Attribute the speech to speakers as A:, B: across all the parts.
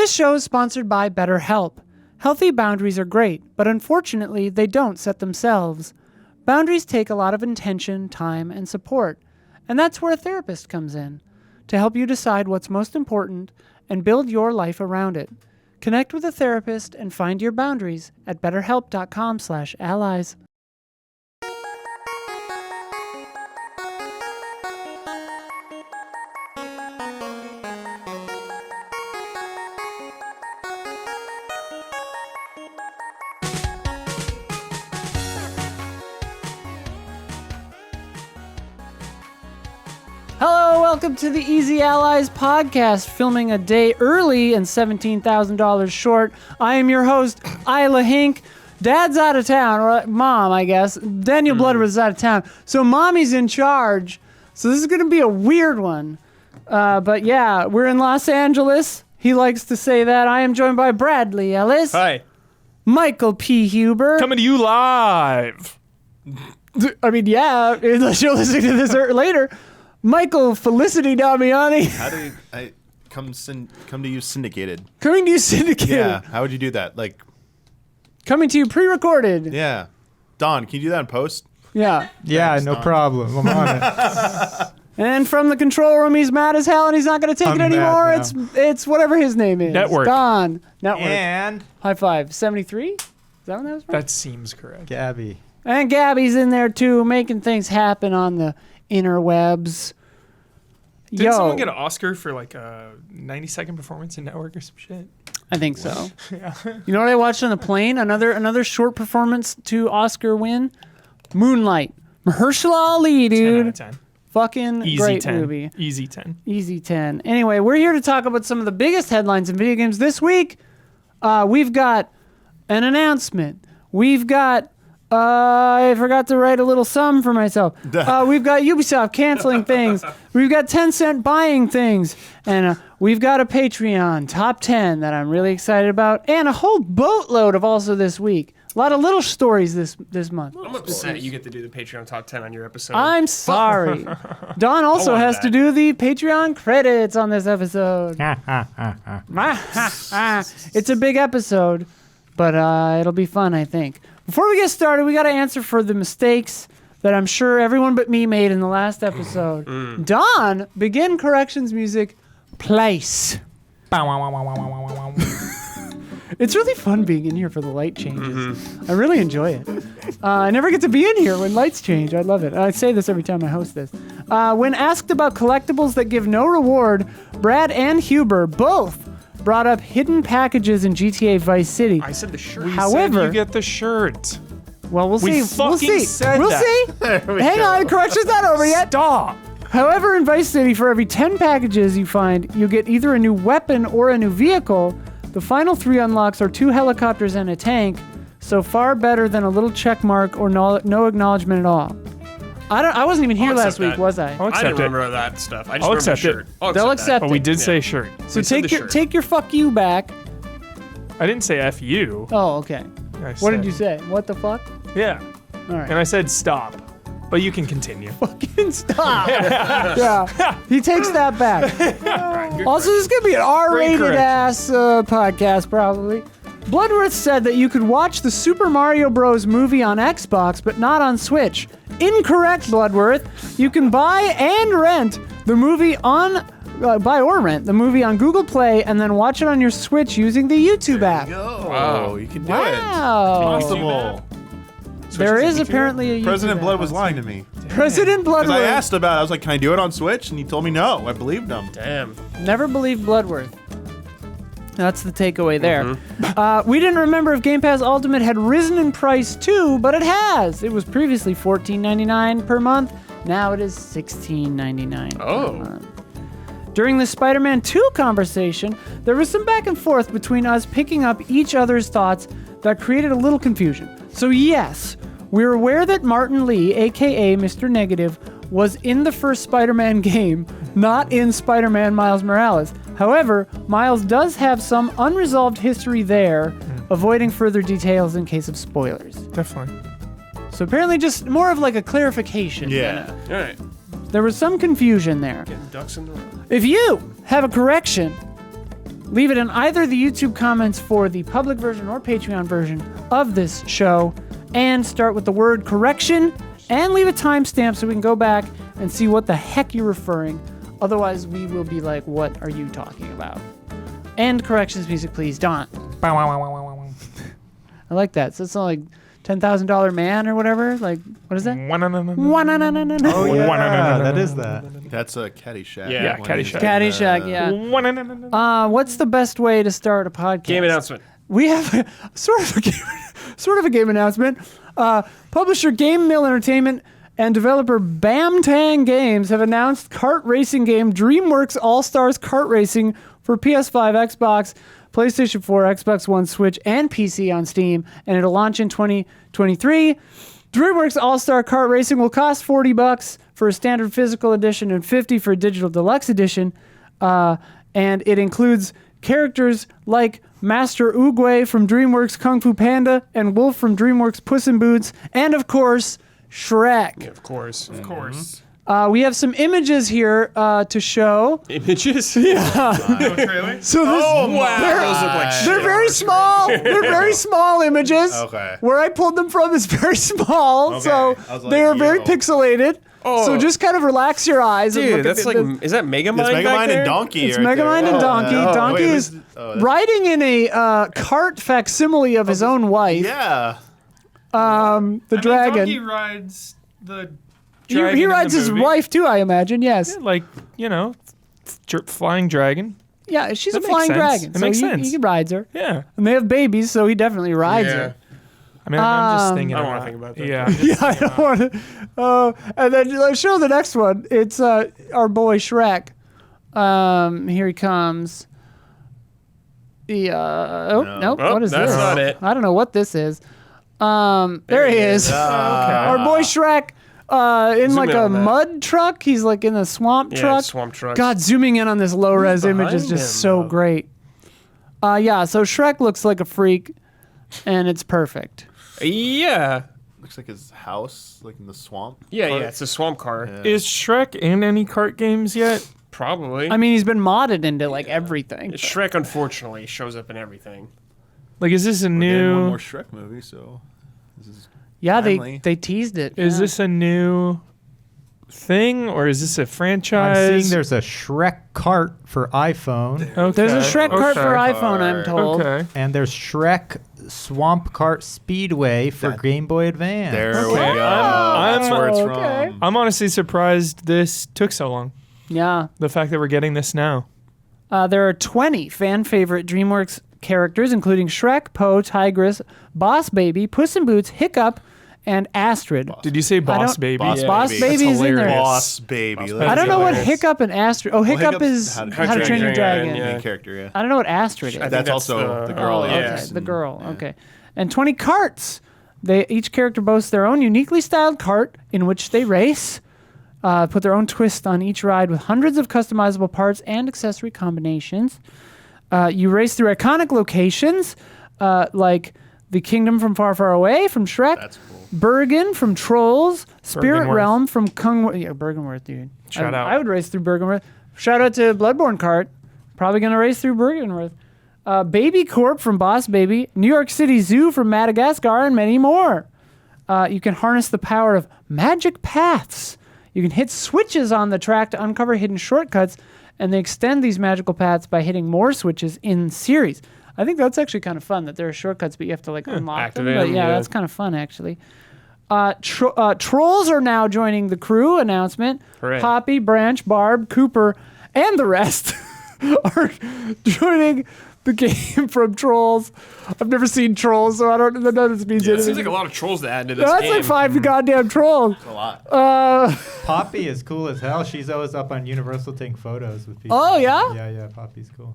A: This show is sponsored by BetterHelp. Healthy boundaries are great, but unfortunately, they don't set themselves. Boundaries take a lot of intention, time, and support, and that's where a therapist comes in to help you decide what's most important and build your life around it. Connect with a therapist and find your boundaries at betterhelp.com/allies. Hello, welcome to the Easy Allies podcast, filming a day early and $17,000 short. I am your host, Isla Hink. Dad's out of town, or Mom, I guess. Daniel Bloodworth is out of town, so Mommy's in charge. So this is going to be a weird one. But yeah, we're in Los Angeles. He likes to say that. I am joined by Bradley Ellis.
B: Hi.
A: Michael P. Huber.
B: Coming to you live.
A: I mean, yeah, unless you're listening to this later. Michael Felicity Damiani.
C: How do I come to you syndicated?
A: Coming to you syndicated.
C: Yeah. How would you do that? Like,
A: coming to you pre-recorded.
C: yeah. Don, can you do that in post?
A: Yeah.
D: Yeah,
C: Thanks,
D: no
C: Don.
D: problem. I'm on it.
A: And from the control room, he's mad as hell, and he's not going to take
D: I'm
A: it anymore.
D: mad
A: It's whatever his name is.
B: Network.
A: Don. Network.
D: And
A: High five. 73? Is that what that was from?
B: That seems correct.
D: Gabby.
A: And Gabby's in there, too, making things happen on the interwebs.
B: Didn't someone get an Oscar for like a 90-second performance in Network or some shit?
A: I think so.
B: Yeah.
A: You know what I watched on the plane? Another short performance to Oscar win? Moonlight. Mahershala Ali,
B: 10
A: dude.
B: out of 10.
A: Fucking
B: Easy
A: great
B: 10.
A: movie.
B: Easy 10.
A: Easy 10. Anyway, we're here to talk about some of the biggest headlines in video games this week. We've got an announcement. We've got... I forgot to write a little sum for myself. We've got Ubisoft canceling things. We've got Tencent buying things. And we've got a Patreon top 10 that I'm really excited about. And a whole boatload of also this week. A lot of little stories this month.
E: I'm upset you get to do the Patreon top 10 on your episode.
A: I'm sorry. Don also
E: I wanted
A: has to
E: that.
A: do the Patreon credits on this episode. It's a big episode, but it'll be fun, I think. Before we get started, we got to answer for the mistakes that I'm sure everyone but me made in the last episode. Don, begin corrections music, place. It's really fun being in here for the light changes. I really enjoy it. I never get to be in here when lights change. I love it. I say this every time I host this. When asked about collectibles that give no reward, Brad and Huber both brought up hidden packages in GTA Vice City.
E: I said the shirt.
A: However,
B: you get the shirt.
A: well, we'll
B: We
A: see. We'll
B: fucking
A: see.
B: said
A: We'll
B: that.
A: see. Hang on, correction's not over yet.
B: Stop.
A: However, in Vice City, for every 10 packages you find, you get either a new weapon or a new vehicle. The final 3 unlocks are 2 helicopters and a tank, so far better than a little check mark or no acknowledgement at all. I wasn't even here
E: I'll
A: last
E: accept
A: week,
E: that.
A: was I?
B: I'll
E: I
B: accept
E: didn't
B: it.
E: remember that stuff. I just
B: I'll
E: remember the
B: accept it.
E: shirt. I'll
A: They'll
E: accept
A: accept
E: that.
B: But we
A: it.
B: did
E: Yeah.
B: say shirt.
A: So
E: We said the
A: take
E: shirt.
A: your fuck you back.
B: I didn't say F you.
A: Oh, okay.
B: I
A: What did
B: said-
A: you say? What the fuck?
B: Yeah.
A: All right.
B: And I said stop. But you can continue.
A: Fucking stop. Yeah. He takes that back. Also, this is going to be an R-rated
B: correction.
A: ass podcast, probably. Bloodworth said that you could watch the Super Mario Bros. Movie on Xbox, but not on Switch. Incorrect, Bloodworth. You can buy and rent the movie on... buy or rent the movie on Google Play and then watch it on your Switch using the YouTube app.
C: Wow. You can do
A: Wow.
C: it. Possible.
A: There is apparently a YouTube
C: President Blood
A: app.
C: was lying to me.
A: President
C: Because I
A: Bloodworth.
C: asked about it. I was like, can I do it on Switch? And he told me no. I believed him.
E: Damn.
A: Never believed Bloodworth. That's the takeaway there. We didn't remember if Game Pass Ultimate had risen in price too, but it has. It was previously $14.99 per month. Now it is $16.99 per
E: Oh.
A: month. During the Spider-Man 2 conversation, there was some back and forth between us picking up each other's thoughts that created a little confusion. So yes, we're aware that Martin Lee, aka Mr. Negative, was in the first Spider-Man game, not in Spider-Man Miles Morales. However, Miles does have some unresolved history there, avoiding further details in case of spoilers.
B: Definitely.
A: So apparently just more of like a clarification.
C: Yeah.
E: All right.
A: There was some confusion there.
E: Getting ducks in the row.
A: If you have a correction leave it in either the YouTube comments for the public version or Patreon version of this show, and start with the word correction, and leave a timestamp so we can go back and see what the heck you're referring. Otherwise, we will be like, what are you talking about? And corrections music, please, Don. I like that. So it's not like $10,000 Man or whatever. Like, what is that?
D: Oh, yeah, that is that.
C: That's a Caddyshack.
E: Yeah,
B: Caddyshack.
A: Caddyshack, yeah. What's the best way to start a podcast?
E: Game announcement.
A: We have sort of a game announcement. Publisher Game Mill Entertainment and developer Bamtang Games have announced kart racing game DreamWorks All-Stars Kart Racing for PS5, Xbox, PlayStation 4, Xbox One, Switch, and PC on Steam, and it'll launch in 2023. DreamWorks All-Star Kart Racing will cost $40 for a standard physical edition and $50 for a digital deluxe edition, and it includes characters like Master Oogway from DreamWorks Kung Fu Panda and Wolf from DreamWorks Puss in Boots, and of course, Shrek.
E: Yeah, of course. Of course.
A: We have some images here to show.
E: Images?
A: Yeah.
B: Trailer?
A: So this,
E: Wow. Those look like shit.
A: they're very small. They're very small images.
C: Okay.
A: Where I pulled them from is very small,
C: Okay.
A: so
C: I was like,
A: they are very
C: yo.
A: pixelated.
E: Oh.
A: So just kind of relax your eyes. and
E: Dude,
A: look
E: that's
A: at
E: like,
A: the,
E: is that Megamind
C: It's
E: back
C: Megamind
E: there?
C: and Donkey.
A: it's
C: right there.
A: Megamind and Donkey.
C: yeah.
A: Donkey
C: Wait,
A: is
C: that's-
A: riding in a cart facsimile of his own wife,
C: Yeah.
A: the dragon.
B: Donkey rides the
A: He
B: dragon in
A: rides
B: the
A: his
B: movie.
A: wife too, I imagine. Yes.
B: Like, flying dragon.
A: Yeah, she's
B: That
A: a
B: makes
A: flying
B: sense.
A: dragon.
B: It makes
A: so
B: sense.
A: he rides her.
B: Yeah.
A: And they have babies, so he definitely rides
E: Yeah.
A: her.
B: I mean, I'm just thinking
E: I don't
B: about
E: wanna think about that.
B: Yeah. I'm just
A: Yeah, I
B: thinking
A: don't want to. And then let's show the next one. It's our boy Shrek. Here he comes. Nope.
E: Oh,
A: What is
E: that's
A: this?
E: not it.
A: I don't know what this is. There he is. Our boy Shrek. In
E: Zoom
A: like
E: in
A: a
E: on that.
A: mud truck. He's like in a swamp
E: Yeah,
A: truck.
E: swamp truck.
A: God, zooming in on this low res image is
E: behind
A: just
E: him,
A: so
E: though?
A: great. Yeah, so Shrek looks like a freak, and it's perfect.
E: Yeah.
C: Looks like his house, like in the swamp.
E: Yeah, it's a swamp car.
C: Yeah.
B: Is Shrek in any kart games yet?
E: Probably.
A: I mean, he's been modded into like everything.
E: Shrek, unfortunately, shows up in everything.
B: Like, is this a
C: We're getting one
B: new?
C: more Shrek movie, so this is
A: Yeah,
C: timely.
A: they teased it.
B: Is
A: yeah.
B: this a new thing, or is this a franchise?
D: I'm seeing there's a Shrek cart for iPhone,
B: Okay.
A: There's a Shrek cart for
B: Okay.
A: iPhone, I'm told.
B: Okay.
D: and there's Shrek Swamp Kart Speedway for
C: That-
D: Game Boy Advance.
C: There we
A: Okay.
C: go.
B: I'm-
C: That's where it's
A: okay.
C: from.
B: I'm honestly surprised this took so long.
A: Yeah.
B: The fact that we're getting this now.
A: There are 20 fan favorite DreamWorks characters, including Shrek, Poe, Tigress, Boss Baby, Puss in Boots, Hiccup, and Astrid.
B: Did you say Boss
A: don't-
B: Baby?
C: Boss
A: Boss
C: Baby.
A: Baby's
B: That's
A: in there.
B: hilarious.
C: Boss Baby.
E: Boss
C: Let's
A: I don't
B: That's
A: know what
B: hilarious.
A: Hiccup and Astrid. Oh, Hiccup
C: Hiccup's
A: is
C: How to
A: How to Train Your Dragon.
E: Yeah.
C: Main character, yeah.
A: I don't know what Astrid is.
E: I think
C: That's
E: that's
C: also
E: the-
C: the girl.
A: Oh,
C: he
A: okay.
C: is
A: The
C: in-
A: girl.
C: yeah.
A: Okay. And 20 carts. Each character boasts their own uniquely styled cart in which they race. Put their own twist on each ride with hundreds of customizable parts and accessory combinations. You race through iconic locations like the Kingdom from Far, Far Away from Shrek,
C: That's cool.
A: Bergen from Trolls, Spirit
B: Bergenworth.
A: Realm from Yeah, Bergenworth, dude.
B: Shout out.
A: I would race through Bergenworth. Shout out to Bloodborne Kart. Probably going to race through Bergenworth. Baby Corp from Boss Baby, New York City Zoo from Madagascar, and many more. You can harness the power of magic paths. You can hit switches on the track to uncover hidden shortcuts, and they extend these magical paths by hitting more switches in series. I think that's actually kind of fun that there are shortcuts, but you have to like unlock them.
E: activate
A: But
E: them,
A: yeah,
E: yeah.
A: that's kind of fun actually. Trolls are now joining the crew. Announcement.
E: Hooray.
A: Poppy, Branch, Barb, Cooper, and the rest are joining the game from Trolls. I've never seen Trolls, so I don't know what this means.
C: Yeah.
E: It
A: anything.
E: seems like a lot of trolls to add to this
A: That's
E: game.
A: like 5 goddamn trolls.
C: A lot.
D: Poppy is cool as hell. She's always up on Universal taking photos with people.
A: Oh, yeah?
D: Yeah, Poppy's cool.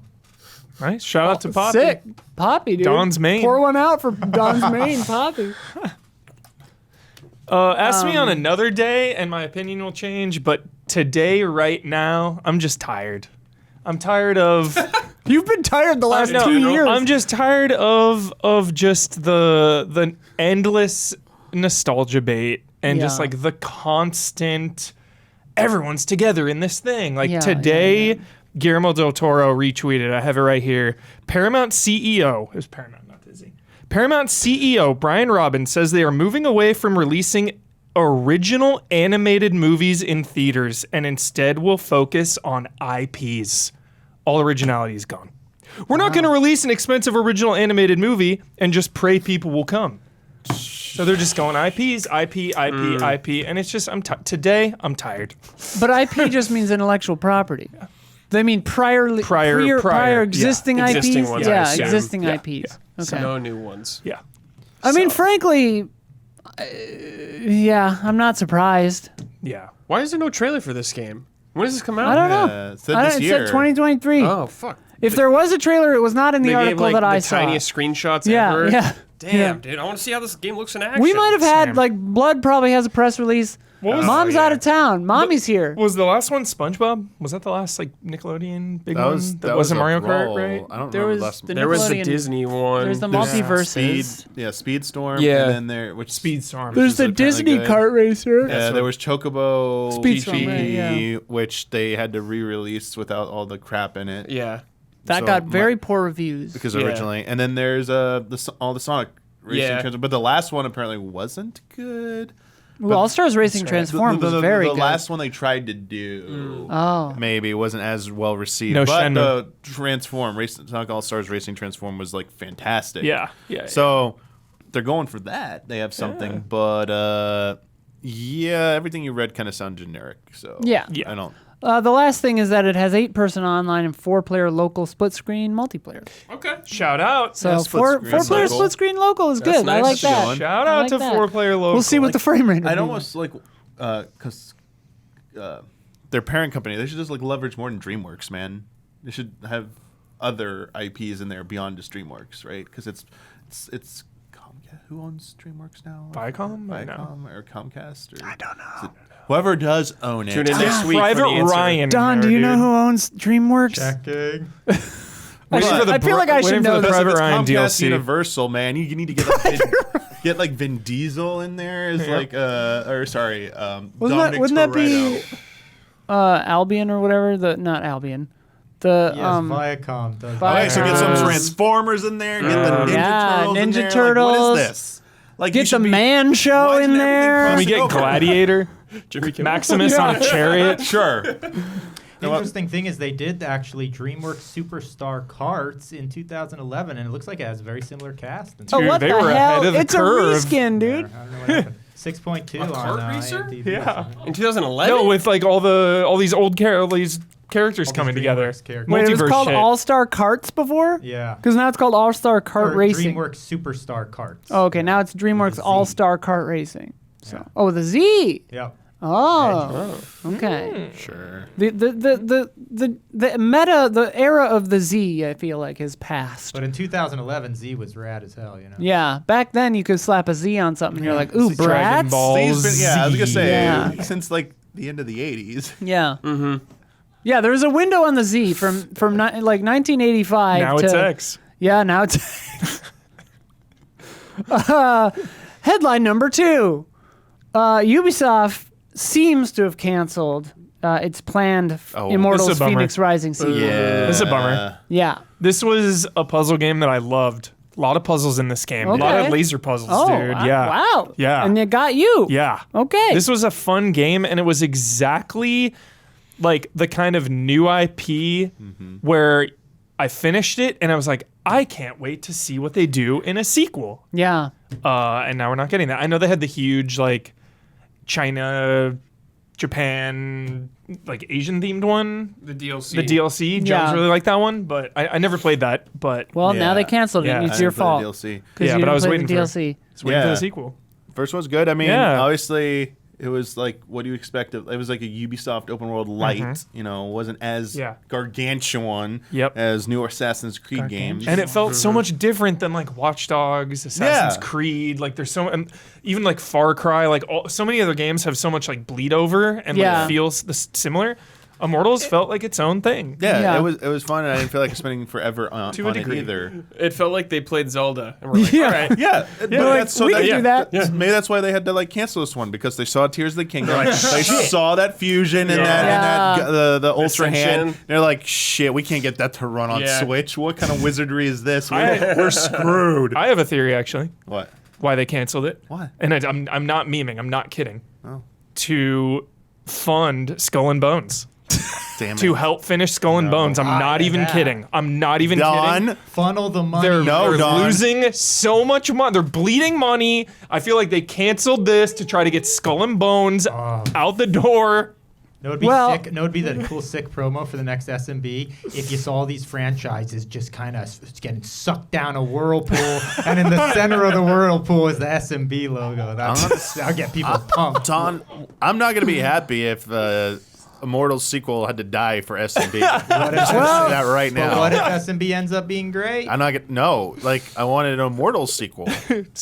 B: Nice. Shout out to Poppy.
A: Sick. Poppy, dude.
B: Don's main.
A: Pour one out for Don's main, Poppy.
B: Ask me on another day, and my opinion will change. But today, right now, I'm just tired. I'm tired of.
A: You've been tired the last
B: No,
A: 2 years.
B: I'm just tired of just the endless nostalgia bait and just
A: Yeah.
B: like the constant. Everyone's together in this thing. Like
A: Yeah,
B: today,
A: yeah.
B: Guillermo del Toro retweeted. I have it right here. Paramount CEO. It was Paramount, not Disney. Paramount CEO Brian Robbins says they are moving away from releasing original animated movies in theaters and instead will focus on IPs. All originality is gone. We're not going to release an expensive original animated movie and just pray people will come. So they're just going IPs, IP, and it's just today I'm tired.
A: But IP just means intellectual property. They mean prior existing
B: yeah.
A: IPs.
E: Existing ones, I assume.
A: Existing
B: Yeah.
A: IPs.
B: Yeah.
A: Okay.
E: No new ones.
B: Yeah.
A: I mean, frankly, I'm not surprised.
B: Yeah.
E: Why is there no trailer for this game? When does this come out?
A: I don't know.
C: It said this
A: It
C: year.
A: said 2023.
E: Oh, fuck.
A: If there was a trailer, it was not in the
E: They gave
A: article
E: like
A: that I
E: the
A: saw.
E: tiniest screenshots
A: Yeah,
E: ever.
A: yeah.
E: Damn,
A: Yeah.
E: dude. I want to see how this game looks in action.
A: We might have had,
B: Sam.
A: like, Blood probably has a press release. Mom's out of town. Mommy's here.
B: Was the last one SpongeBob? Was that the last like Nickelodeon big
C: That
B: one?
C: was
B: That wasn't
C: a
B: Mario Kart,
C: brawl.
B: right?
C: I don't
A: There
C: remember
A: was
C: the last
A: the
E: There was the
A: Nickelodeon-
E: Disney one.
A: There's the
C: There's
A: multiverses.
C: Speedstorm.
E: Yeah.
C: And then there, which
B: Speedstorm.
A: There's
C: is
A: the
C: apparently
A: Disney
C: good.
A: kart racer.
C: Yeah, there was Chocobo
A: Speedstorm,
C: GP,
A: yeah.
C: which they had to re-release without all the crap in it.
E: Yeah.
A: That
C: So
A: got very
C: my-
A: poor reviews.
C: because
E: Yeah.
C: originally, and then there's all the Sonic racing,
E: Yeah.
C: but the last one apparently wasn't good.
A: Well, All Stars Racing Transform was very
C: the
A: good.
C: last one they tried to do
A: Oh.
C: maybe wasn't as well received.
B: No
C: but
B: Shenmue.
C: the Sonic All Stars Racing Transform was like fantastic.
B: Yeah.
C: So they're going for that. They have something, but everything you read kind of sound generic. So
A: Yeah.
C: I don't.
A: The last thing is that it has 8-person online and 4-player local split-screen multiplayer.
E: Okay.
B: Shout out.
A: So
C: Yeah,
A: four-player
C: local.
A: split-screen local is
E: That's
A: good. I
E: nice.
A: like
E: That's
A: that.
C: good.
B: Shout
A: I
B: out
A: like
B: to
A: that.
B: 4-player local.
A: We'll see what the frame rate.
C: I'd
A: will be.
C: almost like because their parent company, they should just like leverage more than DreamWorks, man. They should have other IPs in there beyond just DreamWorks, right? Because it's Comcast. Who owns DreamWorks now?
B: Viacom?
C: Viacom or Comcast? Or, I don't know. Whoever does own it.
E: Tune in next week.
B: Private
E: for the answer.
B: Ryan. in
A: Don,
B: there,
A: do you know
B: dude.
A: who owns DreamWorks?
D: Checking.
B: Waiting for the
A: I feel like I should
B: waiting for
A: know
B: the
A: this.
C: If
B: Private
C: it's
B: Ryan
C: Comcast
B: DLC.
C: Universal, man, you need to get like Vin Diesel in there as
A: Wasn't
C: Dominic
A: that be
C: Toretto.
A: Albion or whatever? Not Albion. The
D: Yes, Viacom does.
C: Okay, so get some
A: Viacom.
C: Transformers in there. Get the Ninja
A: Yeah,
C: Turtles in
A: Ninja
C: there. Like,
A: Turtles.
C: what is this? Like, you
A: Get the
C: should be-
A: Man Show
C: Why
A: in
C: isn't
A: there.
B: Can we
C: everything
B: get Gladiator?
E: Jimmy Kimmel.
B: Maximus on a chariot?
C: Sure.
D: The interesting thing is they did actually DreamWorks Superstar Karts in 2011, and it looks like it has a very similar cast. And
A: Oh,
B: Dude,
A: what
B: they
A: the
B: were
A: hell?
B: ahead of the
A: It's
B: curve.
A: a reskin, dude.
D: I don't know what happened. 6.2
E: A
D: on
E: kart racer?
D: IMDb.
B: Yeah.
E: In 2011?
B: No, with like all these all these characters
D: All these
B: coming together.
D: DreamWorks characters.
A: Wait, it was
B: Multiverse
A: called
B: shit.
A: All Star Karts before?
D: Yeah.
A: Because now it's called All Star Kart
D: Or
A: Racing.
D: DreamWorks Superstar Karts.
A: Oh, okay, now it's DreamWorks
D: Z.
A: All Star Kart Racing. So, the Z.
D: Yep.
A: Oh, okay.
C: Sure.
A: The meta, the era of the Z, I feel like has passed.
D: But in 2011, Z was rad as hell, you know?
A: Yeah, back then you could slap a Z on something and you're like, ooh,
C: See,
B: Dragon
A: brats.
B: Ball.
C: Steve's been, I was gonna say
A: Yeah.
C: since like the end of the '80s.
A: Yeah. Mm-hmm. Yeah, there was a window on the Z from like 1985
B: Now
A: to
B: it's X.
A: Yeah, now it's headline number 2. Ubisoft seems to have canceled its planned Immortals
B: This is a bummer.
A: Fenyx Rising sequel.
B: This is a bummer.
A: Yeah.
B: This was a puzzle game that I loved. A lot of puzzles in this game. A lot
A: Okay.
B: of laser puzzles,
A: Oh,
B: dude. Yeah.
A: wow.
B: Yeah.
A: And it got you.
B: Yeah.
A: Okay.
B: This was a fun game, and it was exactly like the kind of new IP where I finished it and I was like, I can't wait to see what they do in a sequel.
A: Yeah.
B: And now we're not getting that. I know they had the huge like China, Japan, like Asian themed one.
E: The DLC.
B: The DLC. Jones
A: Yeah.
B: really liked that one, but I never played that. But
A: Well, now
C: Yeah.
A: they canceled it.
B: Yeah.
A: It's
C: I
A: your
C: didn't play
A: fault.
C: the DLC.
A: 'Cause
B: Yeah,
A: you
B: but I
A: didn't
B: was
A: play
B: waiting
A: the
B: for it.
A: DLC.
B: I was waiting for
C: Yeah.
B: the sequel.
C: First one's good. I mean,
B: Yeah.
C: obviously, it was like, what do you expect? It was like a Ubisoft open world light. You know, it wasn't as gargantuan
B: Yep.
C: as new Assassin's Creed games.
B: And it felt so much different than like Watch Dogs, Assassin's
C: Yeah.
B: Creed. Like there's so, and even like Far Cry. Like so many other games have so much like bleed over and
A: Yeah.
B: like feels similar. Immortals felt like its own thing.
A: Yeah.
C: it was fun, and I didn't feel like spending forever on
B: To a
C: it
B: degree.
C: either.
E: It felt like they played Zelda, and we're like,
A: Yeah.
E: all right.
C: Yeah, but
A: like, we can do that.
C: Maybe that's why they had to like cancel this one, because they saw Tears of the Kingdom, they saw that fusion and the Ultra Hand.
E: Ascension.
C: They're like, shit, we can't get that to run on
E: Yeah.
C: Switch. What kind of wizardry is this? We're screwed.
B: I have a theory, actually,
C: What?
B: why they canceled it.
C: Why?
B: And I'm not memeing. I'm not kidding.
C: Oh.
B: To fund Skull and Bones.
C: Damn it.
B: To help finish Skull and Bones. I'm not even kidding. I'm not even kidding.
C: Done.
D: Funnel the money.
B: They're
C: Don.
B: losing so much money. They're bleeding money. I feel like they canceled this to try to get Skull and Bones out the door.
D: No, it'd be
A: Well-
D: sick. No, it'd be the cool sick promo for the next SMB if you saw these franchises just kind of getting sucked down a whirlpool, and in the center of the whirlpool is the SMB logo. That'll get people pumped.
C: Don, I'm not gonna be happy if Immortals sequel had to die for SMB.
D: What if,
C: Say that right
D: but
C: now.
D: what if SMB ends up being great?
C: I'm not gonna. No, like I wanted an Immortals sequel.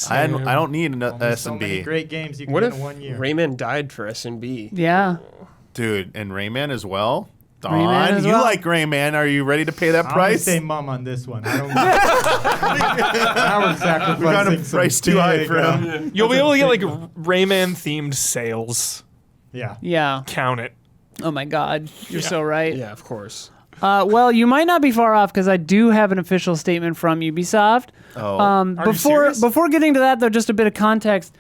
C: I don't need an
D: Only so many
C: SMB,
D: great games you can
E: What
D: get
E: if
D: in 1 year.
E: Rayman died for SMB?
A: Yeah.
C: dude, and Rayman as well. Don,
A: Rayman as
C: you
A: well?
C: like Rayman? Are you ready to pay that
D: I'm
C: price?
D: gonna say mum on this one. I don't. Now we're sacrificing
C: We got a
D: some
C: price too high
D: big,
C: for him.
B: You'll be able to get like Rayman themed sales.
D: Yeah.
A: Yeah.
B: Count it.
A: Oh my God. You're so right.
E: Yeah, of course.
A: Well, you might not be far off because I do have an official statement from Ubisoft.
C: Oh,
B: Are you serious?
A: Before getting to that, though, just a bit of context.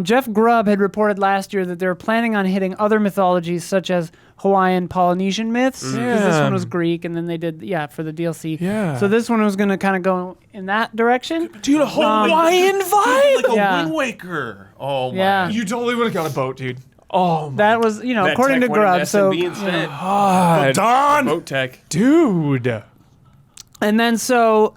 A: Jeff Grubb had reported last year that they were planning on hitting other mythologies such as Hawaiian Polynesian myths. Because this one was Greek, and then they did, for the DLC.
B: Yeah.
A: So this one was going to kind of go in that direction.
B: Dude, a Hawaiian vibe?
C: like a
A: Yeah.
C: Wind Waker. Oh my.
A: Yeah.
B: You totally would have got a boat, dude. Oh my
A: That was,
E: That
A: according to
E: tech went into
A: Grubb. So,
E: SMB instead.
B: God.
C: Don.
E: Boat tech.
B: Dude.
A: and then so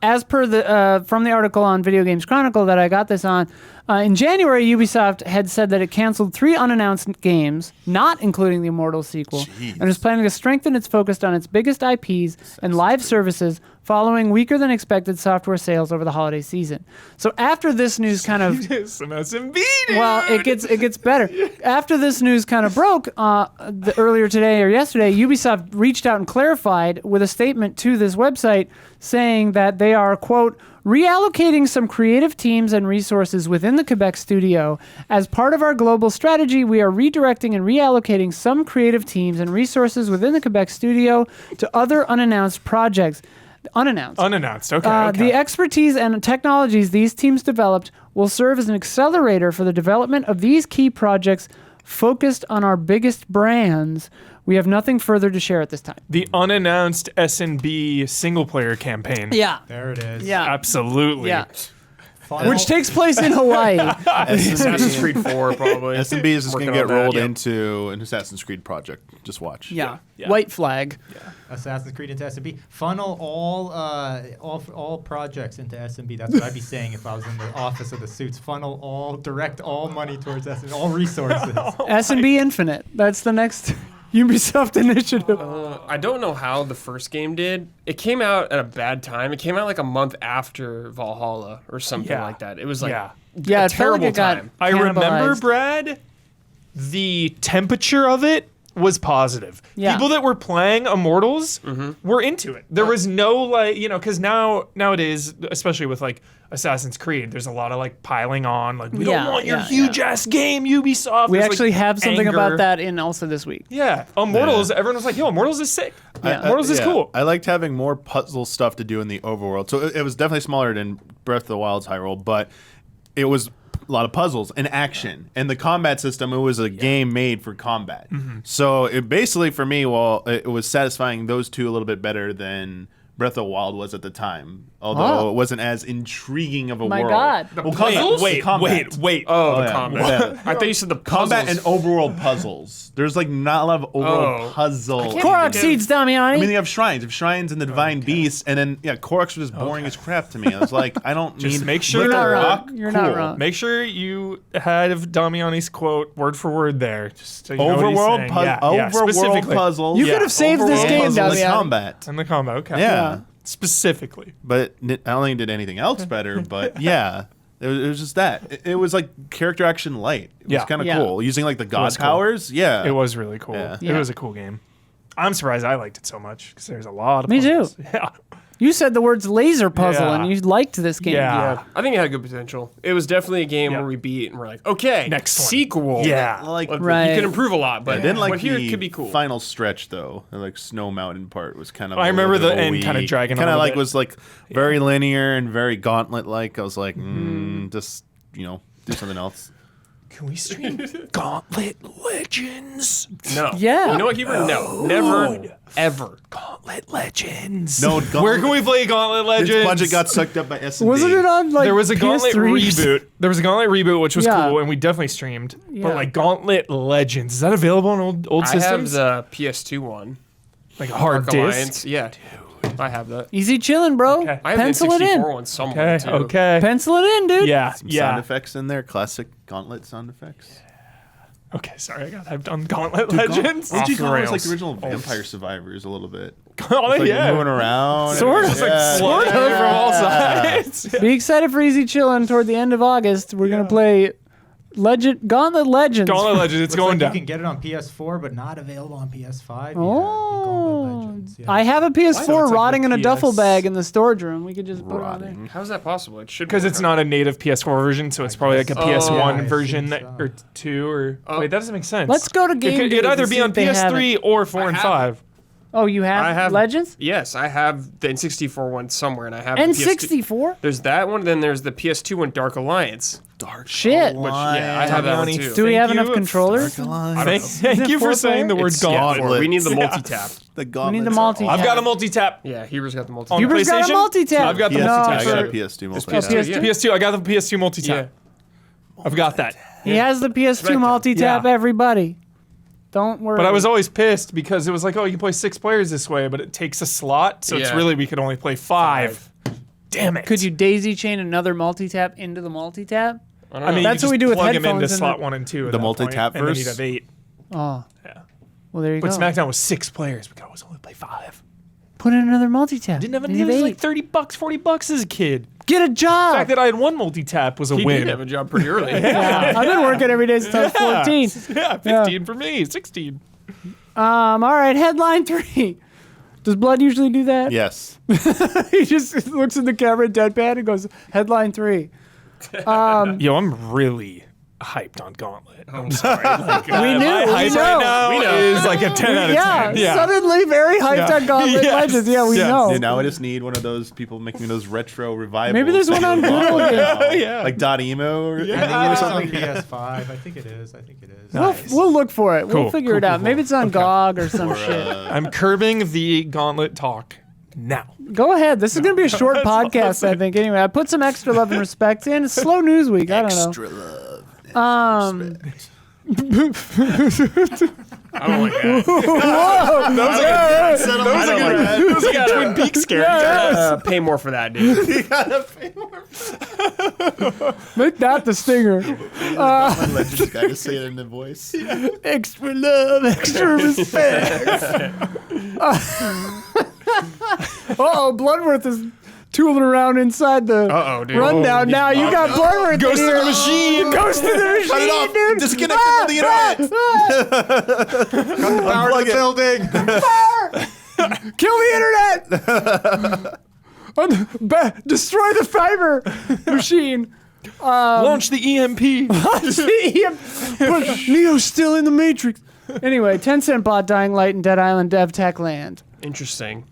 A: as per the from the article on Video Games Chronicle that I got this on, in January, Ubisoft had said that it canceled 3 unannounced games, not including the Immortals sequel, and is planning to strengthen its focus on its biggest IPs and live services following weaker than expected software sales over the holiday season. So after this news kind of
B: Some SMB, dude.
A: well, it gets better. After this news kind of broke earlier today or yesterday, Ubisoft reached out and clarified with a statement to this website saying that they are, quote, reallocating some creative teams and resources within the Quebec studio. As part of our global strategy, we are redirecting and reallocating some creative teams and resources within the Quebec studio to other unannounced projects.
B: Unannounced. Okay.
A: The expertise and technologies these teams developed will serve as an accelerator for the development of these key projects focused on our biggest brands. We have nothing further to share at this time.
B: The unannounced SNB single player campaign.
A: Yeah.
D: There it is.
A: Yeah.
B: Absolutely.
A: Yeah.
D: Funnel-
A: Which takes place in Hawaii.
E: Assassin's Creed 4, probably.
C: SMB is just
E: Working
C: gonna get
E: on that.
C: rolled
E: Yep.
C: into an Assassin's Creed project. Just watch.
A: Yeah.
B: Yeah.
A: White flag.
D: Assassin's Creed into SMB. Funnel all projects into SMB. That's what I'd be saying if I was in the office of the suits. Direct all money towards SMB, all resources.
A: S&B Infinite. That's the next Ubisoft initiative.
E: I don't know how the first game did. It came out at a bad time. It came out like a month after Valhalla or something
B: Yeah.
E: like that. It was like
B: Yeah.
A: Yeah,
E: a
A: it felt like
E: terrible
A: it got
E: time.
B: I remember,
A: cannibalized.
B: Brad, the temperature of it was positive.
A: Yeah.
B: People that were playing Immortals were into it. There was no because nowadays, especially with like Assassin's Creed, there's a lot of like piling on. Like we
A: Yeah,
B: don't want your
A: yeah,
B: huge ass game, Ubisoft.
A: We
B: There's,
A: actually
B: like,
A: have something
B: anger.
A: about that in also this week.
B: Yeah, Immortals. Everyone was like, "Yo, Immortals is sick. Immortals is cool."
C: I liked having more puzzle stuff to do in the overworld. So it was definitely smaller than Breath of the Wild's Hyrule, but it was a lot of puzzles and action. And the combat system, it was a game made for combat. So it basically, for me, it was satisfying those two a little bit better than Breath of the Wild was at the time. Although
A: Oh.
C: it wasn't as intriguing of a
A: My
C: world.
A: God.
C: Well, puzzles?
B: Wait,
C: The combat.
B: wait.
E: Oh, the
C: yeah.
E: combat.
C: Yeah.
E: I thought you said the
C: Combat
E: puzzles.
C: and overworld puzzles. There's like not a lot of overworld puzzle.
A: Korok seeds, Damiani.
C: I mean, you have shrines. You have shrines and the divine beasts, and then Korok's was just boring as crap to me. I was like, I don't
B: Just
C: need.
B: make sure
A: You're not
C: Little
A: wrong.
C: Rock,
A: You're not
C: cool.
A: wrong.
B: Make sure you had Damiani's quote word for word there. Just so you know what he's
C: Overworld,
B: saying. Yeah,
C: overworld
B: specifically.
C: puzzles.
A: You could have saved this
C: Overworld
A: game,
C: puzzles and
A: Damiani.
C: combat.
B: And the combo. Okay.
C: Yeah.
B: Specifically.
C: But I don't think it did anything else better. But yeah, It was just that. It was like character action light. It was kind of cool. Using like the god
B: was cool.
C: powers. Yeah.
B: It was really cool.
C: Yeah.
B: It was a cool game. I'm surprised I liked it so much because there's a lot of
A: Me too.
B: puzzles. Yeah.
A: You said the words laser puzzle,
B: Yeah.
A: and you liked this game.
B: Yeah.
E: I think it had good potential. It was definitely a game
B: Yeah.
E: where we beat and we're like, okay,
B: Next one.
E: sequel.
B: Yeah.
C: Like,
A: Right.
E: You can improve a lot, but
C: I didn't like
E: what here
C: the
E: could be cool.
C: final stretch though. The like Snow Mountain part was kind of.
B: I remember the end kinda dragging a
C: Kind of
B: little
C: like
B: bit.
C: was like very linear and very gauntlet like. I was like, just do something else.
B: Can we stream Gauntlet Legends?
E: No.
A: Yeah.
E: You know what, Keeper? No. Never, ever.
B: Gauntlet Legends.
C: No,
B: Where can we play Gauntlet Legends?
C: Its budget got sucked up by S&D.
A: Wasn't it on like
B: There was a Gauntlet
A: PS3?
B: reboot. There was a Gauntlet reboot, which was
A: Yeah.
B: cool, and we definitely streamed.
A: Yeah.
B: But like Gauntlet Legends, is that available on old
E: I have
B: systems?
E: the PS2 one.
B: Like a hard
E: Arc
B: disk.
E: Alliance. Yeah. I have that.
A: Easy chilling, bro.
B: Okay.
E: I have
A: Pencil
E: the
A: it
E: N64
A: in.
E: one somewhere,
B: Okay.
E: too.
B: Okay.
A: Pencil it in, dude.
B: Yeah.
C: Some
B: Yeah.
C: sound effects in there, classic Gauntlet sound effects.
B: Okay. Sorry, I got hyped on Gauntlet
C: Dude,
B: Legends.
C: Would you
B: Off the
C: call it like
B: rails.
C: the original Vampire Survivors a little bit?
B: Gauntlet,
C: Like
B: yeah.
C: moving around.
A: Sort of.
B: Sort of from all sides.
A: Be excited for Easy Chillin' toward the end of August. We're gonna play Gauntlet Legends.
B: Gauntlet Legends, it's
D: Looks
B: going
D: like
B: down.
D: you can get it on PS4, but not available on PS5.
A: Oh, I have a PS4
B: So it's like
A: rotting
B: the
A: in a duffel
B: PS
A: bag in the storage room. We could just put it on there.
C: Rotting.
E: How's that possible? It should
B: Because it's not a native PS4 version, so it's probably like a
D: guess.
B: PS1
D: Oh, yeah,
B: version
D: I assume so.
B: or 2 or wait, that doesn't make sense.
A: Let's go to Game
B: It'd
A: Gear
B: either
A: to
B: be
A: see
B: on
A: if they have
B: PS3
A: it.
B: or 4 and
E: have
B: 5.
A: Oh, you have,
E: I have
A: Legends?
E: Yes, I have the N64 one somewhere, and I have the PS2.
A: N64?
E: There's that one, then there's the PS2 one, Dark Alliance.
C: Dark
A: Shit.
E: Which, yeah, I have that one
B: Tony,
E: too.
A: Do we
B: Thank
A: have enough
B: you.
A: controllers?
B: Thank you for
A: four
B: saying the
A: player?
B: word
E: It's
B: gauntlet.
E: We need the
C: Yeah.
E: multi-tap.
C: The
A: We need
C: Gauntlets
A: the
C: are
A: multi-
C: awesome.
B: I've got a multi-tap.
E: Yeah, Heber's got the
B: On
E: multi-tap.
A: Huber's got a
B: PlayStation?
A: multi-tap.
B: I've got the
C: PS2.
B: multi-tap.
C: I got a
A: for-
C: PS2
E: It's
C: multi-tap.
E: PS2. Yeah.
B: PS2, I got the PS2 multi-tap.
E: Yeah.
B: I've got that.
A: He has the PS2
E: Smackdown.
A: multi-tap,
B: Yeah.
A: everybody. Don't worry.
B: But I was always pissed because it was like, oh, you can play 6 players this way, but it takes a slot, so it's
E: Yeah.
B: really we could only play 5. Damn it.
A: Could you daisy chain another multi-tap into the multi-tap?
E: I don't
B: I mean,
A: That's
B: you
A: what we
B: just
A: do with
B: plug 'em into
A: headphones and
B: slot
A: the-
B: 1 and 2. at
C: The
B: that
C: multi-tap
B: point, and then you'd
C: verse?
B: have 8.
A: Oh.
B: Yeah.
A: Well, there you
B: But
A: go.
B: SmackDown was 6 players. We could always only play 5.
A: Put in another multi-tap.
B: Didn't have
A: Then
B: any.
A: you
B: It was
A: have
B: like
A: 8.
B: $30, $40 as a kid.
A: Get a
B: The
A: job.
B: fact that I had one multi-tap was a
E: He
B: win.
E: did have a job pretty early.
A: Yeah, I've been working every day since I was 14.
B: Yeah, 15 for me, 16.
A: All right, headline 3. Does Blood usually do that?
C: Yes.
A: He just looks at the camera deadpan and goes, headline 3.
B: Yo, I'm really hyped on Gauntlet. I'm sorry. Like,
A: We knew.
B: my
A: We
B: hype
A: know.
B: right now
E: We know.
B: is like a 10 out of 10.
A: Yeah, suddenly very hyped
B: Yeah.
A: on Gauntlet
B: Yes.
A: Legends. Yeah, we
B: Yes.
A: know.
C: Dude, now I just need one of those people making those retro revivals.
A: Maybe there's one on Google
C: now.
B: Yeah.
C: Like Dot Emo or
B: Yeah.
C: anything
D: I
C: or
D: think it's on
C: something.
D: PS5. I think it is.
B: Nice.
A: We'll look for it. We'll
B: Cool,
A: figure
B: cool,
A: it out.
B: cool,
A: Maybe it's on GOG or some
C: Or,
A: shit.
B: I'm curbing the Gauntlet talk now.
A: Go ahead. This is going to be a short podcast, I think. Anyway, I put some extra love and respect in. It's slow news week. I don't know.
C: Extra love.
A: Um,
E: I don't like that.
B: Those are good Twin Peaks characters.
E: Pay more for that, dude.
A: Make that the stinger.
C: My Legends guy to say it in the voice.
A: Extra love, extra respect. Uh-oh, Bloodworth is tooling around inside the
E: Uh-oh, dude.
A: rundown. Now you got Bloodworth
B: Ghost
A: in
B: of the
A: here.
B: machine.
A: Ghost of the machine,
C: Cut it off.
A: dude.
C: Disconnect from the internet.
D: Power to the building.
A: Kill the internet. Destroy the fiber machine.
B: Launch the EMP.
A: Neo's still in the Matrix. Anyway, Tencent bought Dying Light and Dead Island dev Techland.
E: Interesting.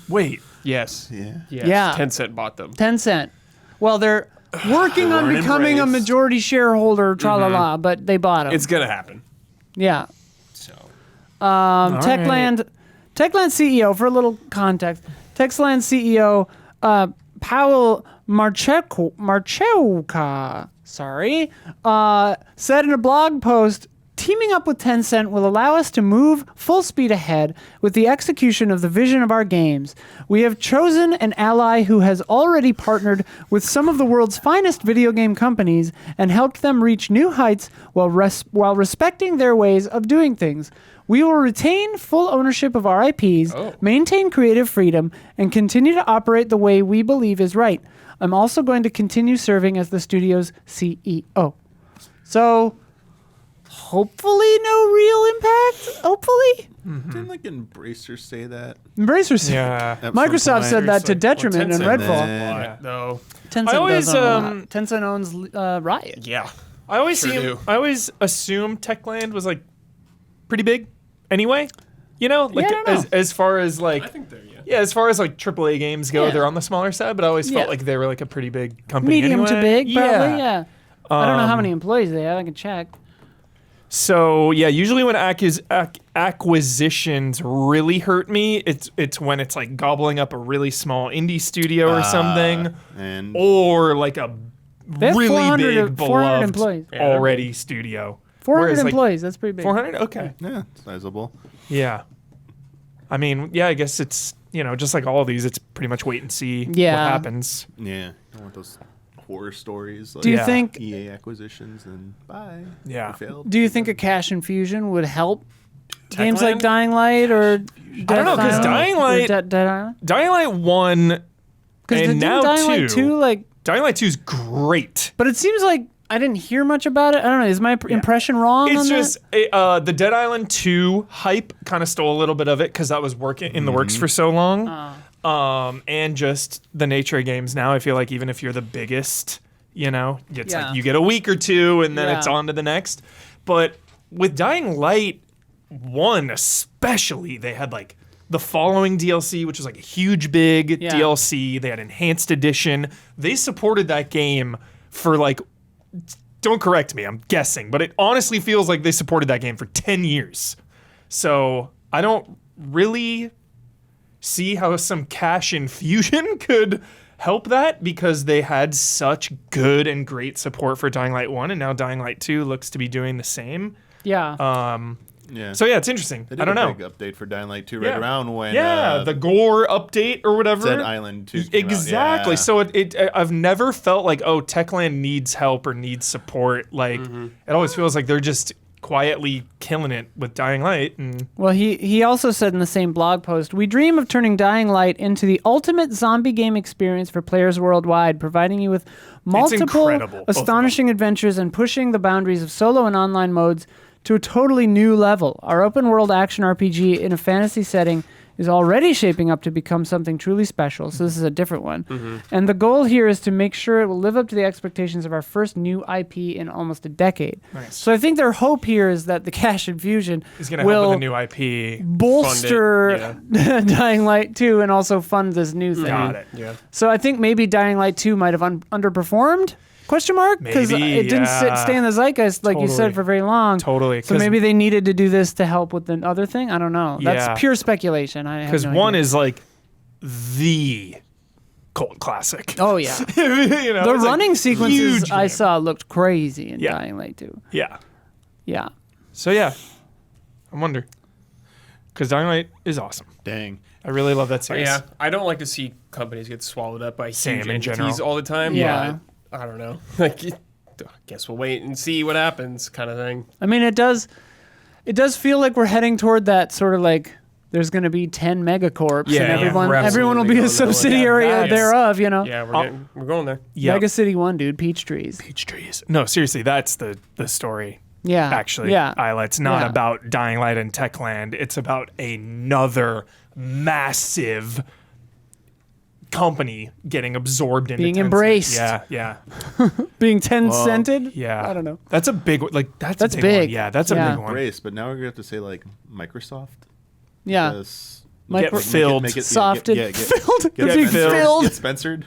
B: Wait.
E: Yes.
C: Yeah.
E: Yes.
A: Yeah.
E: Tencent bought them.
A: Tencent. Well, they're working on
C: Learn and
A: becoming a
C: embrace.
A: majority shareholder, tra-la-la, but they bought them.
E: It's going to happen.
A: Yeah.
E: So.
A: Techland CEO, for a little context, Techland CEO Paweł Marchewka, said in a blog post, teaming up with Tencent will allow us to move full speed ahead with the execution of the vision of our games. We have chosen an ally who has already partnered with some of the world's finest video game companies and helped them reach new heights while respecting their ways of doing things. We will retain full ownership of our IPs, maintain creative freedom, and continue to operate the way we believe is right. I'm also going to continue serving as the studio's CEO. So, hopefully no real impact? Hopefully?
C: Didn't like Embracer say that?
A: Embracer said.
B: Yeah.
C: At some
A: Microsoft
C: point?
A: said that to detriment in
E: Tencent
A: Redfall.
C: Then-
E: Though.
A: Tencent
B: I always,
A: does own a lot. Tencent owns Riot.
E: Yeah.
B: I always
E: Sure do.
B: I always assume Techland was like pretty big anyway. You know, like
A: I don't know.
B: as far as like
E: I think they're, yeah.
B: yeah, as far as like AAA games go,
A: Yeah.
B: they're on the smaller side, but I always
A: Yeah.
B: felt like they were like a pretty big company.
A: Medium to
B: anyway.
A: big, probably, yeah. I don't know how
B: Um,
A: many employees they have. I can check.
B: So yeah, usually when acquisitions really hurt me, it's when it's like gobbling up a really small indie studio or something,
C: And
B: or like a
A: They have
B: really
A: 400
B: big
A: 400
B: beloved
A: employees.
B: already studio.
A: 400
B: Whereas, like,
A: employees. That's pretty big.
B: 400? Okay.
C: yeah, sizable.
B: Yeah. I mean, yeah, I guess it's, just like all of these, it's pretty much wait and see
A: Yeah.
B: what happens.
C: Yeah, I don't want those horror stories. Like
A: Do you
B: Yeah.
A: think?
C: EA acquisitions and bye.
B: Yeah.
C: We failed.
A: Do you think a cash infusion would help games like
E: Techland?
A: Dying Light or?
B: I don't know, 'cause Dying Light-
A: Dead Island.
B: Dying Light 1
A: Because
B: and now
A: Dying
B: 2.
A: Light 2, like,
B: Dying Light 2 is great.
A: but it seems like I didn't hear much about it. I don't know. Is my impression wrong?
B: It's
A: on
B: just the Dead Island 2 hype kind of stole a little bit of it because that was working in the works for so long. And just the nature of games now, I feel like even if you're the biggest, it's
A: Yeah.
B: like you get a week or two and then
A: Yeah.
B: it's on to the next. But with Dying Light 1 especially, they had like the following DLC, which was like a huge big
A: Yeah.
B: DLC. They had Enhanced Edition. They supported that game for like, don't correct me, I'm guessing, but it honestly feels like they supported that game for 10 years. So I don't really see how some cash infusion could help that because they had such good and great support for Dying Light 1, and now Dying Light 2 looks to be doing the same.
A: yeah.
C: Yeah.
B: So yeah, it's interesting.
C: They did
B: I don't know.
C: a big update for Dying Light 2
B: Yeah.
C: right around when
B: The gore update or whatever.
C: Dead Island 2 came out.
B: Exactly.
C: Yeah.
B: So I've never felt like, oh, Techland needs help or needs support. Like it always feels like they're just quietly killing it with Dying Light. And
A: Well, he also said in the same blog post, "We dream of turning Dying Light into the ultimate zombie game experience for players worldwide, providing you with multiple
B: incredible, both of
A: astonishing adventures and pushing the boundaries of solo and online modes to a totally new level. Our open-world action RPG in a fantasy setting is already shaping up to become something truly special." So this is a different one. And the goal here is to make sure it will live up to the expectations of our first new IP in almost a decade.
B: Nice.
A: So I think their hope here is that the cash infusion
B: he's going to
A: will
B: help with a new IP.
A: bolster Dying Light 2 and also fund this new thing.
B: Got it.
E: Yeah.
A: So I think maybe Dying Light 2 might have underperformed? Question mark? Because
B: Maybe,
A: it didn't
B: yeah.
A: stay in the zeitgeist like you
B: Totally.
A: said for very long.
B: Totally.
A: So maybe they needed to do this to help with the other thing. I don't know.
B: Yeah.
A: That's pure speculation. I have
B: Because
A: no
B: one
A: idea.
B: is like the cult classic.
A: Oh yeah.
B: The
A: The running sequences
B: huge
A: I
B: game.
A: saw looked crazy in
B: Yeah.
A: Dying Light 2.
B: Yeah.
A: Yeah.
B: So yeah, I wonder. Because Dying Light is awesome.
C: Dang.
B: I really love that
E: But
B: series.
E: yeah, I don't like to see companies get swallowed up by
B: Same
E: huge
B: in
E: entities
B: general.
E: all the time.
A: Yeah.
E: But I don't know. Like, I guess we'll wait and see what happens, kind of thing.
A: I mean, it does feel like we're heading toward that sort of like there's going to be 10 megacorps
B: Yeah,
A: and
B: yeah,
A: everyone
E: we're
A: everyone will
E: absolutely
A: be a
E: going that way.
A: subsidiary
B: Yeah, that's-
A: thereof, you know.
E: Yeah,
B: Oh.
E: we're going there.
B: Yeah.
A: Mega City 1, dude, peach trees.
B: Peach trees. No, seriously, that's the story.
A: Yeah.
B: Actually,
A: Yeah.
B: Isla. It's not
A: Yeah.
B: about Dying Light and Techland. It's about another massive company getting absorbed into
A: Being
B: Tencent.
A: embraced.
B: Yeah.
A: Being 10-cented?
B: Yeah.
A: I don't know.
B: That's a big one. Like that's
A: That's
B: a big. One.
A: big.
B: Yeah, that's
A: Yeah.
B: a big one.
C: Brace, but now we're gonna have to say like Microsoft.
A: Yeah.
C: Because
A: Micro-
B: Get filled.
A: Softed.
C: Filled.
A: Get
B: Get filled.
C: Get Spencered.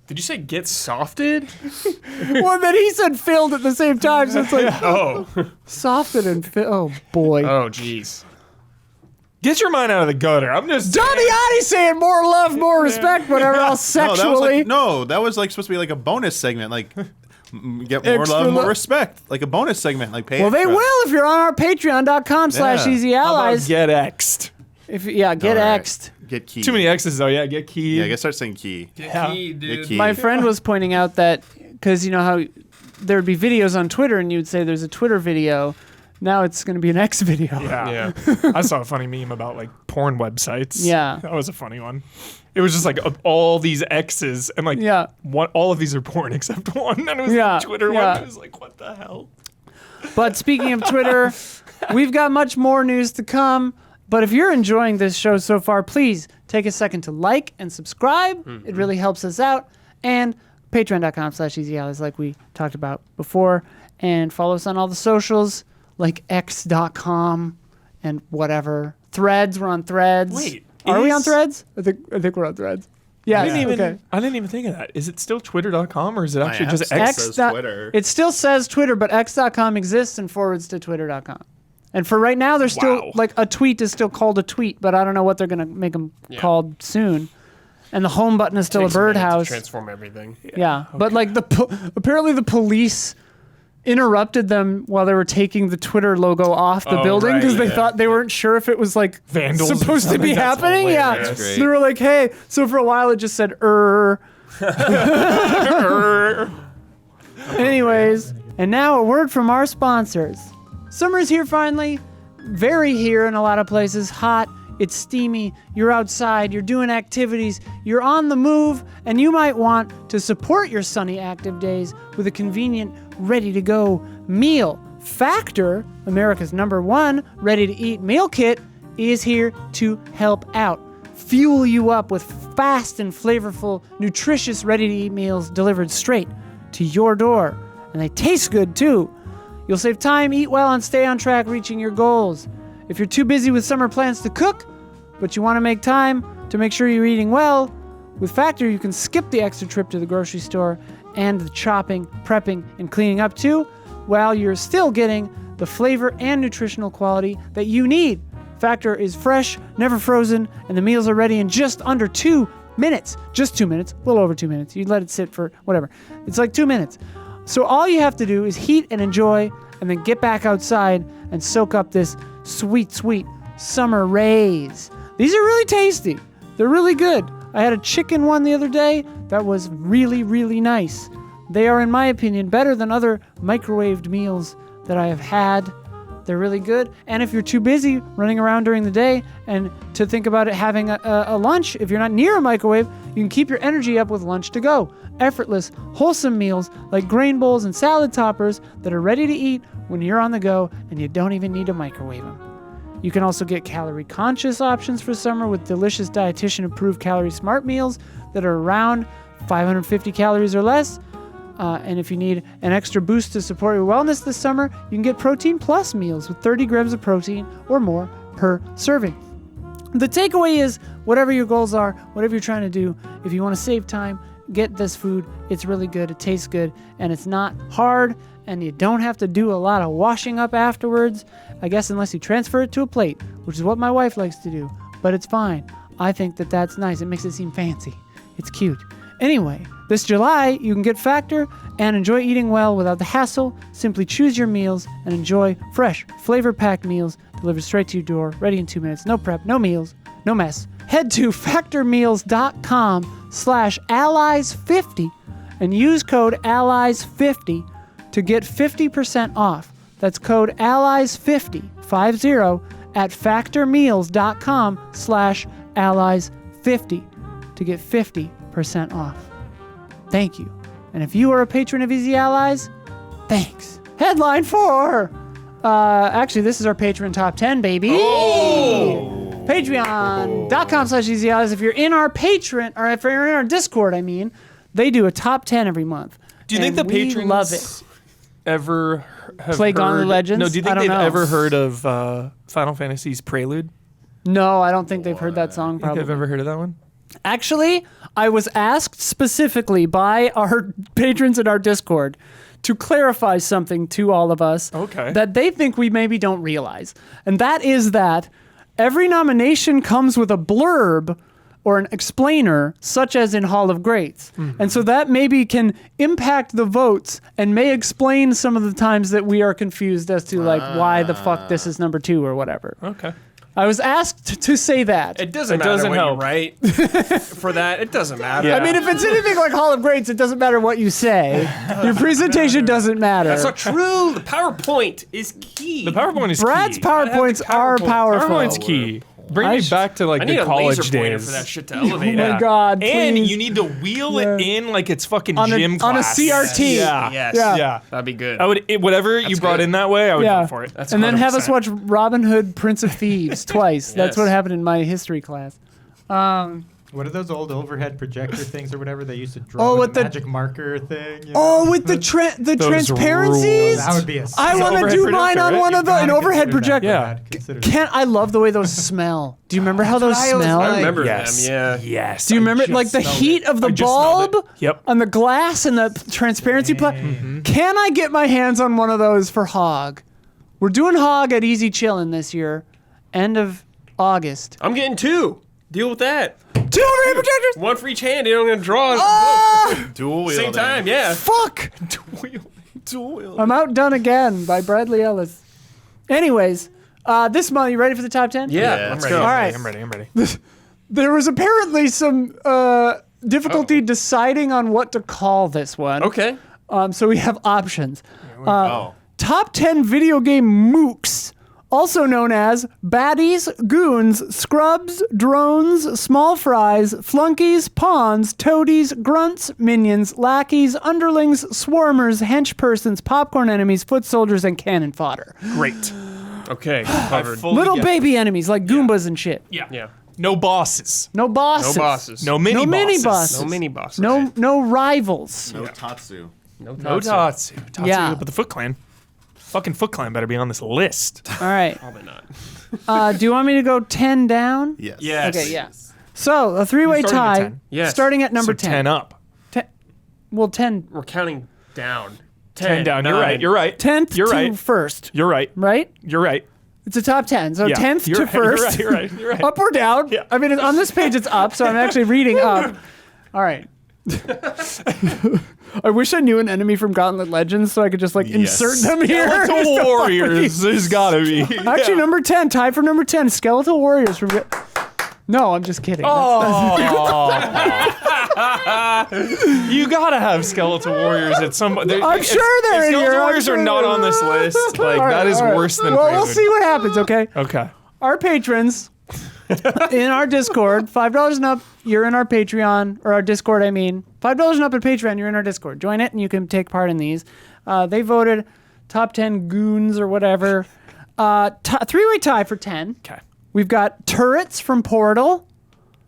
E: Did you say get softed?
A: Well, then he said filled at the same time, so it's like
E: Oh.
A: softed and oh boy.
E: Oh, jeez.
B: Get your mind out of the gutter. I'm just.
A: Damiani saying more love, more respect, whatever else
C: No, that was
A: sexually.
C: that was like supposed to be like a bonus segment. Like Get more
A: Extra
C: love, more
A: lo-
C: respect. Like a bonus segment, like pay.
A: Well, they
C: extra.
A: will if you're on our patreon.com/easy
B: How about
A: allies.
B: get X'd?
A: If get
C: All right.
A: X'd.
C: Get key.
B: Too many X's though. Yeah, get key.
C: Yeah, I guess start saying key.
B: Yeah.
E: Key, dude.
C: Get key.
A: My friend was pointing out that because you know how there would be videos on Twitter and you'd say there's a Twitter video. Now it's going to be an X video.
B: Yeah. I saw a funny meme about like porn websites.
A: Yeah.
B: That was a funny one. It was just like all these X's and like
A: Yeah.
B: all of these are porn except one. And it was
A: Yeah,
B: the Twitter
A: yeah.
B: one. It was like, what the hell?
A: But speaking of Twitter, we've got much more news to come. But if you're enjoying this show so far, please take a second to like and subscribe. It really helps us out. And patreon.com/easyallies like we talked about before. And follow us on all the socials like x.com and whatever. Threads, we're on Threads.
B: Wait,
A: Are we on
B: is-
A: Threads? I think we're on Threads. Yeah,
B: I didn't
A: okay.
B: even think of that. Is it still twitter.com or is it
C: My
B: actually
C: app
B: just
C: still
B: X?
C: says
A: dot-
C: Twitter.
A: It still says Twitter, but x.com exists and forwards to twitter.com. And for right now, there's still,
B: Wow.
A: like, a tweet is still called a tweet, but I don't know what they're going to make them called soon. And the home button is still
E: Takes
A: a
E: minute to
A: birdhouse.
E: Transform everything.
A: Yeah, but, like, apparently the police interrupted them while they were taking the Twitter logo off the
B: Oh,
A: building because
B: right,
A: they thought they weren't sure if it was, like,
B: Vandals or
A: supposed to be
B: something. That's
A: happening. Yeah.
B: hilarious.
C: That's great.
A: They were like, hey. So for a while, it just said, Anyways, and now a word from our sponsors. Summer's here finally. Very here in a lot of places. Hot. It's steamy. You're outside. You're doing activities. You're on the move. And you might want to support your sunny active days with a convenient, ready-to-go meal. Factor, America's #1 ready-to-eat meal kit, is here to help out. Fuel you up with fast and flavorful, nutritious, ready-to-eat meals delivered straight to your door. And they taste good, too. You'll save time, eat well, and stay on track reaching your goals. If you're too busy with summer plans to cook, but you want to make time to make sure you're eating well, with Factor you can skip the extra trip to the grocery store and the chopping, prepping, and cleaning up too, while you're still getting the flavor and nutritional quality that you need. Factor is fresh, never frozen, and the meals are ready in just under 2 minutes. Just 2 minutes, a little over 2 minutes. You let it sit for whatever. It's like 2 minutes. So all you have to do is heat and enjoy, and then get back outside and soak up this sweet, sweet summer rays. These are really tasty. They're really good. I had a chicken one the other day that was really, really nice. They are, in my opinion, better than other microwaved meals that I have had. They're really good. And if you're too busy running around during the day and to think about it having a lunch, if you're not near a microwave, you can keep your energy up with lunch to go. Effortless, wholesome meals like grain bowls and salad toppers that are ready to eat when you're on the go and you don't even need to microwave them. You can also get calorie-conscious options for summer with delicious dietitian-approved Calorie Smart meals that are around 550 calories or less. And if you need an extra boost to support your wellness this summer, you can get Protein Plus meals with 30 grams of protein or more per serving. The takeaway is, whatever your goals are, whatever you're trying to do, if you want to save time, get this food. It's really good, it tastes good, and it's not hard, and you don't have to do a lot of washing up afterwards, I guess, unless you transfer it to a plate, which is what my wife likes to do, but it's fine. I think that that's nice. It makes it seem fancy. It's cute. Anyway, this July, you can get Factor and enjoy eating well without the hassle. Simply choose your meals and enjoy fresh, flavor-packed meals delivered straight to your door, ready in 2 minutes. No prep, no meals, no mess. Head to factormeals.com/allies50 and use code allies50 to get 50% off. That's code allies50 at factormeals.com/allies50 to get 50% off. Thank you. And if you are a patron of Easy Allies, thanks. Headline 4. Actually, this is our patron top 10, baby. Patreon.com/Easy Allies. If you're in our patron, or if you're in our Discord, I mean, they do a top 10 every month.
B: Do you think the
A: And we
B: patrons
A: love it.
B: ever have
A: Play Gauntlet
B: heard...
A: Legends?
B: No, do you
A: I
B: think
A: don't
B: they've
A: know.
B: ever heard of Final Fantasy's Prelude?
A: No, I don't think they've heard that song,
B: Think
A: probably.
B: I've ever heard of that one?
A: Actually, I was asked specifically by our patrons in our Discord to clarify something to all of us that they think we maybe don't realize. And that is that every nomination comes with a blurb or an explainer, such as in Hall of Greats.
B: Mm-hmm.
A: And so that maybe can impact the votes and may explain some of the times that we are confused as to like why the fuck this is number 2 or whatever.
B: Okay.
A: I was asked to say that.
E: It doesn't
B: It
E: matter
B: doesn't
E: what
B: help.
E: you write for that. It doesn't matter.
B: Yeah.
A: I mean, if it's anything like Hall of Greats, it doesn't matter what you say. Your presentation doesn't matter.
E: That's not true. The PowerPoint is key.
B: The PowerPoint is
A: Brad's
B: key.
A: PowerPoints are
E: PowerPoint.
A: powerful.
B: PowerPoint's key. Bring me back to like
E: I need
B: the
E: a
B: college
E: laser pointer
B: days.
E: for that shit to elevate.
A: Oh my God,
B: And
A: please.
B: you need to wheel it in like it's fucking
A: On a-
B: gym
A: on a
B: class.
A: CRT.
B: Yeah.
E: Yes.
A: Yeah.
B: Yeah.
E: That'd be good.
B: I would whatever you brought
E: good.
B: in that way. I would
A: Yeah.
B: go for it.
E: That's
A: And then have us
E: 100%.
A: watch Robin Hood, Prince of Thieves twice. That's
E: Yes.
A: what happened in my history class.
D: What are those old overhead projector things or whatever they used to draw
A: Oh,
D: with
A: with
D: the
A: the-
D: magic marker thing? you
A: Oh,
D: know?
A: with the
B: Those
A: transparencies?
B: rules.
D: That would be a
A: I
B: It's
A: want to
B: overhead
A: do mine
B: projector,
A: on
B: right?
A: one of
D: Gotta
A: an overhead
D: consider that,
A: projector.
B: Yeah.
D: Brad. Consider that.
A: Can't I love the way those smell? Do you remember how those
D: what I always
A: smell?
E: I
D: like.
E: remember
B: Yes.
E: them. Yeah.
B: Yes.
A: Do you
B: I
A: remember
B: just
A: like the
B: smelled
A: heat
B: it.
A: of the
B: I just smelled
A: bulb
B: it. Yep.
A: on the glass and the transparency Can I get my hands on one of those for Hog? We're doing Hog at Easy Chillin' this year, end of August.
E: I'm getting 2. Deal with that.
A: 2 overhead projectors.
E: One for each hand. And I'm gonna draw.
A: Ah!
C: Dual wheel.
E: Same time. Yeah.
A: Fuck!
C: Dual wheel.
A: I'm outdone again by Bradley Ellis. Anyways, this month, you ready for the top 10?
E: Yeah.
C: Yeah,
E: Let's
C: I'm
E: go.
C: ready.
A: All right.
B: I'm ready.
A: There was apparently some difficulty deciding on what to call this one.
E: Okay.
A: So we have options.
C: Oh.
A: Top 10 video game mooks, also known as baddies, goons, scrubs, drones, small fries, flunkies, pawns, toadies, grunts, minions, lackeys, underlings, swarmers, henchpersons, popcorn enemies, foot soldiers, and cannon fodder.
B: Great.
E: Okay. Covered.
B: Fully
A: Little
B: get-
A: baby enemies like Goombas and shit.
B: Yeah.
E: Yeah.
B: No bosses.
A: No bosses.
E: No bosses.
B: No mini
A: No
B: bosses.
A: mini bosses.
E: No mini bosses.
A: No rivals.
C: No Tatsu.
E: No.
B: No Tatsu. Tatsu,
A: Yeah.
B: but the Foot Clan. Fucking Foot Clan better be on this list.
A: All right.
E: Probably not.
A: Do you want me to go 10 down?
C: Yes.
B: Yes.
A: Okay, yeah. So a three-way
B: You started at
A: tie,
B: 10.
E: Yes.
A: starting at number
B: So
A: 10.
B: 10 up.
A: Well, 10.
E: We're counting down.
B: 10 down. You're
E: 9.
B: right. You're right.
A: 10th
B: You're
A: to
B: right.
A: first,
B: You're right.
A: right?
B: You're right.
A: It's a top 10. So
B: Yeah.
A: 10th
B: You're
A: to
B: right. You're
A: first.
B: right. You're right. You're right.
A: Up or down?
B: Yeah.
A: I mean, on this page it's up, so I'm actually reading up. All right. I wish I knew an enemy from Gauntlet Legends so I could just like insert them here.
B: Skeletal Warriors. There's gotta be.
A: Actually, number 10, tied for number 10, Skeletal Warriors from. No, I'm just kidding.
B: You gotta have Skeletal Warriors at some point.
A: I'm sure they're in here.
B: Skeletal
A: I'm
B: Warriors
A: sure
B: are not
A: they're-
B: on this list. Like,
A: All right,
B: that is
A: all right.
B: worse than
A: Well, we'll
B: Prelude.
A: see what happens, okay?
B: Okay.
A: Our patrons in our Discord, $5 and up, you're in our Patreon, or our Discord, I mean. $5 and up at Patreon, you're in our Discord. Join it and you can take part in these. They voted top 10 goons or whatever. Three-way tie for 10.
B: Okay.
A: We've got Turrets from Portal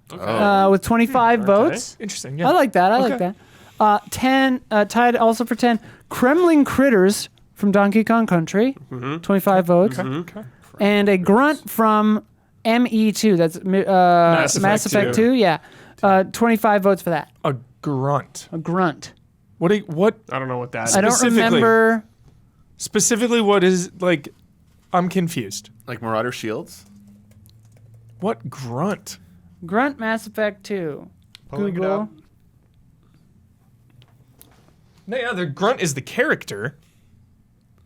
A: with 25 votes.
B: Interesting. Yeah.
A: I like that. I like
B: Okay.
A: that. 10, tied also for 10, Kremling Critters from Donkey Kong Country, 25 votes.
B: Okay.
A: And a grunt from ME2. That's Mass Effect 2. Yeah. 25 votes for that.
B: A grunt.
A: A grunt.
B: What? What?
E: I don't know what that is.
A: I don't
B: Specifically.
A: remember.
B: Specifically, what is like? I'm confused.
C: Like Marauder Shields?
B: What grunt?
A: Grunt Mass Effect 2.
D: Pulling it
A: Google.
D: up.
B: No, yeah, the grunt is the character.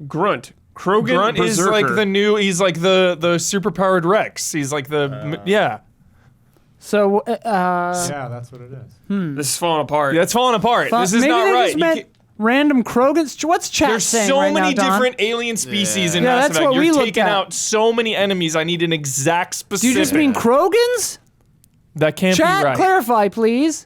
E: Grunt. Krogan
B: Grunt is
E: Berserker.
B: like the new. He's like the superpowered Rex. He's like the yeah.
A: So,
D: Yeah, that's what it is.
E: This is falling apart.
B: That's falling apart. This is
A: maybe
B: not
A: they
B: right.
A: just
B: You
A: meant
B: can't-
A: random Krogans. What's chat
B: There's
A: saying
B: so
A: right
B: many
A: now, Don?
B: different alien species in
A: Yeah,
B: Mass
A: that's
B: Effect.
A: what we
B: You're
A: looked
B: taking
A: at.
B: out so many enemies. I need an exact
A: Do
B: specific.
A: you just mean Krogans?
B: that can't
A: Chat,
B: be right?
A: clarify, please.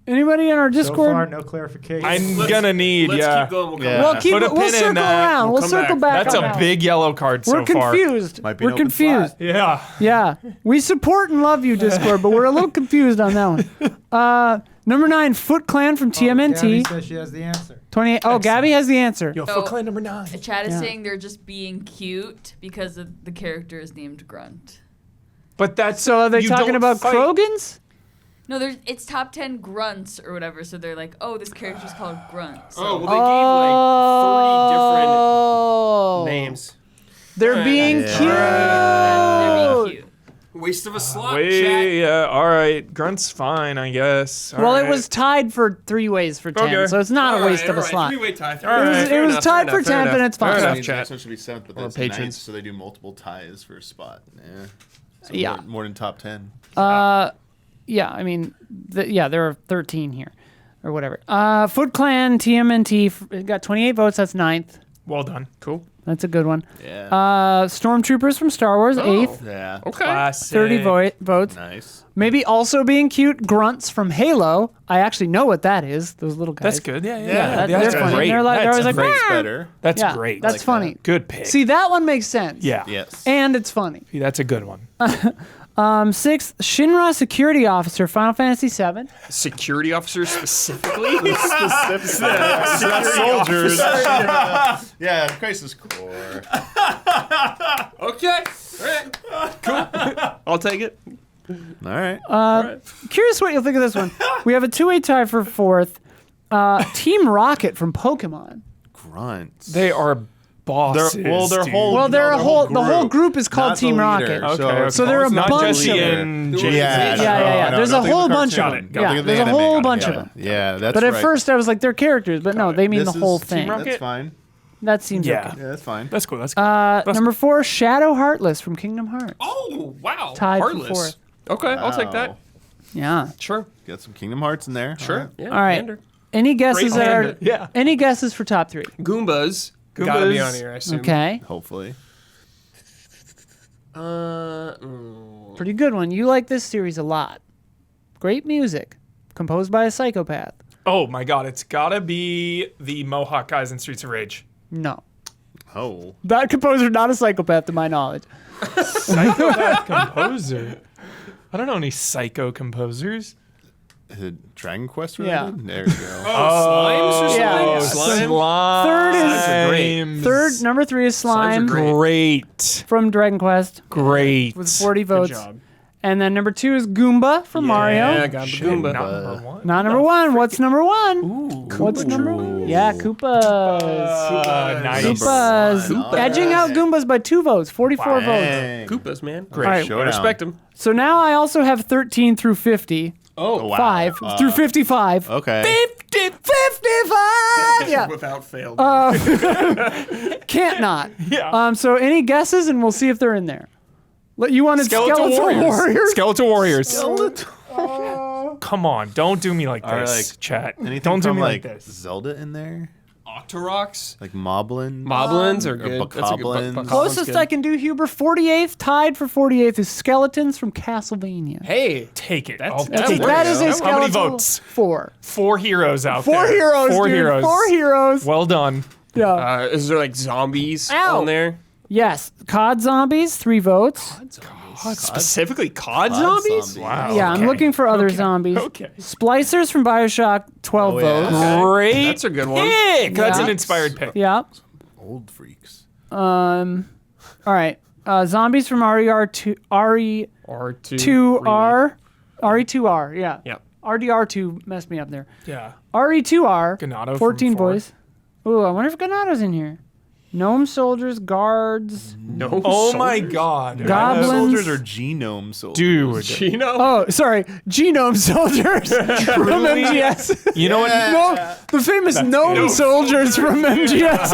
A: Anybody in our
D: So
A: Discord?
D: far, no clarification.
B: I'm gonna need
E: Let's
B: yeah.
E: keep going. We'll come
C: Yeah.
E: back.
A: Well, keep
B: Put a
A: we'll
B: pin in
A: circle
B: that.
A: around. We'll
E: come
A: circle
E: back.
A: back.
B: That's
A: on
B: a
A: that.
B: big yellow card
A: We're
B: so far.
A: confused.
C: Might be
A: We're
C: an open
A: confused.
B: Yeah.
A: Yeah, we support and love you, Discord, but we're a little confused on that one. Number 9, Foot Clan from
D: Gabby
A: TMNT.
D: says she has the answer.
A: 28. Oh, Gabby has the answer.
B: Yo,
F: So-
B: Foot Clan number 9.
F: The chat is
A: Yeah.
F: saying they're just being cute because of the character is named Grunt.
B: But that's
A: So are they
B: you
A: talking
B: don't
A: about
B: fight.
A: Krogans?
F: No, it's top 10 grunts or whatever, so they're like, oh, this character's called Grunt. So
E: Oh, well, they gave like 30
A: Oh.
E: different names.
A: They're being
C: Yeah.
A: cute.
F: they're being cute.
E: Waste of a slot.
B: All right. Grunt's fine, I guess. All
A: Well,
B: right.
A: it was tied for 3 ways for 10,
B: Okay.
A: so it's not a waste of a slot.
E: Three-way tie.
A: It was tied for 10th, and it's
B: Fair
A: fine.
B: enough.
C: I mean,
B: chat.
C: next one should be 7th, but that's
E: patrons.
C: 9th, so they do multiple ties for a spot. Yeah. So
A: Yeah.
C: more than top 10.
A: Yeah, I mean, there are 13 here, or whatever. Foot Clan TMNT got 28 votes. That's 9th.
B: Well done. Cool.
A: That's a good one.
C: Yeah.
A: Stormtroopers from Star Wars, 8th.
C: Yeah.
E: Okay.
B: Classic.
A: 30 votes.
C: Nice.
A: Maybe also being cute, Grunts from Halo. I actually know what that is. Those little guys.
B: That's good. Yeah.
C: Yeah,
A: They're
B: That's
A: funny.
B: great.
A: They're like, they're
B: That's
A: always like,
B: great.
A: "Meow."
C: Better.
B: That's
A: Yeah,
B: great.
A: That's
C: like
A: funny.
C: that.
B: Good pick.
A: See, that one makes sense.
B: Yeah.
C: Yes.
A: And it's funny.
B: See, that's a good one.
A: 6th, Shinra Security Officer, Final Fantasy VII.
E: Security officer specifically.
C: soldiers. Yeah, Crisis Core.
E: Okay. All right. Cool. I'll take it.
C: All right.
A: Curious what you'll think of this one. We have a 2-way tie for 4th. Team Rocket from Pokemon.
C: Grunts.
B: They are bosses.
C: Their
B: dude.
C: whole
A: Well, they're
C: no,
A: a the whole group is called
C: Not the
A: Team
C: leader.
A: Rocket.
B: Okay.
A: So there are a
B: Not
A: bunch
B: Jesse
A: of them.
B: and
E: Yeah.
B: James.
A: Yeah. There's a whole bunch of them. Yeah, there's a whole bunch of them.
C: Yeah, that's
A: But at
C: right.
A: first I was like, they're characters, but no, they mean
C: This
A: the whole
C: is
A: thing.
B: Rocket?
C: That's fine.
A: That seems
B: Yeah.
A: okay.
C: Yeah, that's fine.
B: That's cool. That's cool.
A: Number 4, Shadow Heartless from Kingdom Hearts.
E: Oh wow.
A: Tied for
E: Heartless.
A: 4th.
E: Okay, I'll take that.
C: Wow.
A: Yeah.
E: Sure.
C: Got some Kingdom Hearts in there.
E: Sure.
C: All right.
E: Yeah.
A: All right.
E: Pander.
A: Any guesses
B: Great
A: that are?
B: hand. Yeah.
A: Any guesses for top 3?
E: Goombas. Gotta be on here, I assume.
A: Okay.
C: Hopefully.
A: Pretty good one. You like this series a lot. Great music, composed by a psychopath.
B: Oh my God! It's gotta be the Mohawk guys in Streets of Rage.
A: No.
C: Oh.
A: That composer, not a psychopath to my knowledge.
B: Psychopath composer. I don't know any psycho composers.
C: Is it Dragon Quest
A: Yeah.
C: related? There you go.
E: Slimes or something?
A: Yeah.
E: Slime?
A: Third is
B: Slimes.
A: third. Number 3 is Slime
E: Slimes are
B: Great.
A: from Dragon Quest
B: Great.
A: with 40 votes.
E: job.
A: And then number 2 is Goomba from Mario.
E: Yeah, got the
B: Shit,
E: Goomba.
B: not number one.
A: Not number 1. What's number 1? What's number 1? Yeah, Koopas.
B: Nice.
A: Koopas.
C: Koopas.
A: Edging out Goombas by 2 votes. 44 votes.
C: Dang.
E: Koopas, man.
C: Great
A: All right.
C: showdown.
E: Respect them.
A: So now I also have 13 through 50.
C: Oh, wow.
A: 5 through 55.
C: Okay.
A: 55! Yeah.
E: Without fail.
A: Can't not.
B: Yeah.
A: So any guesses, and we'll see if they're in there. You wanted Skeletal Warriors?
B: Skeletal Warriors. Come on, don't do me like
C: Are,
B: this,
C: like,
B: chat.
C: Anything
B: Don't do
C: from
B: me like
C: like
B: this.
C: Zelda in there?
E: Octoroks.
C: Like Moblins?
E: Moblins are
C: or
E: good. That's a good
C: Bokoblins.
E: Bokoblins
A: Closest
E: good.
A: I can do, Huber. 48th, tied for 48th, is Skeletons from Castlevania.
E: Hey.
B: Take it.
E: That's-
B: I'll
E: that's
B: take
E: works.
A: That is a
B: it. How many
A: skeletal.
B: votes?
A: 4.
B: 4 heroes out
A: 4
B: there.
A: heroes,
B: 4
A: dude.
B: heroes.
A: 4 heroes.
B: Well done.
A: Yeah.
E: Is there like zombies
A: Ow.
E: on there?
A: Yes. COD Zombies, 3 votes.
E: Specifically COD
C: COD
E: zombies?
C: zombies.
B: Wow.
A: Yeah, I'm
B: okay.
A: looking for other zombies.
B: Okay.
A: Splicers from Bioshock, 12
C: Oh, yeah.
A: votes.
B: Great.
E: That's a good one.
B: pick. That's
A: Yeah.
B: an inspired pick.
A: Yeah.
C: Old freaks.
A: All right. Zombies from RER2,
E: R2.
A: RE2R. RE2R, yeah.
E: Yep.
A: RDR2 messed me up there.
B: Yeah.
A: RE2R,
B: Ganado from
A: 14
B: 4.
A: boys. Ooh, I wonder if Ganado's in here. Gnome soldiers, guards.
E: No.
B: Oh my God.
A: Goblins.
C: Soldiers or genome soldiers?
B: Dude.
E: Chino?
A: Oh, sorry. Genome soldiers from MGS.
B: You know what?
A: No, the famous gnome soldiers from MGS.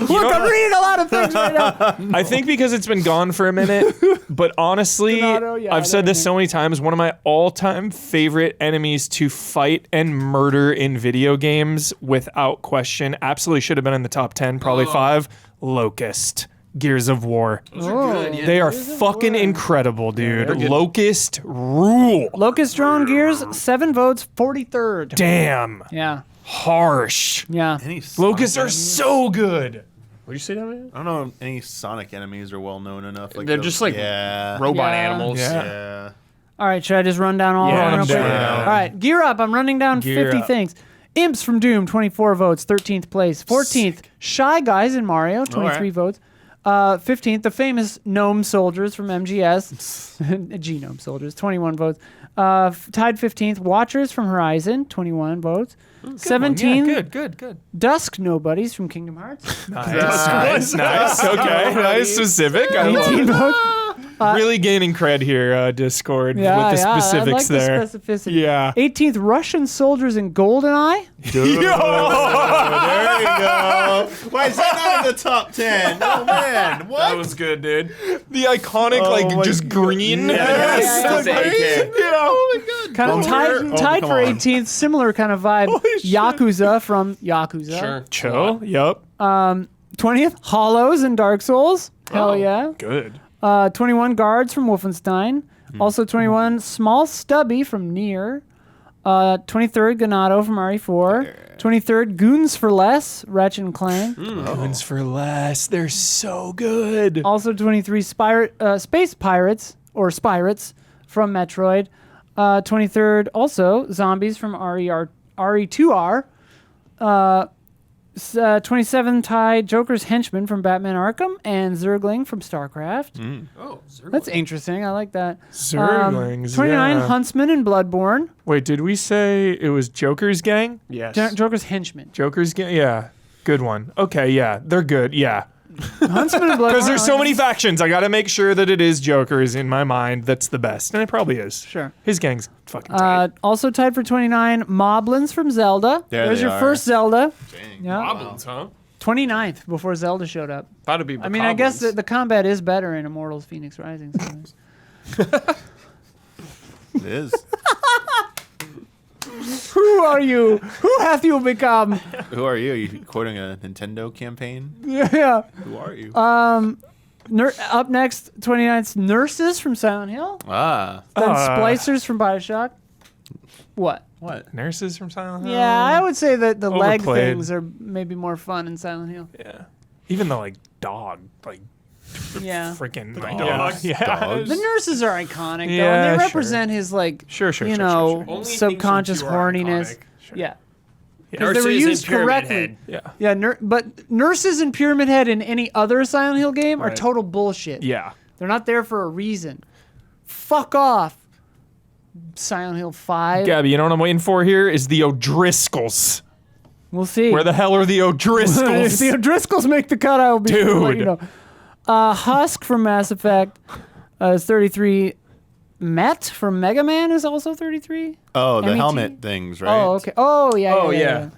A: Look, I'm reading a lot of things right now.
B: I think because it's been gone for a minute, but honestly,
A: Ganado, yeah,
B: I've said
A: there
B: this
A: it
B: so many times. One of my all-time favorite enemies to fight and murder in video games, without question, absolutely should have been in the top 10, probably 5. Locust, Gears of War.
E: Those are good. Yeah.
B: They are fucking incredible, dude. Locust rule.
A: Locust Drone Gears, 7 votes, 43rd.
B: Damn,
A: Yeah.
B: harsh.
A: Yeah.
C: Any Sonic
B: Locusts are
C: enemies?
B: so good.
E: What'd you say that, man?
C: I don't know if any Sonic enemies are well known enough. Like
E: They're
C: those-
E: just like
C: yeah.
E: robot
A: Yeah.
E: animals.
B: Yeah.
C: Yeah.
A: All right, should I just run down all
B: Yeah,
A: of them real
B: run
A: quick?
B: them down.
A: All right, gear up. I'm running down
B: Gear
A: 50
B: up.
A: things. Imps from Doom, 24 votes, 13th place. 14th, Shy Guys in Mario, 23 votes. 15th, the famous Gnome Soldiers from MGS. Genome Soldiers, 21 votes. Tied 15th, Watchers from Horizon, 21 votes. 17,
B: Yeah, good.
A: Dusk Nobodies from Kingdom Hearts,
B: Nice. Okay, nice, specific. I love
A: 18
B: it.
A: votes.
B: Really gaining cred here, Discord,
A: Yeah,
B: with the
A: yeah,
B: specifics
A: I like
B: there.
A: the specificity.
B: Yeah.
A: 18th, Russian Soldiers in GoldenEye.
C: There you go. Why is that not in the top 10? Oh man, what?
B: That was good, dude. The iconic, just green.
C: Yes.
E: That's AK.
C: Oh my god.
A: Kind of tied
C: come
A: for
C: on.
A: 18th, similar kind of vibe. Yakuza from Yakuza.
E: Sure.
B: Chill. Yep.
A: 20th, Hollows in Dark Souls. Hell yeah.
B: Good.
A: 21 Guards from Wolfenstein. Also 21 Small Stubby from Nier. 23rd Ganado from RE4. 23rd Goons for Less, Ratchet and Clank.
B: Goons for less. They're so good.
A: Also 23 Space Pirates or Spirates from Metroid. 23rd also Zombies from RE2R. 27 tied Joker's Henchman from Batman Arkham and Zergling from StarCraft.
E: Oh, Zergling.
A: That's interesting. I like that.
B: Zerglings,
A: 29
B: yeah.
A: Huntsman in Bloodborne.
B: Wait, did we say it was Joker's gang?
E: Yes.
A: Joker's Henchman.
B: Joker's gang? Yeah. Good one. Okay, yeah. They're good. Yeah.
A: Huntsman in Bloodborne.
B: Because there's so many factions. I got to make sure that it is Joker's in my mind. That's the best. And it probably is.
A: Sure.
B: His gang's fucking tight.
A: Also tied for 29 Moblins from Zelda.
C: There
A: There's
C: they
A: your
C: are.
A: first Zelda.
C: Dang.
A: Yeah.
E: Goblins, huh?
A: 29th before Zelda showed up.
E: Thought it'd be.
A: I mean, I guess
E: goblins.
A: the combat is better in Immortals Fenyx Rising. So.
C: It is.
A: Who are you? Who hath you become?
C: Who are you? Are you quoting a Nintendo campaign?
A: Yeah.
C: Who are you?
A: Up next, 29th, Nurses from Silent Hill.
C: Ah.
A: Then Splicers from Bioshock. What?
C: What?
B: Nurses from Silent Hill?
A: Yeah, I would say that the leg
B: Overplayed.
A: things are maybe more fun in Silent Hill.
B: Yeah. Even the, dog,
A: Yeah.
B: freaking
E: dogs.
B: Yeah.
C: Dogs.
A: The nurses are iconic, though,
B: Yeah,
A: and they
B: sure.
A: represent his,
B: Sure.
A: you know,
E: Only things
A: subconscious
E: from two are
A: horniness.
E: iconic.
A: Yeah.
B: Yeah.
A: Because they were
E: Nurses and
A: used
E: Pyramid
A: correctly.
E: Head.
B: Yeah.
A: Yeah, but nurses and Pyramid Head in any other Silent Hill game are
B: Right.
A: total bullshit.
B: Yeah.
A: They're not there for a reason. Fuck off. Silent Hill 5.
B: Gabby, you know what I'm waiting for here? Is the O'Driscolls.
A: We'll see.
B: Where the hell are the
A: if
B: O'Driscolls?
A: the O'Driscolls make the cut, I will be sure to let
B: Dude.
A: you know. Husk from Mass Effect is 33. Met from Mega Man is also 33.
C: Oh, the
A: MET?
C: helmet things, right?
A: Oh, okay. Oh, yeah.
E: Oh,
A: yeah.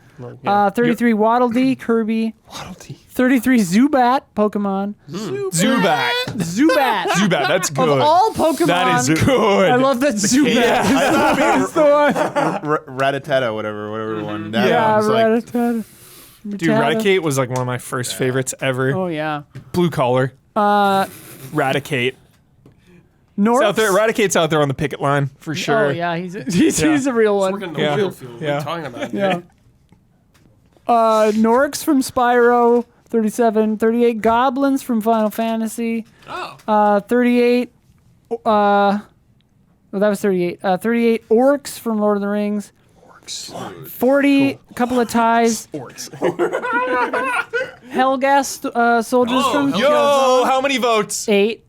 E: yeah.
A: 33 Waddle Dee, Kirby. 33 Zubat, Pokemon.
B: Zubat.
A: Zubat.
B: Zubat, that's good.
A: Of all Pokemon,
B: That is good.
A: I love that Zubat.
B: Yeah.
A: is the one.
C: Rattata, whatever one. That
A: Yeah,
C: one's like,
A: Rattata.
B: Dude, Raticate was one of my first favorites ever.
A: Oh, yeah.
B: Blue collar. Raticate.
A: North.
B: It's out there. Raticate's out there on the picket line for sure.
A: Oh, yeah. He's a real one.
E: Working the
B: Yeah.
E: oil field. What are
B: Yeah.
E: you talking about?
A: Yeah. Norix from Spyro, 37. 38 Goblins from Final Fantasy.
E: Oh.
A: 38. Well, that was 38. 38 Orcs from Lord of the Rings. 40. Couple of ties.
B: Orcs.
A: Hellgas soldiers from
B: Yo, how many votes?
A: 8.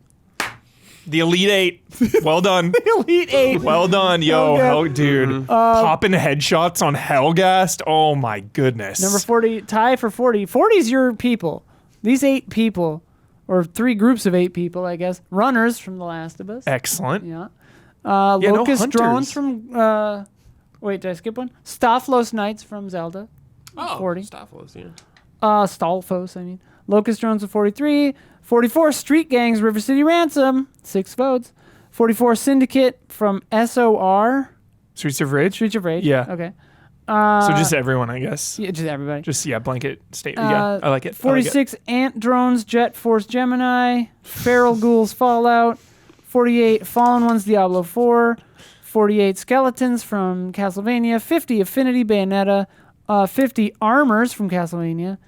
B: The Elite Eight. Well done.
A: Elite 8.
B: Well done, yo,
A: Hellgas.
B: dude. Popping headshots on Hellgast. Oh my goodness.
A: Number 40. Tie for 40. 40's your people. These 8 people, or 3 groups of 8 people, I guess. Runners from The Last of Us.
B: Excellent.
A: Yeah.
B: no
A: Locust
B: hunters.
A: drones from. Wait, did I skip one? Staphlos Knights from Zelda.
E: Oh,
A: 40.
E: Staphylus, yeah.
A: Stalfos, I mean. Locust drones with 43. 44 Street Gangs River City Ransom. 6 votes. 44 Syndicate from SOR.
B: Streets of Rage.
A: Streets of Rage.
B: Yeah.
A: Okay.
B: So just everyone, I guess.
A: Yeah, just everybody.
B: Just blanket statement. Yeah, I like it.
A: 46 Ant Drones Jet Force Gemini. Feral Ghouls Fallout. 48 Fallen Ones Diablo 4. 48 Skeletons from Castlevania. 50 Affinity Bayonetta. 50 Armors from Castlevania.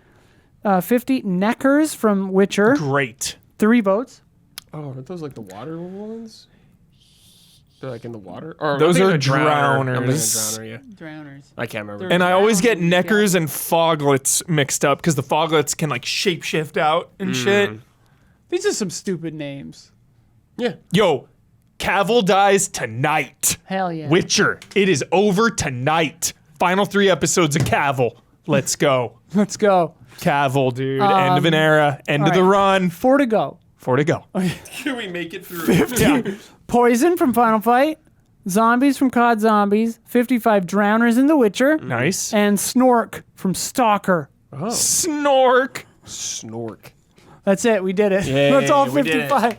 A: 50 Neckers from Witcher.
B: Great.
A: 3 votes.
E: Oh, aren't those like the water ones? They're like in the water? Or
B: Those
E: I'm
B: are
E: thinking of Drowner. I'm thinking of
B: drowners.
E: Drowner, yeah.
A: Drowners.
E: I can't remember.
A: They're-
B: And I always get
A: Drowns,
B: Neckers
A: yeah.
B: and Foglets mixed up because the Foglets can shapeshift out and shit.
A: These are some stupid names.
E: yeah.
B: Yo, Cavill dies tonight.
A: Hell yeah.
B: Witcher, it is over tonight. Final 3 episodes of Cavill. Let's go.
A: Let's go.
B: Cavill, dude. End of an era. End of the run.
A: 4 to go.
B: 4 to go.
E: Can we make it through?
B: Yeah.
A: Poison from Final Fight. Zombies from COD Zombies. 55 Drowners in The Witcher.
B: Nice.
A: And Snork from Stalker.
B: Snork.
E: Snork.
A: That's it. We did it.
E: Yay,
A: That's all
E: we did it.
A: 55.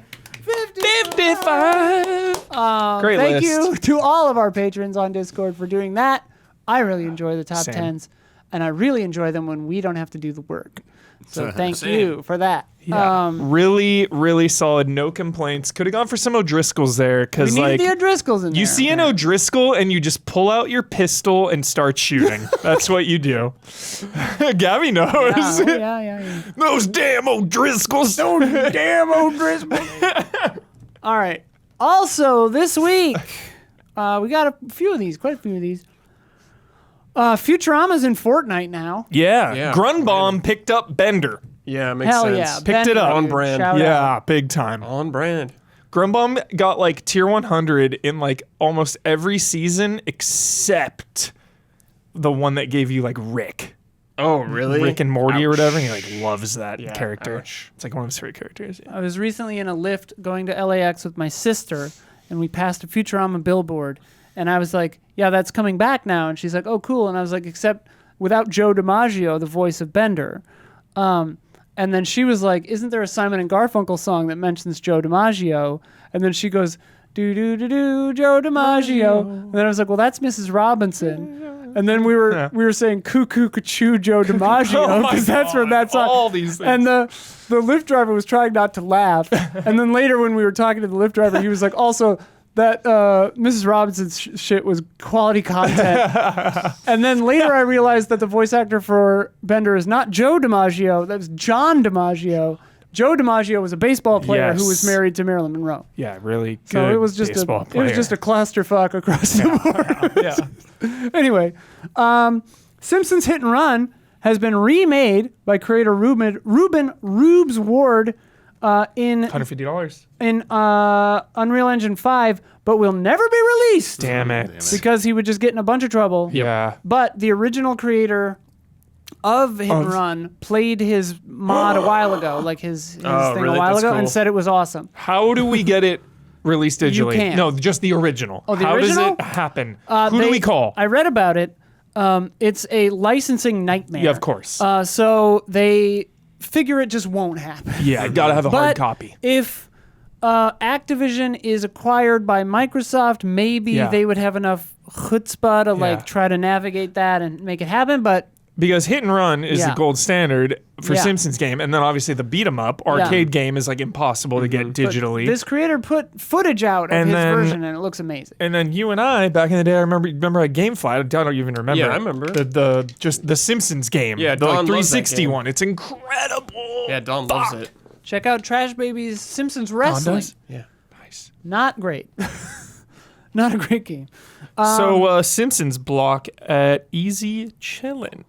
B: 55. Great
A: Thank
B: list.
A: you to all of our patrons on Discord for doing that. I really enjoy the top
B: Same.
A: 10s, and I really enjoy them when we don't have to do the work. So thank
E: Same.
A: you for that.
B: Yeah. Really, really solid. No complaints. Could have gone for some O'Driscolls there
A: We
B: because,
A: need
B: like,
A: the O'Driscolls in there.
B: you see an O'Driscoll and you just pull out your pistol and start shooting. That's what you do. Gabby knows.
A: Yeah.
B: Those damn O'Driscolls.
A: Damn O'Driscoll. All right. Also, this week, we got a few of these, quite a few of these. Futurama's in Fortnite now.
B: Yeah. Grunbaum picked up Bender.
E: Yeah, makes
A: Hell
E: sense.
A: yeah.
B: Picked it up.
E: On brand.
A: Shout
B: Yeah,
A: out.
B: big time.
E: On brand.
B: Grunbaum got like tier 100 in like almost every season except the one that gave you like Rick.
E: Oh, really?
B: Rick and Morty or
E: Ouch.
B: whatever. And he like loves that
E: Yeah,
B: character.
E: ouch.
B: It's like one of his favorite characters. Yeah.
A: I was recently in a lift going to LAX with my sister, and we passed a Futurama billboard. And I was like, yeah, that's coming back now. And she's like, oh, cool. And I was like, except without Joe DiMaggio, the voice of Bender. And then she was like, isn't there a Simon and Garfunkel song that mentions Joe DiMaggio? And then she goes, do, Joe DiMaggio. And then I was like, well, that's Mrs. Robinson. And then we were saying cuckoo, cachoo, Joe DiMaggio, because that's from that song.
B: All these things.
A: And the Lyft driver was trying not to laugh. And then later when we were talking to the Lyft driver, he was like, also, that Mrs. Robinson's shit was quality content. And then later I realized that the voice actor for Bender is not Joe DiMaggio. That was John DiMaggio. Joe DiMaggio was a baseball player who was married to Marilyn Monroe.
B: Yeah, really good.
A: So it was just
B: baseball
A: a
B: player.
A: clusterfuck across the board.
B: Yeah.
A: Anyway, Simpsons Hit and Run has been remade by creator Ruben Rubes Ward in
B: $150.
A: Unreal Engine 5, but will never be released.
B: Damn it.
A: Because he would just get in a bunch of trouble.
B: Yeah.
A: But the original of Hit and Run played his mod a while ago, like his thing
E: really?
A: a while
E: That's
A: ago,
E: cool.
A: and said it was awesome.
B: How do we get it released digitally?
A: can't.
B: No, just the original.
A: Oh, the
B: How
A: original?
B: does it happen? Who do we call?
A: I read about it. It's a licensing nightmare.
B: Yeah, of course.
A: So they figure it just won't happen.
B: Yeah, gotta have a hard
A: But
B: copy.
A: if Activision is acquired by Microsoft, maybe
B: Yeah.
A: they would have enough chutzpah to
B: Yeah.
A: try to navigate that and make it happen. But
B: Because Hit and Run is the
A: Yeah.
B: gold standard for
A: Yeah.
B: Simpsons game, and then obviously the beat 'em up arcade game is like impossible to get digitally.
A: this creator put footage out of
B: And
A: his
B: then-
A: version, and it looks amazing.
B: And then you and I, back in the day, I remember at GameFly. I don't even remember.
E: Yeah, I remember.
B: the Simpsons game.
E: Yeah,
B: the
E: Don loves that
B: 360
E: game.
B: one. It's incredible.
E: Yeah, Don loves it.
A: Check out Trash Baby's Simpsons
B: Don
A: Wrestling.
B: does?
E: Yeah.
B: Nice.
A: Not great. Not a great game.
B: So Simpsons block at Easy Chillin'.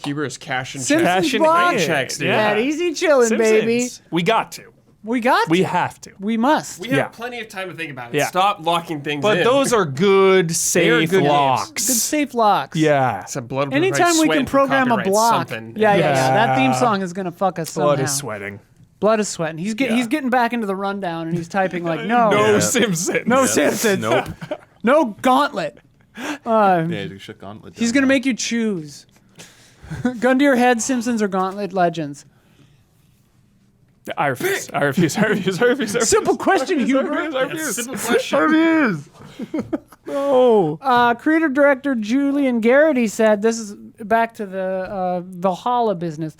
E: Hebrews cash and
A: Simpsons
E: checks.
B: Cash and
A: block
B: yeah.
E: checks, dude.
B: Yeah.
A: That easy chilling, baby.
B: Simpsons. We got to.
A: We got.
B: We
A: to.
B: have to.
A: We must.
E: We have
B: Yeah.
E: plenty of time to think about it.
B: Yeah.
E: Stop locking things
B: But
E: in.
B: those are good, safe
E: good games.
B: locks.
A: Good safe locks.
B: Yeah.
E: It's a blood.
A: Anytime we
E: sweat,
A: can
E: and
A: program a
E: copyright
A: block.
E: Something.
A: Yeah.
B: Yeah.
A: That theme song is gonna fuck us
B: Blood
A: somehow.
B: is sweating.
A: Blood is sweating. He's getting back into the rundown and he's typing like
B: No
C: Yeah.
B: Simpsons.
A: no Simpsons.
C: Nope.
A: No Gauntlet.
C: Yeah, you should gauntlet.
A: He's gonna make you choose. Gun to your head, Simpsons or Gauntlet Legends.
B: I refuse. I refuse.
A: Simple question, Hubert.
B: I refuse.
E: Simple question.
A: Creative director Julian Garrity said, this is back to the Valhalla business.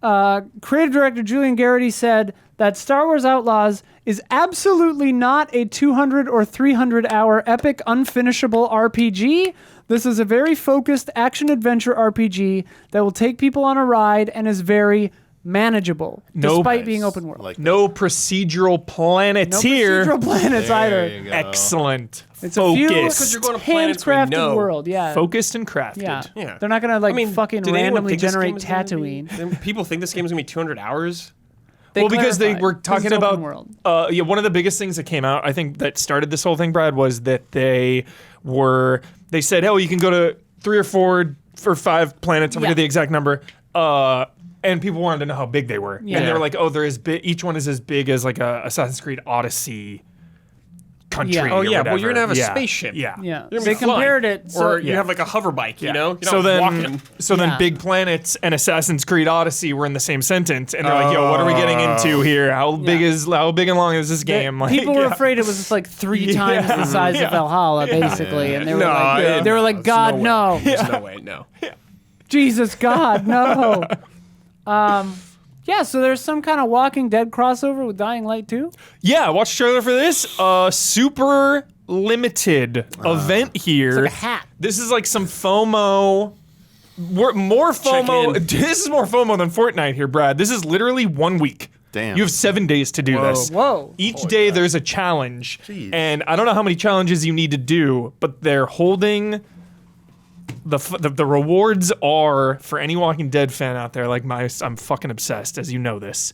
A: Creative director Julian Garrity said that Star Wars Outlaws is absolutely not a 200 or 300 hour epic unfinishable RPG. This is a very focused action-adventure RPG that will take people on a ride and is very manageable, despite being open world.
C: Like
B: No procedural
A: No
B: planeteer.
A: procedural planets
C: There
A: either.
C: you go.
B: Excellent.
A: It's a few
E: Because you're going to planets we
A: handcrafted
E: know.
A: world, yeah.
B: Focused and crafted.
A: Yeah.
E: Yeah.
A: They're not gonna fucking
E: did anyone
A: randomly
E: think this game
A: generate
E: was gonna
A: Tatooine.
E: People think this game is gonna be 200 hours.
B: because they
A: clarified,
B: were
A: 'cause
B: talking
A: it's open
B: about
A: world.
B: one of the biggest things that came out, I think, that started this whole thing, Brad, was that they said, oh, you can go to 3 or 4 or 5 planets. I forget the exact number. And people wanted to know how big they were.
A: Yeah.
B: And they were like, oh, they're as big. Each one is as big as like a Assassin's Creed Odyssey country.
A: Yeah.
B: or
E: Oh yeah, well
B: whatever.
E: you're gonna have a spaceship.
B: Yeah.
A: Yeah,
E: You're gonna
A: they
E: be flying.
A: compared it.
E: Or
A: So,
E: you have like a hover bike, you know? You're
B: So
E: not walking.
B: then
A: Yeah.
B: Big Planets and Assassin's Creed Odyssey were in the same sentence, and they're like, "Yo, what are we getting into here? How big and long is this game?" Like,
A: people were afraid it was just like 3 times the size of Valhalla, basically, and they were
E: No,
A: like,
E: it's
A: God,
E: no
A: no,
E: way. There's no way, no.
A: Jesus, God, no. Yeah, so there's some kind of Walking Dead crossover with Dying Light too.
B: Yeah, watch the trailer for this. Super limited event here.
A: Like a hat.
B: This is like some FOMO. More FOMO.
E: in.
B: This is more FOMO than Fortnite here, Brad. This is literally 1 week.
C: Damn.
B: You have 7 days to do this.
A: Whoa.
B: Each day there's a challenge.
C: Jeez.
B: And I don't know how many challenges you need to do, but they're holding the rewards are, for any Walking Dead fan out there like I'm fucking obsessed, as you know this.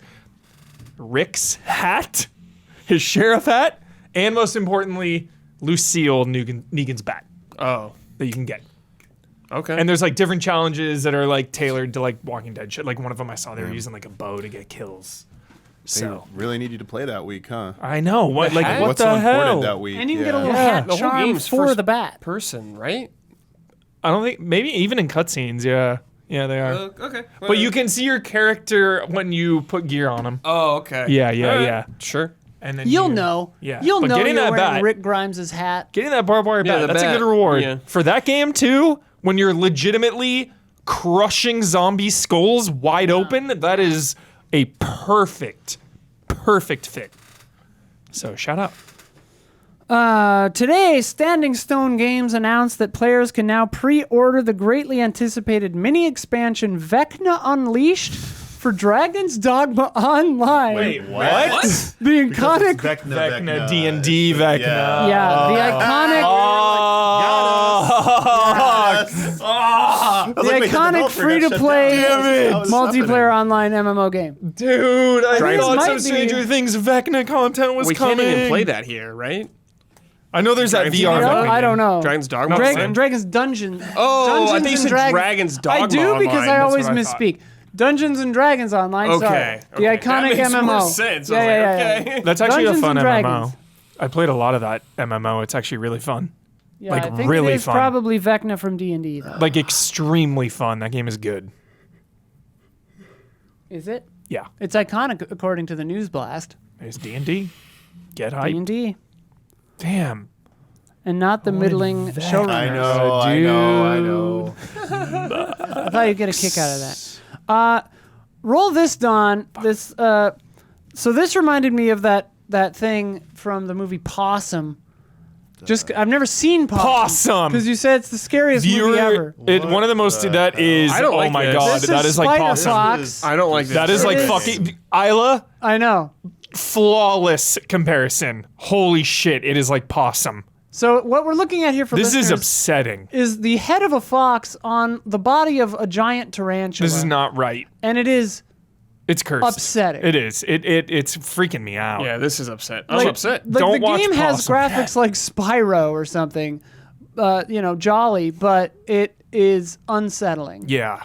B: Rick's hat, his sheriff hat, and most importantly, Lucille Negan's bat
E: Oh,
B: that you can get.
E: okay.
B: And there's like different challenges that are like tailored to like Walking Dead shit. Like one of them I saw they were using like a bow to get kills.
C: They
B: So
C: really need you to play that week, huh?
B: I know what like
E: hat?
B: what
C: What's
B: the
C: so
B: hell?
C: important that week?
A: And you can get a little
B: Yeah.
A: hat
E: The whole
A: charm
E: game's
A: for
E: first
A: the bat.
E: person, right?
B: I don't think maybe even in cutscenes. Yeah, they are.
E: Okay.
B: But you can see your character when you put gear on him.
E: Oh, okay.
B: Yeah,
E: All right.
B: yeah.
E: Sure.
B: And then
A: You'll
B: you-
A: know.
B: Yeah.
A: You'll
B: But
A: know
B: getting
A: you're
B: that
A: wearing
B: bat-
A: Rick Grimes' hat.
B: Getting that barbed wire bat,
E: the
B: that's a
E: bat,
B: good reward.
E: yeah.
B: For that game too, when you're legitimately crushing zombie skulls wide open, that is a perfect fit. So shout out.
A: Today, Standing Stone Games announced that players can now pre-order the greatly anticipated mini expansion Vecna Unleashed for Dragon's Dogma Online.
B: what?
A: The iconic,
B: Vecna, D&D Vecna.
A: yeah, the iconic, the iconic free-to-play multiplayer online MMO game.
B: Dude, I
E: Dragons
B: thought
A: might
B: some
A: be-
B: Stranger Things Vecna content was
E: We
B: coming.
E: can't even play that here, right?
B: I know there's that
E: Dragons
B: VR.
E: Dogma.
B: Vecna
A: I don't
B: game.
A: know.
E: Dragon's Dogma.
A: Dragon's Dungeon.
E: Oh, I
A: Dungeons
E: think you
A: and
E: said
A: Dragons.
E: Dragon's Dogma.
A: I do because
E: Online.
A: I
E: That's
A: always
B: what I thought.
A: misspeak. Dungeons and Dragons Online.
E: Okay.
A: Sorry. The
E: okay.
A: iconic
E: that makes
A: MMO.
E: More sense.
A: Yeah,
E: I was
A: yeah,
E: like,
A: yeah,
E: okay.
B: That's actually
A: Dungeons
B: a fun
A: and
B: MMO.
A: Dragons.
B: I played a lot of that MMO. It's actually really fun.
A: Yeah,
B: Like,
A: I think
B: really
A: it is
B: fun.
A: probably Vecna from D&D though.
B: Like extremely fun. That game is good.
A: Is it?
B: Yeah.
A: It's iconic according to the News Blast.
B: There's D&D. Get hype.
A: D&D,
B: Damn.
A: and not the middling showrunners.
C: I know.
A: I thought you'd get a kick out of that. Roll this, Don. This. So this reminded me of that thing from the movie Possum. I've never seen
B: Possum.
A: because you said it's the scariest movie ever.
B: One of the most. That is.
E: I don't
B: oh
E: like
B: my
E: this.
B: god.
A: This
B: that is like
A: Spider
B: Possum.
A: Fox.
E: I don't like this.
B: That is like
A: It is.
B: fucking Isla.
A: I know.
B: Flawless comparison. Holy shit! It is like Possum.
A: So what we're looking at here for
B: This is
A: listeners
B: upsetting.
A: is the head of a fox on the body of a giant tarantula.
B: This is not right.
A: And it is
B: It's cursed.
A: upsetting.
B: It is. It's freaking me out.
E: Yeah, this is upset. I'm upset.
A: Like
B: Don't
A: the
B: watch
A: game has
B: Possum.
A: graphics like Spyro or something, jolly, but it is unsettling.
B: Yeah.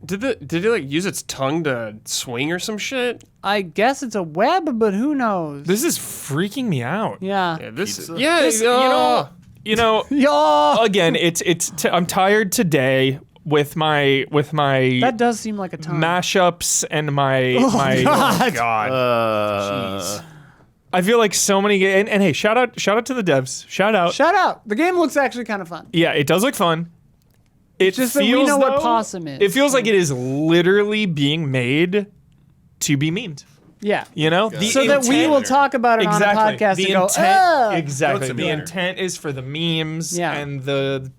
E: Did it like use its tongue to swing or some shit?
A: I guess it's a web, but who knows?
B: This is freaking me out.
A: Yeah.
E: Yeah, this is.
C: Pizza?
E: Yeah,
B: This, you know.
A: Yeah.
B: Again, I'm tired today with my
A: That does seem like a tongue.
B: mashups and my
A: God.
B: oh god. Jeez. I feel like so many and hey, shout out to the devs. Shout out.
A: Shout out. The game looks actually kind of fun.
B: Yeah, it does look fun. It
A: just that
B: feels
A: we know what
B: though-
A: Possum is.
B: It feels like it is literally being made to be memed.
A: Yeah.
B: You know?
A: So that we will talk about it on a podcast
B: the
A: and go,
B: intent,
A: "Oh."
B: exactly.
C: Goat
B: The
C: Simulator.
B: intent is for the memes
A: Yeah.
B: and the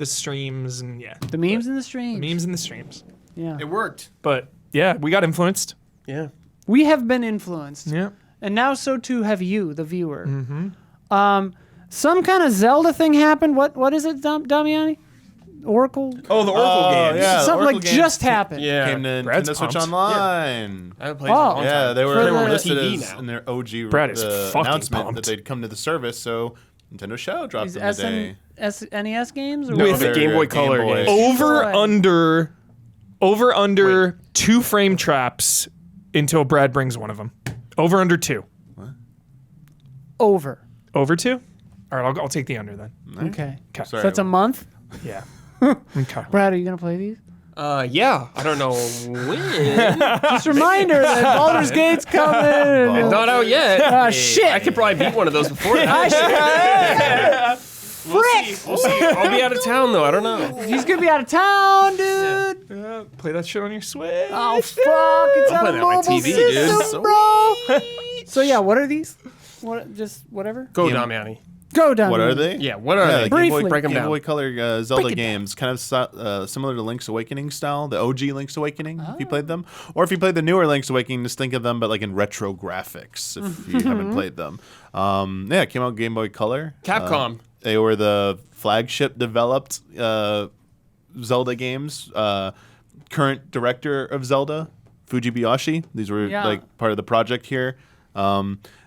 B: streams and
A: The memes in the stream.
B: memes and the streams.
A: Yeah.
C: It worked.
B: But yeah, we got influenced.
E: Yeah.
A: We have been influenced.
B: Yeah.
A: And now so too have you, the viewer. Mm-hmm. Some kind of Zelda thing happened. What is it, Damiani? Oracle?
B: Oh, the Oracle games.
C: yeah. the
A: Something
C: Oracle
A: like
C: games
A: just happened.
E: Yeah.
C: Came to
B: Brad's
C: Nintendo Switch
B: pumped.
C: Online.
E: I haven't played it in a long
C: Yeah,
E: time.
C: they were
A: For the
C: listed
E: TV
C: as
E: now.
C: in their OG
B: Brad is fucking
C: announcement
B: pumped.
C: that they'd come to the service. So Nintendo Shell dropped
A: These
C: them today.
A: NES games? Or
B: No,
A: what?
E: the
C: they're
E: Game Boy Color games.
B: Over under 2 frame traps until Brad brings one of them. Over under 2.
A: Over.
B: Over 2? All right, I'll take the under then.
A: Okay.
B: Okay.
A: So that's a month?
B: Yeah. Okay.
A: Brad, are you going to play these?
E: Yeah. I don't know when.
A: Just a reminder that Baldur's Gate's coming.
E: Not out yet.
A: Ah, shit.
E: I could probably beat one of those before that. We'll see. I'll be out of town though. I don't know.
A: He's going to be out of town, dude.
B: Yeah, play that shit on your Switch.
A: Oh, fuck. It's on
E: play
A: a
E: that on my
A: mobile
E: TV, dude.
A: system, bro. So, yeah, what are these? What? Just whatever?
E: Go, Damiani.
A: Go down.
C: What are they?
E: Yeah. What are they?
C: the
A: Briefly.
E: Break 'em
C: Game
E: down.
C: Boy Color Zelda games, kind of similar to Link's Awakening style, the OG Link's Awakening, if you played them. Or if you played the newer Link's Awakening, just think of them, but like in retro graphics, if you haven't played them. Yeah, it came out Game Boy Color.
E: Capcom.
C: They were the flagship developed Zelda games. Current director of Zelda, Fujibayashi. These were
A: Yeah.
C: like part of the project here. Yeah,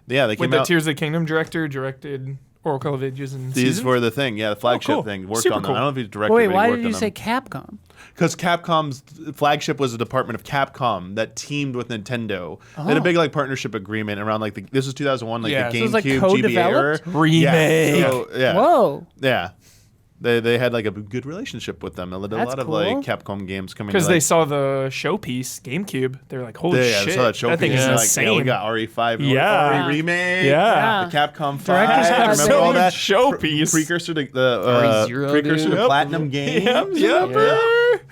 C: they
B: Wait,
C: came
B: the
C: out.
B: Tears of the Kingdom director directed Oracle of Ages and
C: These
B: Seasons?
C: were the thing, yeah, the flagship
B: cool.
C: thing. Worked
B: Super
C: on them.
B: cool.
C: I don't know if he's directed,
A: Wait,
C: but he
A: why
C: worked
A: did you
C: on
A: say
C: them.
A: Capcom?
C: Because Capcom's flagship was a department of Capcom that teamed with Nintendo. They had a
A: Oh.
C: big like partnership agreement around like this was 2001, like
E: Yeah.
C: the
E: So
A: it was, like,
C: GameCube GBA era.
A: co-developed?
B: Remake.
C: Yeah, so, yeah.
A: Whoa.
C: Yeah. They had like a good relationship with them. They did a
A: That's
C: lot of
A: cool.
C: like Capcom games coming.
B: Because
C: to,
B: they
C: like,
B: saw the showpiece, GameCube. They were like, holy
C: yeah,
B: shit.
C: I saw that showpiece.
B: thing is
C: Like,
B: insane.
C: yeah, we got RE5,
B: Yeah.
C: RE remake,
B: Yeah.
C: the Capcom 5.
A: Director's cut,
C: Remember
A: baby.
C: all that
B: Showpiece.
C: precursor to the
E: RE0,
C: precursor
E: dude.
C: to
B: Yep.
C: Platinum Games.
B: Yep.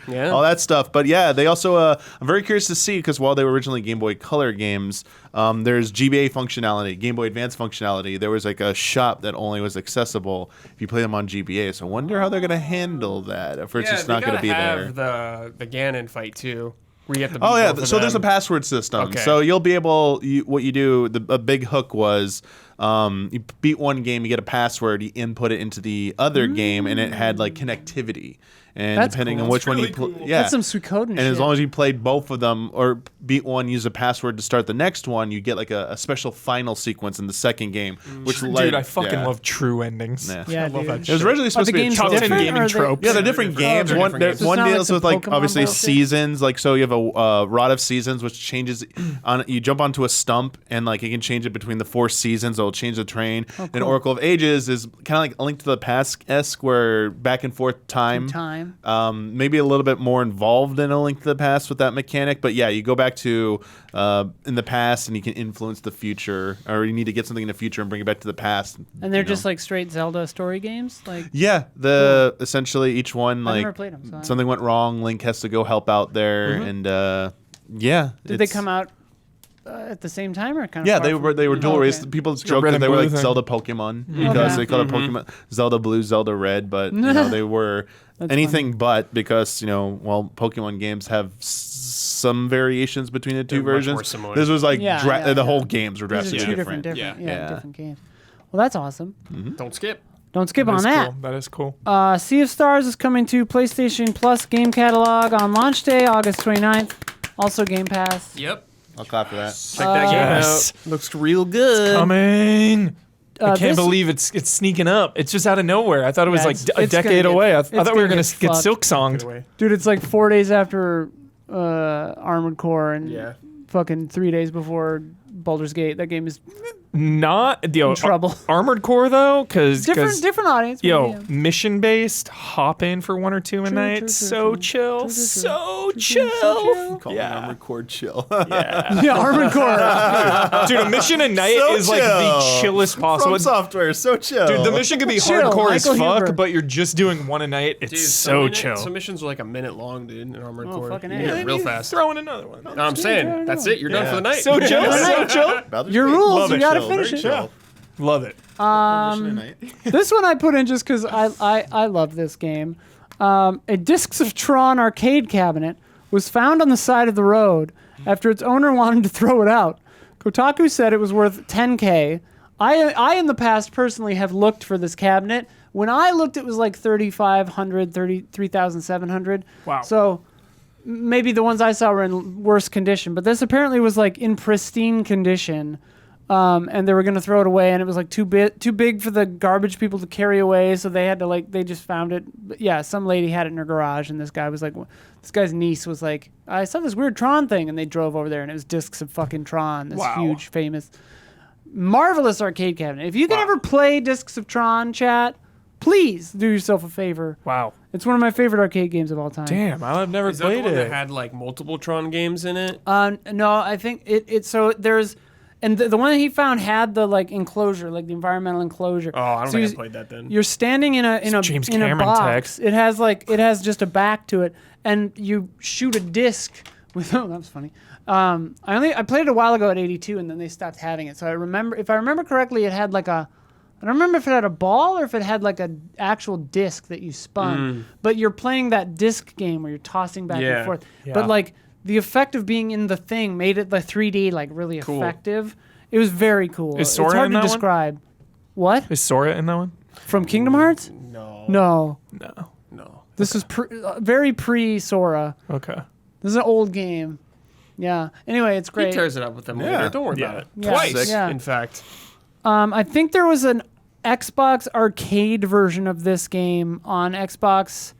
E: Yeah.
C: All that stuff. But yeah, they also, I'm very curious to see, because while they were originally Game Boy Color games, there's GBA functionality, Game Boy Advance functionality. There was like a shop that only was accessible if you play them on GBA. So I wonder how they're going to handle that if it's just not going to be there.
E: The Ganon fight too, where you have to. Beat
C: Oh yeah,
E: both of
C: so there's a
E: them.
C: password system.
E: Okay.
C: So you'll be able. What you do, a big hook was, you beat one game, you get a password, you input it into the other game, and it had like connectivity. And
A: That's
C: depending
A: cool.
C: on which
E: That's
C: one you
E: really
C: play,
E: cool.
C: yeah,
A: That's some sweet code and
C: as
A: shit.
C: long as you played both of them or beat one, use a password to start the next one, you get like a special final sequence in the second game. Which
B: Dude, I fucking
C: yeah.
B: love true endings.
C: Yeah.
A: Yeah,
B: I love
A: dude.
B: that
C: It
B: shit.
C: was originally
A: Are
C: supposed
A: the
C: to be a
A: games
C: top 10
A: different?
B: gaming
A: or are they-
B: tropes.
C: Yeah, they're different games.
E: They're
C: One,
E: different games.
A: So
C: one
A: it's not
C: deals
A: like
C: with
A: some
C: like
A: Pokemon
C: obviously
A: bullshit?
C: seasons. Like so, you have a rod of seasons, which changes on. You jump onto a stump, and like you can change it between the 4 seasons. It'll change the terrain. And
A: cool.
C: Oracle of Ages is kind of like a Link to the Past-esque, where back and forth time. Maybe a little bit more involved in a Link to the Past with that mechanic. But yeah, you go back to in the past, and you can influence the future, or you need to get something in the future and bring it back to the past.
A: And they're
C: you know.
A: just like straight Zelda story games? Like,
C: Yeah, essentially each one
A: I've never
C: like
A: played 'em, so I-
C: something went wrong. Link has to go help out there, and yeah.
A: did they come out at the same time or kind of?
C: Yeah,
A: far
C: they were
A: from-
C: dual
A: Oh,
C: race.
A: okay.
C: People joked
B: Red
C: that
B: and
C: they were
B: blue
C: like
B: thing.
C: Zelda Pokemon because they called it Pokemon Zelda Blue, Zelda Red, but you know they were anything but, because you know Pokemon games have some variations between the two
E: They're much more
C: versions.
E: similar.
C: This was like
A: Yeah,
C: the
A: yeah.
C: whole games were
A: These are
C: drastically
A: two
C: different.
A: different,
C: Yeah.
A: different games. Well, that's awesome.
E: Don't skip.
A: Don't skip on that.
B: Cool. That is cool.
A: Sea of Stars is coming to PlayStation Plus game catalog on launch day, August 29th. Also Game Pass.
E: Yep.
C: I'll clap for that.
E: Check that game
B: Yes.
E: out. Looks real good.
B: Coming. I can't
A: this-
B: believe it's sneaking up. It's just out of nowhere. I thought it was
A: Yeah,
B: like
A: it's
B: a
A: gonna
B: decade
A: get-
B: away. I
A: it's
B: thought we were
A: gonna
B: going to
A: get
B: get
A: fucked.
B: silk songed.
A: Dude, it's like 4 days after Armored Core and
E: Yeah.
A: fucking 3 days before Baldur's Gate. That game is
B: Not
A: in trouble.
B: Armored Core though, because
A: different audience. but
B: yo,
A: yeah.
B: mission based, hop in for 1 or 2 a
A: True,
B: night.
A: true,
B: So
A: true.
B: chill,
A: True, true, true.
B: so
A: True,
B: chill.
A: so chill.
C: Call
B: Yeah.
C: me record chill.
B: Yeah.
A: Yeah, Armored Core.
B: Dude, a mission a night
C: So
B: is like the
C: chill.
B: chillest possible.
C: From Software, so chill.
B: Dude, the mission could be
A: Chill,
B: hardcore as
A: Michael
B: fuck,
A: Huber.
B: but you're just doing 1 a night. It's
E: Dude,
B: so chill.
E: Some missions are like a minute long, dude, in Armored
A: Oh,
E: Core.
A: fucking
E: You
A: A.
E: get
A: Yeah,
E: it real fast.
B: Throw in another one.
E: No, I'm saying, that's it. You're done
C: Yeah.
E: for the night.
B: So chill, so chill.
C: Baldur's
A: Your
C: Gate.
A: rules,
C: Love
A: you
C: it.
A: gotta
C: Chill,
A: finish
C: very
A: it.
C: chill.
B: Love it.
C: Mission at night.
A: This one I put in just because I love this game. A Discs of Tron arcade cabinet was found on the side of the road after its owner wanted to throw it out. Kotaku said it was worth $10K. I in the past personally have looked for this cabinet, When I looked, it was like 3,500, 3,700.
B: Wow.
A: So maybe the ones I saw were in worse condition, but this apparently was like in pristine condition. And they were going to throw it away, and it was like too big for the garbage people to carry away, so they had to they just found it. But yeah, some lady had it in her garage, and this guy's niece was like, I saw this weird Tron thing, and they drove over there, and it was discs of fucking Tron, this huge, famous, marvelous arcade cabinet. If you can ever play discs of Tron, chat, please do yourself a favor.
B: Wow.
A: It's one of my favorite arcade games of all time.
B: Damn, I've never
E: Is that the
B: played
E: one
B: it.
E: that had like multiple Tron games in it?
A: No, I think it so there's. And the one that he found had the enclosure, the environmental enclosure.
E: Oh, I don't
A: So
E: think I played that then.
A: You're standing in a
B: James
A: in a
B: Cameron
A: box.
B: text.
A: It has just a back to it, and you shoot a disc with. Oh, that was funny. I played it a while ago at 82, and then they stopped having it. So if I remember correctly, it had I don't remember if it had a ball or if it had a actual disc that you spun. But you're playing that disc game where you're tossing back and forth.
B: Yeah.
A: But the effect of being in the thing made it 3D really
E: Cool.
A: effective. It was very cool.
B: Is
A: It's
B: Sora
A: hard
B: in
A: to
B: that one?
A: describe. What?
B: Is Sora in that one?
A: From Kingdom Hearts?
E: No.
A: No.
B: No.
A: This is very pre-Sora.
B: Okay.
A: This is an old game. Yeah. Anyway, it's
E: He
A: great.
E: tears it up with them
C: Yeah.
E: later. Don't worry
B: Yeah.
E: about it.
A: Yeah.
E: Twice,
A: Sick. Yeah.
E: in fact.
A: I think there was an Xbox arcade version of this game on Xbox,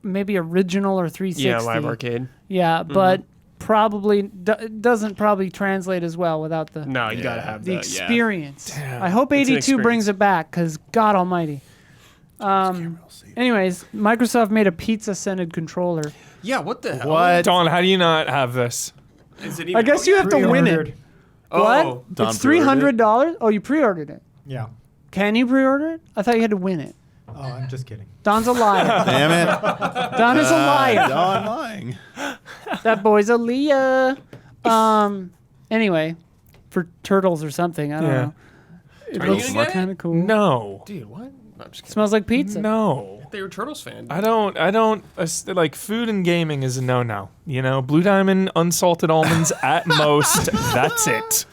A: maybe original or 360.
E: Yeah, live arcade.
A: Yeah, but probably doesn't probably translate as well without the
E: No, you gotta have
A: the
E: that.
A: experience.
B: Damn.
A: I hope
E: It's an
A: 82 brings
E: experience.
A: it back, because God Almighty. Anyways, Microsoft made a pizza-scented controller.
E: Yeah, what the hell?
C: What?
B: Don, how do you not have this?
E: Is it even
A: I guess
E: out
A: you
E: yet?
A: have to win it.
D: Pre-ordered.
A: What?
E: Oh.
C: Don
A: It's
C: pre-ordered
A: $300? Oh, you pre-ordered it.
D: Yeah.
A: Can you pre-order it? I thought you had to win it.
D: Oh, I'm just kidding.
A: Don's a liar.
C: Damn it.
A: Don is a liar.
C: Don lying.
A: That boy's a Leah. Anyway, for turtles or something. I don't
B: Yeah.
A: know. It
E: Are you
A: looks
E: gonna get it?
A: kind of cool.
B: No.
E: Dude, what? No, I'm just kidding.
A: Smells like pizza.
B: No.
E: They were Turtles fan.
B: I don't food and gaming is a no. Blue Diamond, unsalted almonds at most. That's it.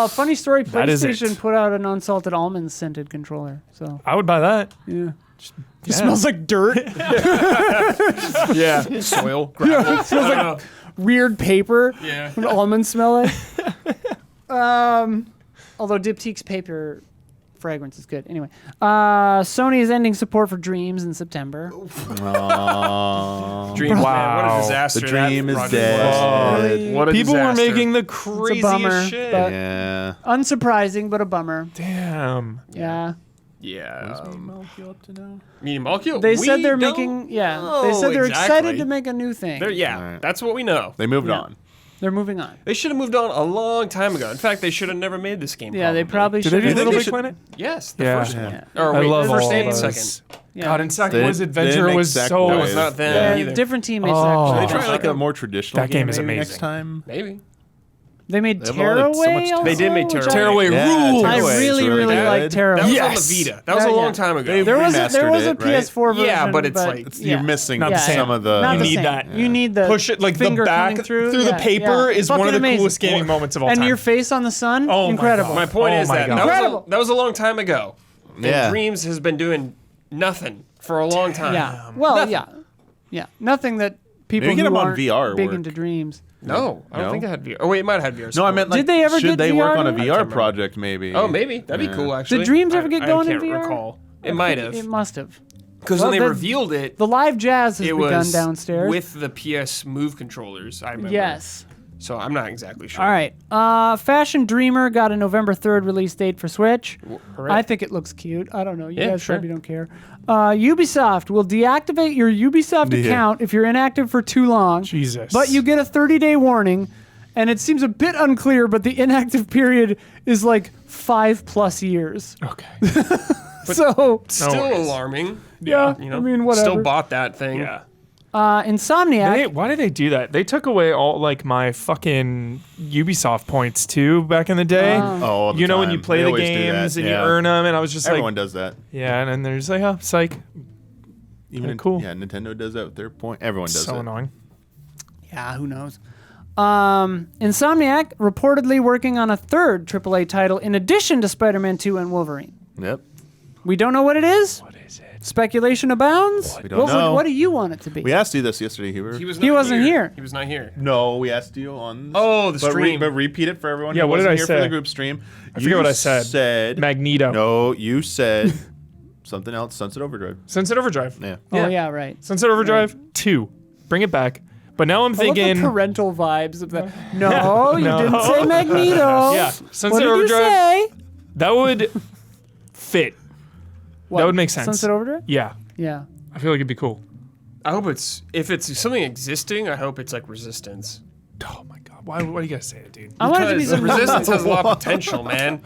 A: Funny story.
B: That is it.
A: PlayStation put out an unsalted almond scented controller. So
B: I would buy that.
A: yeah,
B: Yeah.
A: it smells like dirt.
B: Yeah.
E: Soil, gravel.
A: It smells like weird paper.
E: Yeah.
A: What almonds smell like. Although Diptyque's paper fragrance is good. Anyway, Sony is ending support for Dreams in September.
C: Aww.
E: Dream, man, what
B: Wow.
E: a disaster.
C: The dream
E: that
C: is
E: project
C: dead.
E: was. What a
B: People
E: disaster.
B: were making the
A: It's a
B: craziest
A: bummer,
B: shit.
A: but
C: Yeah.
A: unsurprising, but a bummer.
B: Damn.
A: Yeah.
E: Yeah.
C: up to now?
E: Meaning Molecule?
A: They
E: We
A: said they're
E: don't
A: making. Yeah.
E: know
A: They said they're excited
E: exactly.
A: to make a new thing.
E: Yeah,
C: Alright.
E: that's what we know.
C: They moved
A: Yeah.
C: on.
A: They're moving on.
E: They should have moved on a long time ago. In fact, they should have never made this game.
A: Yeah, they probably
B: Did
A: should.
B: they do
C: think
B: Little
C: they
B: Big
C: should-
B: Planet?
E: Yes, the
B: Yeah.
E: first one.
A: Yeah.
E: Or
B: I
E: wait,
B: love
E: first
B: all
E: and
B: those.
E: second.
A: Yeah.
B: God, and
C: They
B: Sackboy's
C: didn't- they
B: Adventure
C: didn't
B: was
C: make
B: so.
C: Sackboy.
E: That was not them
A: Yeah,
E: either.
A: different teammates.
B: Oh.
A: actually.
C: They try
E: like
C: like a
E: a-
C: more traditional
B: That game is
C: maybe
B: amazing.
C: next time.
E: Maybe.
A: They made
C: They have, like, so
A: Tearaway.
C: much time.
A: also,
E: They did make
A: which I-
E: Tearaway.
B: Tearaway
C: Yeah,
B: rules.
A: I
C: Tearaway is
A: really, really
C: good.
A: like
E: That
A: Tearaway.
E: was
B: Yes.
E: on the Vita. That was a
A: Yeah.
E: long time ago.
C: They
A: There was a
C: remastered it,
A: PS4
C: right?
A: version.
E: Yeah, but it's like-
C: It's, You're missing
B: Not the same.
C: some of the.
A: Not
B: You
A: the
B: need
A: same.
B: that.
A: You need the
B: Push it like the
A: finger
B: back
A: coming through,
B: the
A: Yeah,
B: paper
A: yeah.
B: is one of
A: Fucking
B: the
A: amazing.
B: coolest gaming moments of all
A: And
B: time.
A: your face on the sun,
B: Oh my
A: incredible.
B: God.
E: My point
B: Oh
E: is
B: my
E: that
B: God.
A: Incredible.
E: that was a long time ago. And
C: Yeah.
E: Dreams has been doing nothing for a long time.
A: Yeah. Well,
E: Nothing.
A: yeah. Nothing that people
C: Maybe get
A: who
C: them on
A: aren't
C: VR
A: big
C: work.
A: into Dreams.
E: No, I don't
C: No?
E: think I had VR. Oh wait, it might have had VR.
C: No, I meant like.
A: Did they ever
C: should
A: get
C: they work
A: VR
C: on a
A: to-
E: I
C: VR
E: can't
C: project maybe?
E: Oh, maybe that'd be
C: Yeah.
E: cool. Actually,
A: Did Dreams ever get going
E: I
A: in
E: can't
A: VR?
E: recall. It might have
A: It must have.
E: because
A: Well,
E: when they
A: the-
E: revealed it,
A: The live jazz has
E: it
A: begun
E: was
A: downstairs.
E: with the PS Move controllers. I remember.
A: Yes.
E: So I'm not exactly sure.
A: All right. Fashion Dreamer got a November 3rd release date for Switch.
E: hooray.
A: I think it looks cute. I don't know. You
E: Yeah,
A: guys
E: sure.
A: probably don't care. Ubisoft will deactivate your Ubisoft
C: Yeah.
A: account if you're inactive for too long.
B: Jesus.
A: But you get a 30-day warning, and it seems a bit unclear, but the inactive period is like 5+ years.
B: Okay.
A: So,
E: Still
B: worries.
E: alarming.
A: yeah,
E: You know,
A: I mean, whatever.
E: Still bought that thing.
B: Yeah.
A: Insomniac.
B: Why did they do that? They took away all like my fucking Ubisoft points too back in the day.
C: Oh, all the
B: You know when you
C: time.
B: play
C: They
B: the
C: always do
B: games
C: that,
B: and you
C: yeah.
B: earn them, and I was just
C: Everyone
B: like,
C: does that.
B: yeah, and then there's like, oh, psych,
C: Even
B: cool.
C: Yeah, Nintendo does that with their point. Everyone does
B: so
C: it.
B: annoying.
A: Yeah, who knows? Insomniac reportedly working on a third AAA title in addition to Spider-Man 2 and Wolverine.
C: Yep.
A: We don't know what it is.
B: What is it?
A: Speculation abounds.
C: We don't know.
A: What do you want it to be?
C: We asked you this yesterday, Huber.
A: He wasn't here.
E: He was not here.
C: No, we asked you on.
E: Oh, the stream.
C: But repeat it for everyone.
B: Yeah,
C: who
B: what did
C: wasn't
B: I
C: here
B: say?
C: For the group stream.
B: I forget what I said.
C: Said
B: Magneto.
C: No, you said something else. Sunset Overdrive.
B: Sunset Overdrive.
C: Yeah.
A: Oh yeah, right.
B: Sunset Overdrive 2. Bring it back. But now I'm
A: I love the
B: thinking.
A: parental vibes of that. No, you didn't say Magneto.
B: Yeah,
A: What
B: Sunset
A: did you
B: Overdrive.
A: say?
B: That would fit.
A: What?
B: That would make sense.
A: Sunset Overdrive?
B: Yeah,
A: Yeah.
B: I feel like it'd be cool.
E: I hope if it's something existing, I hope it's like Resistance.
B: Oh my god, why do you gotta say it, dude?
A: I want it to be
E: Because
A: some
E: Resistance has a lot of potential, man.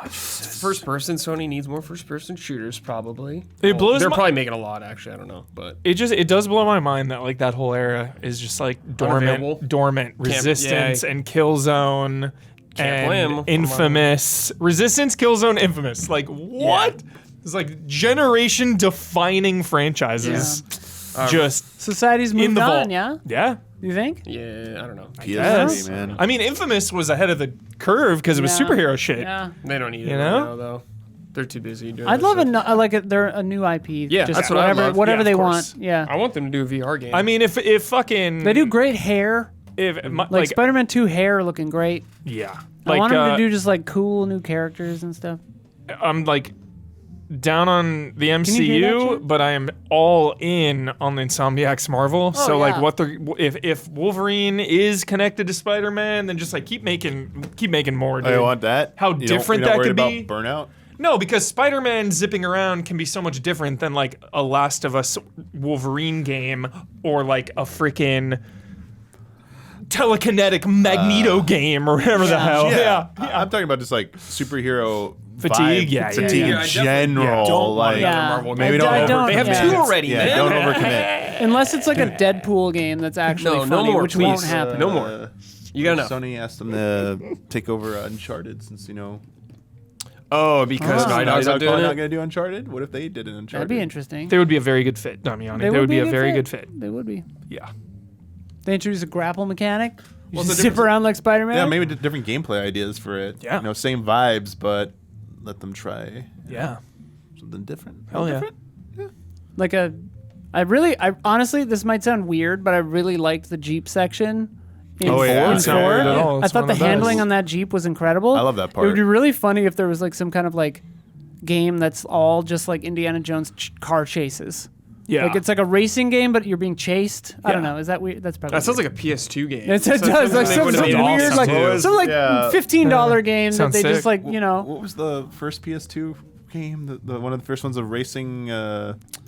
E: First person, Sony needs more first person shooters, probably.
B: It blows
E: They're
B: my-
E: probably making a lot, actually. I don't know, but
B: It does blow my mind that like that whole era is just like
E: Unavailable.
B: dormant Resistance
E: yeah.
B: and Killzone
E: Can't blame 'em.
B: and
E: Come on.
B: Infamous. Resistance, Killzone, Infamous. Like what? It's like generation defining franchises. Just
A: Society's moved
B: in the
A: on,
B: vault.
A: yeah?
B: Yeah.
A: You think?
E: yeah, I don't know.
B: Yes.
C: PS3, man.
B: I mean, Infamous was ahead of the curve because it was
A: Yeah.
B: superhero shit.
A: Yeah.
E: They don't need it
B: You
E: right
B: know?
E: now, though. They're too busy doing
A: I'd
E: that
A: love
E: stuff.
A: they're a new IP.
E: Yeah,
A: just
E: that's what I'd
A: whatever,
E: love.
A: whatever
B: Yeah,
A: they
B: of
A: want.
B: course.
A: Yeah.
E: I want them to do a VR game.
B: I mean, if fucking
A: They do great hair.
B: like
A: Spider-Man 2 hair looking great.
B: yeah,
A: I
B: like
A: want them to do just like cool new characters and stuff.
B: I'm like down on the
A: you hear that,
B: MCU,
A: Jim?
B: but I am all in on the Insomniac's Marvel. so like,
A: yeah.
B: what the if Wolverine is connected to Spider-Man, then just like keep making more. Dude.
C: I want that.
B: How
C: You don't-
B: different
C: you're not
B: that
C: worried
B: could
C: about
B: be.
C: Burnout.
B: No, because Spider-Man zipping around can be so much different than like a Last of Us Wolverine game or like a freaking telekinetic Magneto game or whatever the hell. Yeah.
C: I'm talking about just like superhero
B: Fatigue,
C: vibe,
B: yeah,
C: fatigue
B: yeah.
C: in
E: Yeah, I definitely
C: general.
E: don't want
C: like,
E: another
A: Yeah.
E: Marvel
C: maybe
A: I
C: don't
A: don't-
C: overcommit.
E: They have
A: yeah.
E: two already,
C: Yeah,
E: man.
C: don't overcommit.
A: Unless it's like a Deadpool game that's actually
E: No, no
A: funny,
E: more,
A: which won't
E: please.
A: happen.
E: No more. You got enough.
C: Sony asked them to take over Uncharted since
E: Oh, because
A: Oh.
E: Naughty Dog's not doing
C: not
E: it?
C: going to do Uncharted. What if they did an Uncharted?
A: That'd be interesting.
B: They would be a very good fit, Damiani. They would be a very good fit.
A: They would be.
B: Yeah.
A: They introduce a grapple mechanic. You
C: What's
A: just
C: the
A: zip
C: difference?
A: around like Spider-Man.
C: Yeah, maybe different gameplay ideas for it.
B: Yeah.
C: Same vibes, but let them try
B: Yeah.
C: something different.
B: Hell yeah.
C: Different?
A: Like I honestly, this might sound weird, but I really liked the Jeep section. In
C: Oh, yeah.
A: in
C: It's not
A: four.
C: weird at
B: all.
A: I
B: It's
A: thought
B: one
A: the
B: of the
A: handling
B: best.
A: on that Jeep was incredible.
C: I love that
A: It
C: part.
A: would be really funny if there was like some kind of like game that's all just like Indiana Jones car chases.
B: Yeah.
A: Like it's like a racing game, but you're being chased. I don't
B: Yeah.
A: know. Is that weird? That's probably
E: That sounds
A: weird.
E: like a PS2 game.
A: It
E: Sounds
A: does. Like
E: they
A: some
E: would've
A: weird,
E: made awesome.
A: like
C: What was-
A: some like
C: yeah.
A: $15 game that
B: Sounds
A: they just
B: sick.
A: like
C: What was the first PS2 game? The one of the first ones of racing.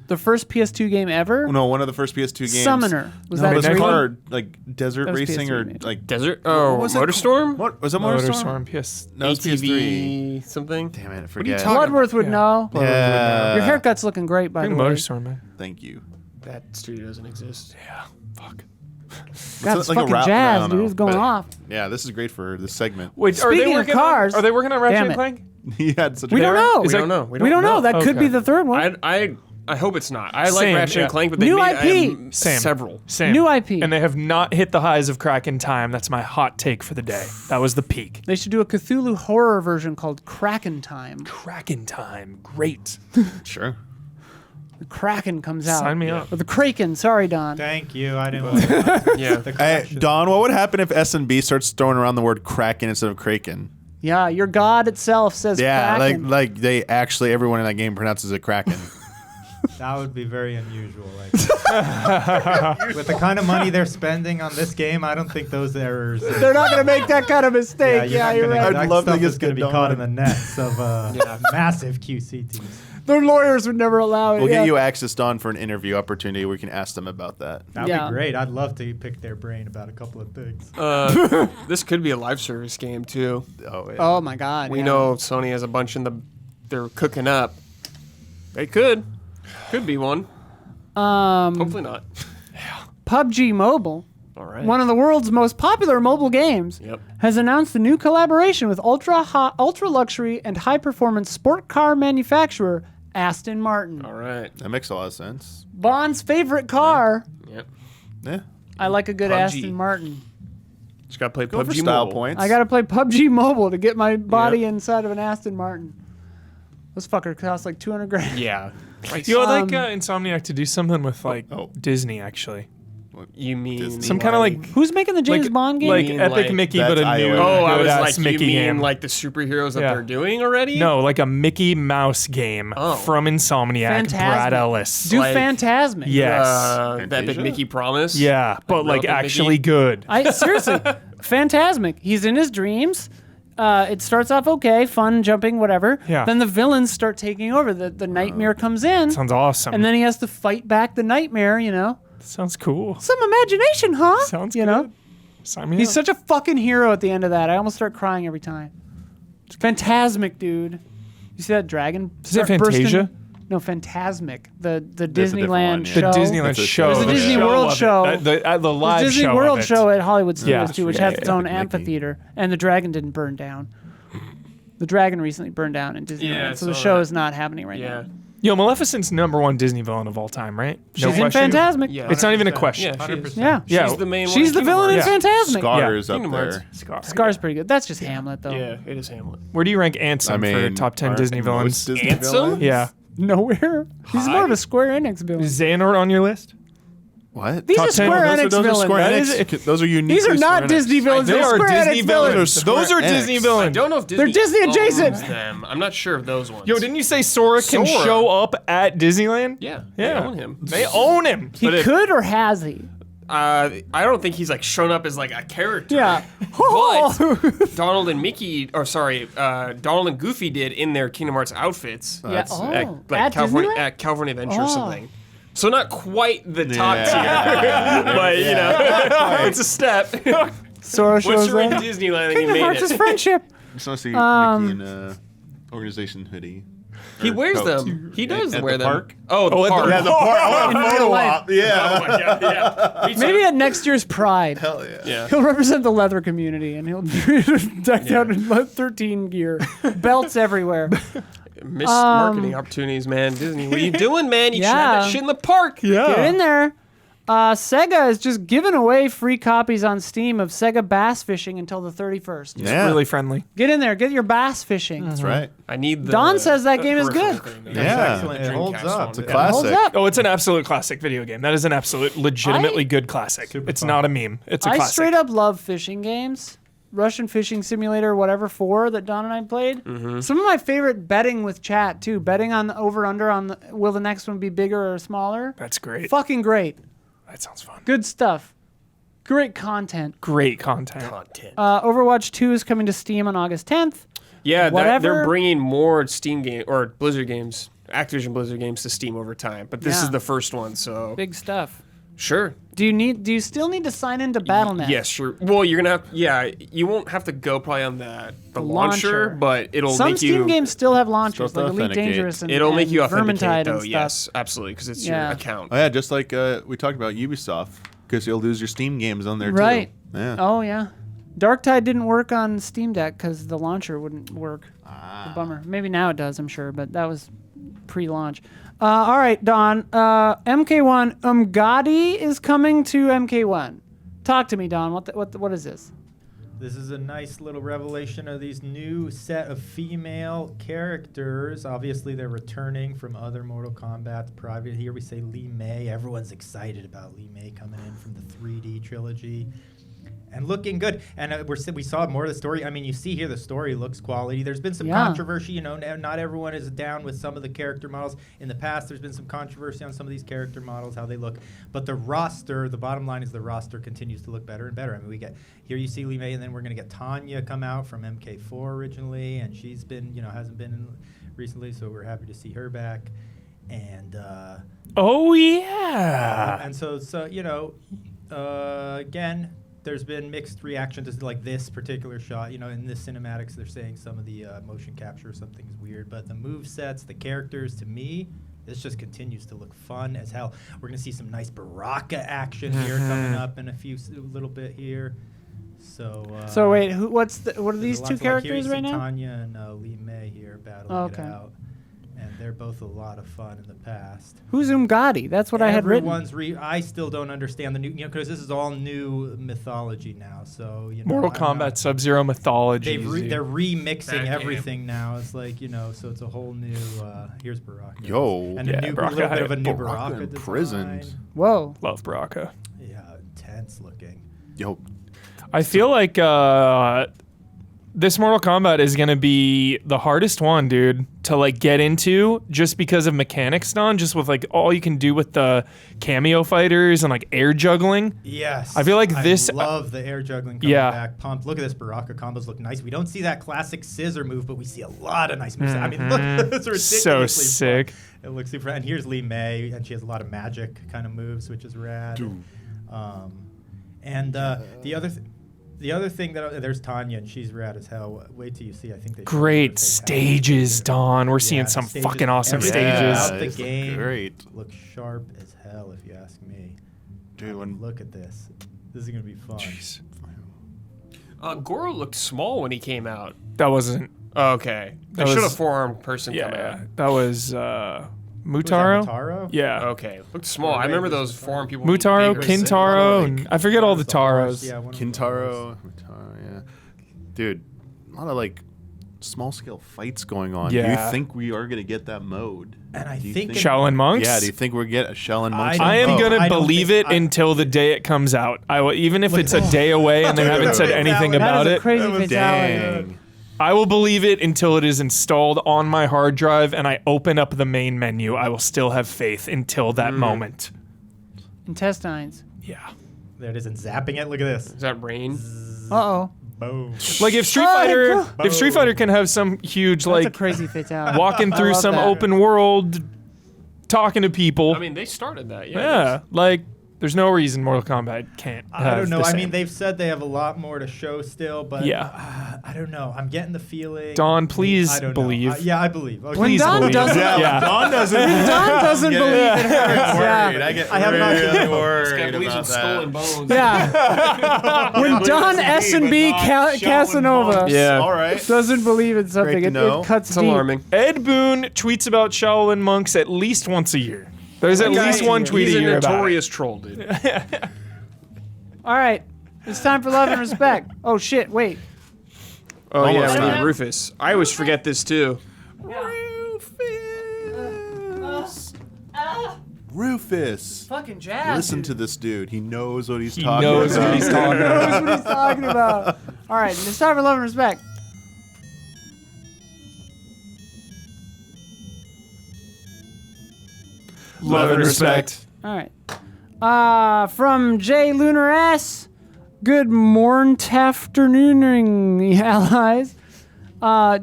A: the first PS2 game ever.
C: No, one of the first PS2 games.
A: Summoner was
B: No,
A: that
C: Was
B: Techland?
A: three?
C: hard like desert
A: That was
C: racing or
A: PS3 maybe.
C: like
E: Desert? Oh,
C: was it
E: Motorstorm?
C: What was it? Motorstorm?
B: PS.
C: No, it's PS3.
E: ATV something?
C: Damn it, I
E: are you
C: forget.
E: talking
A: Bloodworth would
B: Yeah.
A: know.
C: Yeah.
A: Your haircut's looking great, by the way.
B: Motorstorm, man.
C: Thank you.
E: That studio doesn't exist.
B: Yeah. Fuck.
A: God,
C: It's
A: it's
C: like a
A: fucking
C: rap-
A: jazz,
C: I don't
A: dude.
C: know,
A: It's going
C: but-
A: off.
C: Yeah, this is great for this segment.
B: Wait, are
A: Speaking
B: they
A: of
B: working
A: cars-
B: are they working on Ratchet
A: Damn
B: and
A: it.
B: Clank?
C: He had such
A: We
C: a
A: don't know.
B: Is
E: We
B: that-
E: don't know.
A: We don't know. That could be
B: Okay.
A: the third one.
E: I hope it's not. I like
B: Same,
E: Ratchet
B: yeah.
E: and Clank, but they
A: New
E: made
A: IP.
B: Same.
E: several.
B: Same.
A: New IP.
B: And they have not hit the highs of crack in time. That's my hot take for the day. That was the peak.
A: They should do a Cthulhu horror version called Kraken Time.
B: Kraken time. Great.
C: Sure.
A: The Kraken comes out.
B: Sign me up.
A: Or the Kraken. Sorry, Don.
D: Thank you. I didn't want to
E: Yeah.
D: the
C: Hey,
D: correction.
C: Don, what would happen if S&B starts throwing around the word Kraken instead of Kraken?
A: Yeah, your god itself says
C: Yeah,
A: Kraken.
C: like they actually everyone in that game pronounces it Kraken.
D: That would be very unusual. Like, with the kind of money they're spending on this game, I don't think those errors.
A: They're not going to make that kind of mistake. Yeah, you're right.
C: I'd
D: That
C: love to
D: stuff
C: get
D: is going to be
C: done.
D: caught in the nets of massive QC teams.
A: Their lawyers would never allow it.
C: We'll
A: yeah.
C: get you access, Don, for an interview opportunity where we can ask them about that.
D: That'd
A: Yeah.
D: be great. I'd love to pick their brain about a couple of things.
E: This could be a live service game too.
C: Oh, yeah.
A: Oh my God.
E: We
A: yeah.
E: know Sony has a bunch they're cooking up. They could be one. Hopefully not.
A: PUBG Mobile,
E: All right.
A: one of the world's most popular mobile games,
E: Yep.
A: has announced a new collaboration with ultra luxury and high performance sport car manufacturer Aston Martin.
E: All right.
C: That makes a lot of sense.
A: Bond's favorite car.
E: Yep.
C: Yeah.
A: I like a good
E: PUBG.
A: Aston Martin.
E: Just gotta play
C: Go
E: PUBG
C: for style
E: Mobile.
C: points.
A: I gotta play PUBG Mobile to get my body
E: Yep.
A: inside of an Aston Martin. Those fuckers cost like $200,000.
E: Yeah.
B: You would like Insomniac to do something with like Disney actually.
E: You mean
C: Disney.
B: Some kind of like
A: Who's making the James Bond game?
B: like
E: mean,
B: Epic
E: like,
B: Mickey, but a
C: that's
B: new
C: iOS.
E: Oh, I was
B: good-ass
E: like,
B: Mickey
E: you mean
B: game.
E: like the superheroes that
B: Yeah.
E: they're doing already?
B: No, like a Mickey Mouse game from Insomniac.
A: Phantasmic.
B: Brad Ellis.
A: Do
E: like-
A: Phantasmic.
B: Yes.
E: The Epic
C: Fantasia?
E: Mickey Promise.
B: Yeah, but like
E: Epic
B: actually
E: Mickey.
B: good.
A: I seriously, Phantasmic. He's in his dreams. It starts off okay, fun, jumping, whatever.
B: Yeah.
A: Then the villains start taking over. The nightmare comes in,
B: Sounds awesome.
A: and then he has to fight back the nightmare. You know,
B: Sounds cool.
A: some imagination, huh?
B: Sounds
A: you
B: good.
A: know.
B: Sign me
A: He's
B: up.
A: such a fucking hero at the end of that. I almost start crying every time. It's Phantasmic, dude. You see that dragon?
B: Is it
A: start bursting?
B: Fantasia?
A: No, Phantasmic. The
C: different
A: Disneyland
C: one, yeah.
B: The
A: show.
B: Disneyland
C: That's a
B: show.
C: show.
A: There's a
C: Oh,
A: Disney
C: yeah.
A: World
B: of it.
A: show.
B: The live
A: Disney
B: show.
A: World
B: of it.
A: show at Hollywood Studios too, which has
C: yeah,
A: its
C: yeah.
A: own
C: Mickey.
A: amphitheater, and the dragon didn't burn down. The dragon recently burned down in Disneyland,
E: Yeah, I
A: so the
E: saw
A: show
E: that.
A: is not happening right
E: Yeah.
A: now.
B: Yo, Maleficent's #1 Disney villain of all time, right?
A: She's in
B: question?
A: Phantasmic.
E: Yeah.
B: It's not even a
D: 100%.
B: question.
E: Yeah, she is.
A: Yeah.
B: Yeah.
E: She's the main one.
A: She's
E: in
A: the
E: Kingdom
A: villain in
E: Hearts.
A: Phantasmic.
C: Scar is up
E: Kingdom
C: there.
E: Hearts.
B: Scar.
A: Scar's pretty good. That's just Hamlet, though.
E: Yeah, it is Hamlet.
B: Where do you rank Ansem
C: I mean,
B: for top 10
C: aren't
B: Disney
C: most
B: villains?
C: Disney
E: Ansem?
C: villains?
B: Yeah.
A: Nowhere. He's more of a Square Enix villain.
B: Is Xehanort on your list?
C: What?
A: These
B: Top
A: are
B: 10.
A: Square
C: those
A: Enix
C: are, those are
A: villains.
C: Square
B: That
C: Enix.
B: is-
C: Those are unique.
A: These are not Disney villains.
B: They
A: They're
B: are
A: Square
B: Disney
A: Enix
B: villains. Those are
C: Square
B: Disney
C: Enix.
E: I
B: villains.
E: don't know if
A: They're
E: Disney
A: Disney adjacent.
E: owns them. I'm not sure of those ones.
B: Yo, didn't you say Sora can
E: Sora.
B: show up at Disneyland?
E: Yeah,
B: Yeah.
E: they own him.
B: They own him.
A: He
E: But if-
A: could or has he?
E: I don't think he's like shown up as like a character.
A: Yeah.
E: But Donald and Mickey, or sorry, Donald and Goofy did in their Kingdom Hearts outfits.
A: Yeah.
C: That's-
A: Oh.
E: At California,
A: Disneyland?
E: at California Adventure or
A: Oh.
E: something. So not quite the top
C: Yeah.
E: tier, but you know, it's a step.
A: Sora
E: Once
A: shows
E: you're in
A: up.
E: Disneyland, and you
A: Kingdom
E: made
A: Hearts is
E: it.
A: friendship.
C: Just want to see Mickey in a organization hoodie.
E: He
C: Or
E: wears
C: coat.
E: them. He does
C: At
E: wear
C: the
E: them.
C: park?
E: Oh, the
B: Oh, at the
E: park.
C: Yeah, the part. I want
A: In
C: a
A: real
C: photo
A: life.
C: op. Yeah.
E: Oh my god, yeah. Me too.
A: Maybe at next year's Pride.
C: Hell yeah.
E: Yeah.
A: He'll represent the leather community, and he'll be decked out in 13 gear, belts everywhere.
E: Missed marketing opportunities, man. Disney, what are you doing, man? You should have
A: Yeah.
E: that shit in the park.
A: Get in there. Sega is just giving away free copies on Steam of Sega Bass Fishing until the 31st.
C: Yeah.
B: Really friendly.
A: Get in there. Get your bass fishing.
C: That's right.
E: I need the.
A: Don says that game is
E: peripheral
A: good.
E: thing, though.
C: Yeah.
D: Excellent.
E: The
D: It holds
E: Dreamcast
D: up.
E: one.
C: It's a
E: Yeah.
C: classic.
A: Holds up.
B: Oh, it's an absolute classic video game. That is an absolute, legitimately good classic.
D: Super
B: It's
D: fun.
B: not a meme. It's a
A: I
B: classic.
A: straight up love fishing games. Russian Fishing Simulator, whatever, 4 that Don and I played. Some of my favorite betting with chat, too. Betting on the over-under on will the next one be bigger or smaller.
B: That's great.
A: Fucking great.
B: That sounds fun.
A: Good stuff. Great content.
B: Great content.
E: Content.
A: Overwatch 2 is coming to Steam on August 10th.
E: Yeah,
A: whatever.
E: they're bringing more Steam game or Blizzard games, Activision Blizzard games to Steam over time. But this
A: Yeah.
E: is the first one, so
A: Big stuff.
E: sure.
A: Do you still need to sign into Battle.net?
E: Yes, sure. Well, you're gonna have. Yeah, you won't have to go probably on the
A: launcher.
E: launcher, but it'll
A: Some
E: make
A: Steam
E: you.
A: games still have launchers,
C: Still
A: like Elite
C: authenticate.
A: Dangerous and
E: It'll make
A: and
E: you authenticate
A: Vermintide
E: though.
A: and stuff.
E: Yes, absolutely, because it's
A: Yeah.
E: your account.
C: Oh yeah, just like we talked about Ubisoft, because you'll lose your Steam games on there
A: Right.
C: too. Yeah.
A: Oh yeah. Darktide didn't work on Steam Deck because the launcher wouldn't work. A bummer. Maybe now it does, I'm sure, but that was pre-launch. All right, Don. MK1 Umgadi is coming to MK1. Talk to me, Don. What is this?
D: This is a nice little revelation of these new set of female characters. Obviously, they're returning from other Mortal Kombat. Private here, we say Lee May. Everyone's excited about Lee May coming in from the 3D trilogy. And looking good. And we saw more of the story. I mean, you see here the story looks quality. There's been some controversy. You know, not everyone is down with some of the character models. In the past, there's been some controversy on some of these character models, how they look. But the roster, the bottom line is the roster continues to look better and better. I mean, here you see Lee May, and then we're going to get Tanya come out from MK4 originally. And she's been, hasn't been in recently, so we're happy to see her back. And
B: Oh, yeah.
D: and so again, there's been mixed reactions to like this particular shot. In this cinematics, they're saying some of the motion capture or something is weird, but the move sets, the characters, to me, this just continues to look fun as hell. We're gonna see some nice Baraka action here coming up in a little bit here. So
A: Wait, what are these two
D: lots of, like, here
A: characters
D: you
A: right
D: see
A: now?
D: Tanya and Lee May here battling it
A: Okay.
D: out. and they're both a lot of fun in the past.
A: Who's Umgadi? That's what I had written.
D: I still don't understand the new, because this is all new mythology now. So
B: Mortal Kombat Sub-Zero mythology.
D: They're remixing
E: Bad
D: everything now. It's like so it's a whole new. Here's Baraka.
C: Yo.
D: and
B: Yeah,
D: a new
B: Baraka
D: little
B: had
D: bit of a new
C: Baraka
D: Baraka
C: in
D: design.
C: prison.
A: Whoa.
B: Love Baraka.
D: Yeah, intense looking.
C: Yo.
B: I feel like this Mortal Kombat is gonna be the hardest one, dude, to like get into, just because of mechanics, Don. Just with like all you can do with the cameo fighters and like air juggling.
D: Yes.
B: I feel like this-
D: I love the air juggling coming
B: Yeah.
D: back. Pumped. Look at this. Baraka combos look nice. We don't see that classic scissor move, but we see a lot of nice moves. I mean, look, it's ridiculously
B: So
D: fun.
B: sick.
D: It looks super. And here's Lee May, and she has a lot of magic kind of moves, which is rad. The other thing that there's Tanya, and she's rad as hell. Wait till you see. I think they
B: Great stages, Don. We're seeing
D: the
B: some
D: stages-
B: fucking awesome
D: everything
B: stages.
D: about the
C: These look
D: game
C: great.
D: looks sharp as hell, if you ask me.
C: Dude, when
D: Look at this. This is gonna be fun.
E: Goro looked small when he came out.
B: That wasn't.
E: Okay.
B: That
E: They should
B: was-
E: have forearm person come
B: Yeah,
E: out.
B: that was
D: Who's that,
B: Mutaro.
D: Mutaro?
B: Yeah,
E: Okay. Looked small.
D: Yeah,
E: I remember
D: right,
E: those
D: Mutaro.
E: forearm people. being
B: Mutaro,
E: bigger.
B: Kintaro,
C: like-
B: and I forget all the
D: One of horse,
B: Taros.
D: yeah, one of the horse.
C: Kintaro, yeah. Dude, a lot of like small scale fights going on. Do
B: Yeah.
C: you think we are gonna get that mode?
D: And I
C: Do you
D: think it-
B: Shaolin Monks.
C: Yeah, do you think we're get a Shell and Monks?
B: I am
D: Oh,
B: gonna
D: I don't
B: believe
D: think-
B: it until the day it comes out. I will, even if
D: Look
B: it's
D: at
B: a
D: that.
B: day away and they haven't said
D: Dude,
B: anything
D: that
B: about
A: That is a
B: it.
A: crazy
D: That was
A: fatality.
C: Dang.
B: I will believe it until it is installed on my hard drive and I open up the main menu. I will still have faith until that moment.
A: Intestines.
B: Yeah.
D: There it is, and zapping it. Look at this.
E: Is that rain?
A: Uh-oh.
D: Boom.
B: Like if Street
A: Oh,
B: Fighter,
A: cool.
B: if Street Fighter can have some huge
A: That's a
B: like
A: crazy fatality.
B: walking
A: I
B: through
A: love
B: some
A: that.
B: open world, talking to people.
E: I mean, they started that.
B: yeah, like there's no reason Mortal Kombat can't.
D: I
B: have
D: don't know.
B: the
D: I
B: same.
D: mean, they've said they have a lot more to show still, but
B: Yeah.
D: I don't know. I'm getting the feeling.
B: Don, please
D: I don't
B: believe.
D: know. Yeah, I believe. Okay.
A: When
B: Please
A: Don
B: believe.
A: doesn't,
B: Yeah.
C: Don doesn't.
A: Don doesn't
C: Yeah.
A: believe it hurts.
C: Worried.
A: Yeah.
C: I get
D: I have not-
C: really
E: This guy
C: worried
E: believes in
C: about
E: skull and
C: that.
E: bones.
A: Yeah. When Don S&B Casanova
B: Yeah.
C: All right.
A: doesn't believe in something,
C: Great to know.
A: it cuts
E: It's
A: deep.
E: alarming.
B: Ed Boon tweets about Shaolin monks at least once a year. There's at
A: Okay.
B: least one tweet
E: He's
B: a
E: a
B: year about it.
E: notorious troll, dude.
A: All right. It's time for love and respect. Oh, shit. Wait.
E: Oh
C: Almost
E: yeah, we
C: time.
E: need Rufus. I always forget this too.
C: Rufus.
A: Fucking jazz.
C: Listen to this dude. He knows what he's
B: He
C: talking
B: knows
C: about.
B: what he's talking about.
A: That's what he's talking about. All right. It's time for love and respect.
B: Love and respect.
A: All right. From J Lunar S. Good morn tafternooning, allies.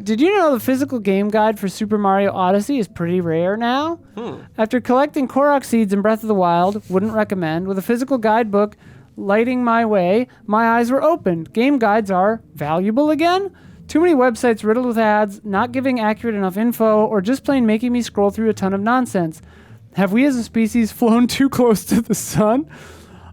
A: Did you know the physical game guide for Super Mario Odyssey is pretty rare now? After collecting Korok seeds in Breath of the Wild, wouldn't recommend, with a physical guidebook lighting my way, my eyes were opened. Game guides are valuable again? Too many websites riddled with ads, not giving accurate enough info, or just plain making me scroll through a ton of nonsense. Have we as a species flown too close to the sun?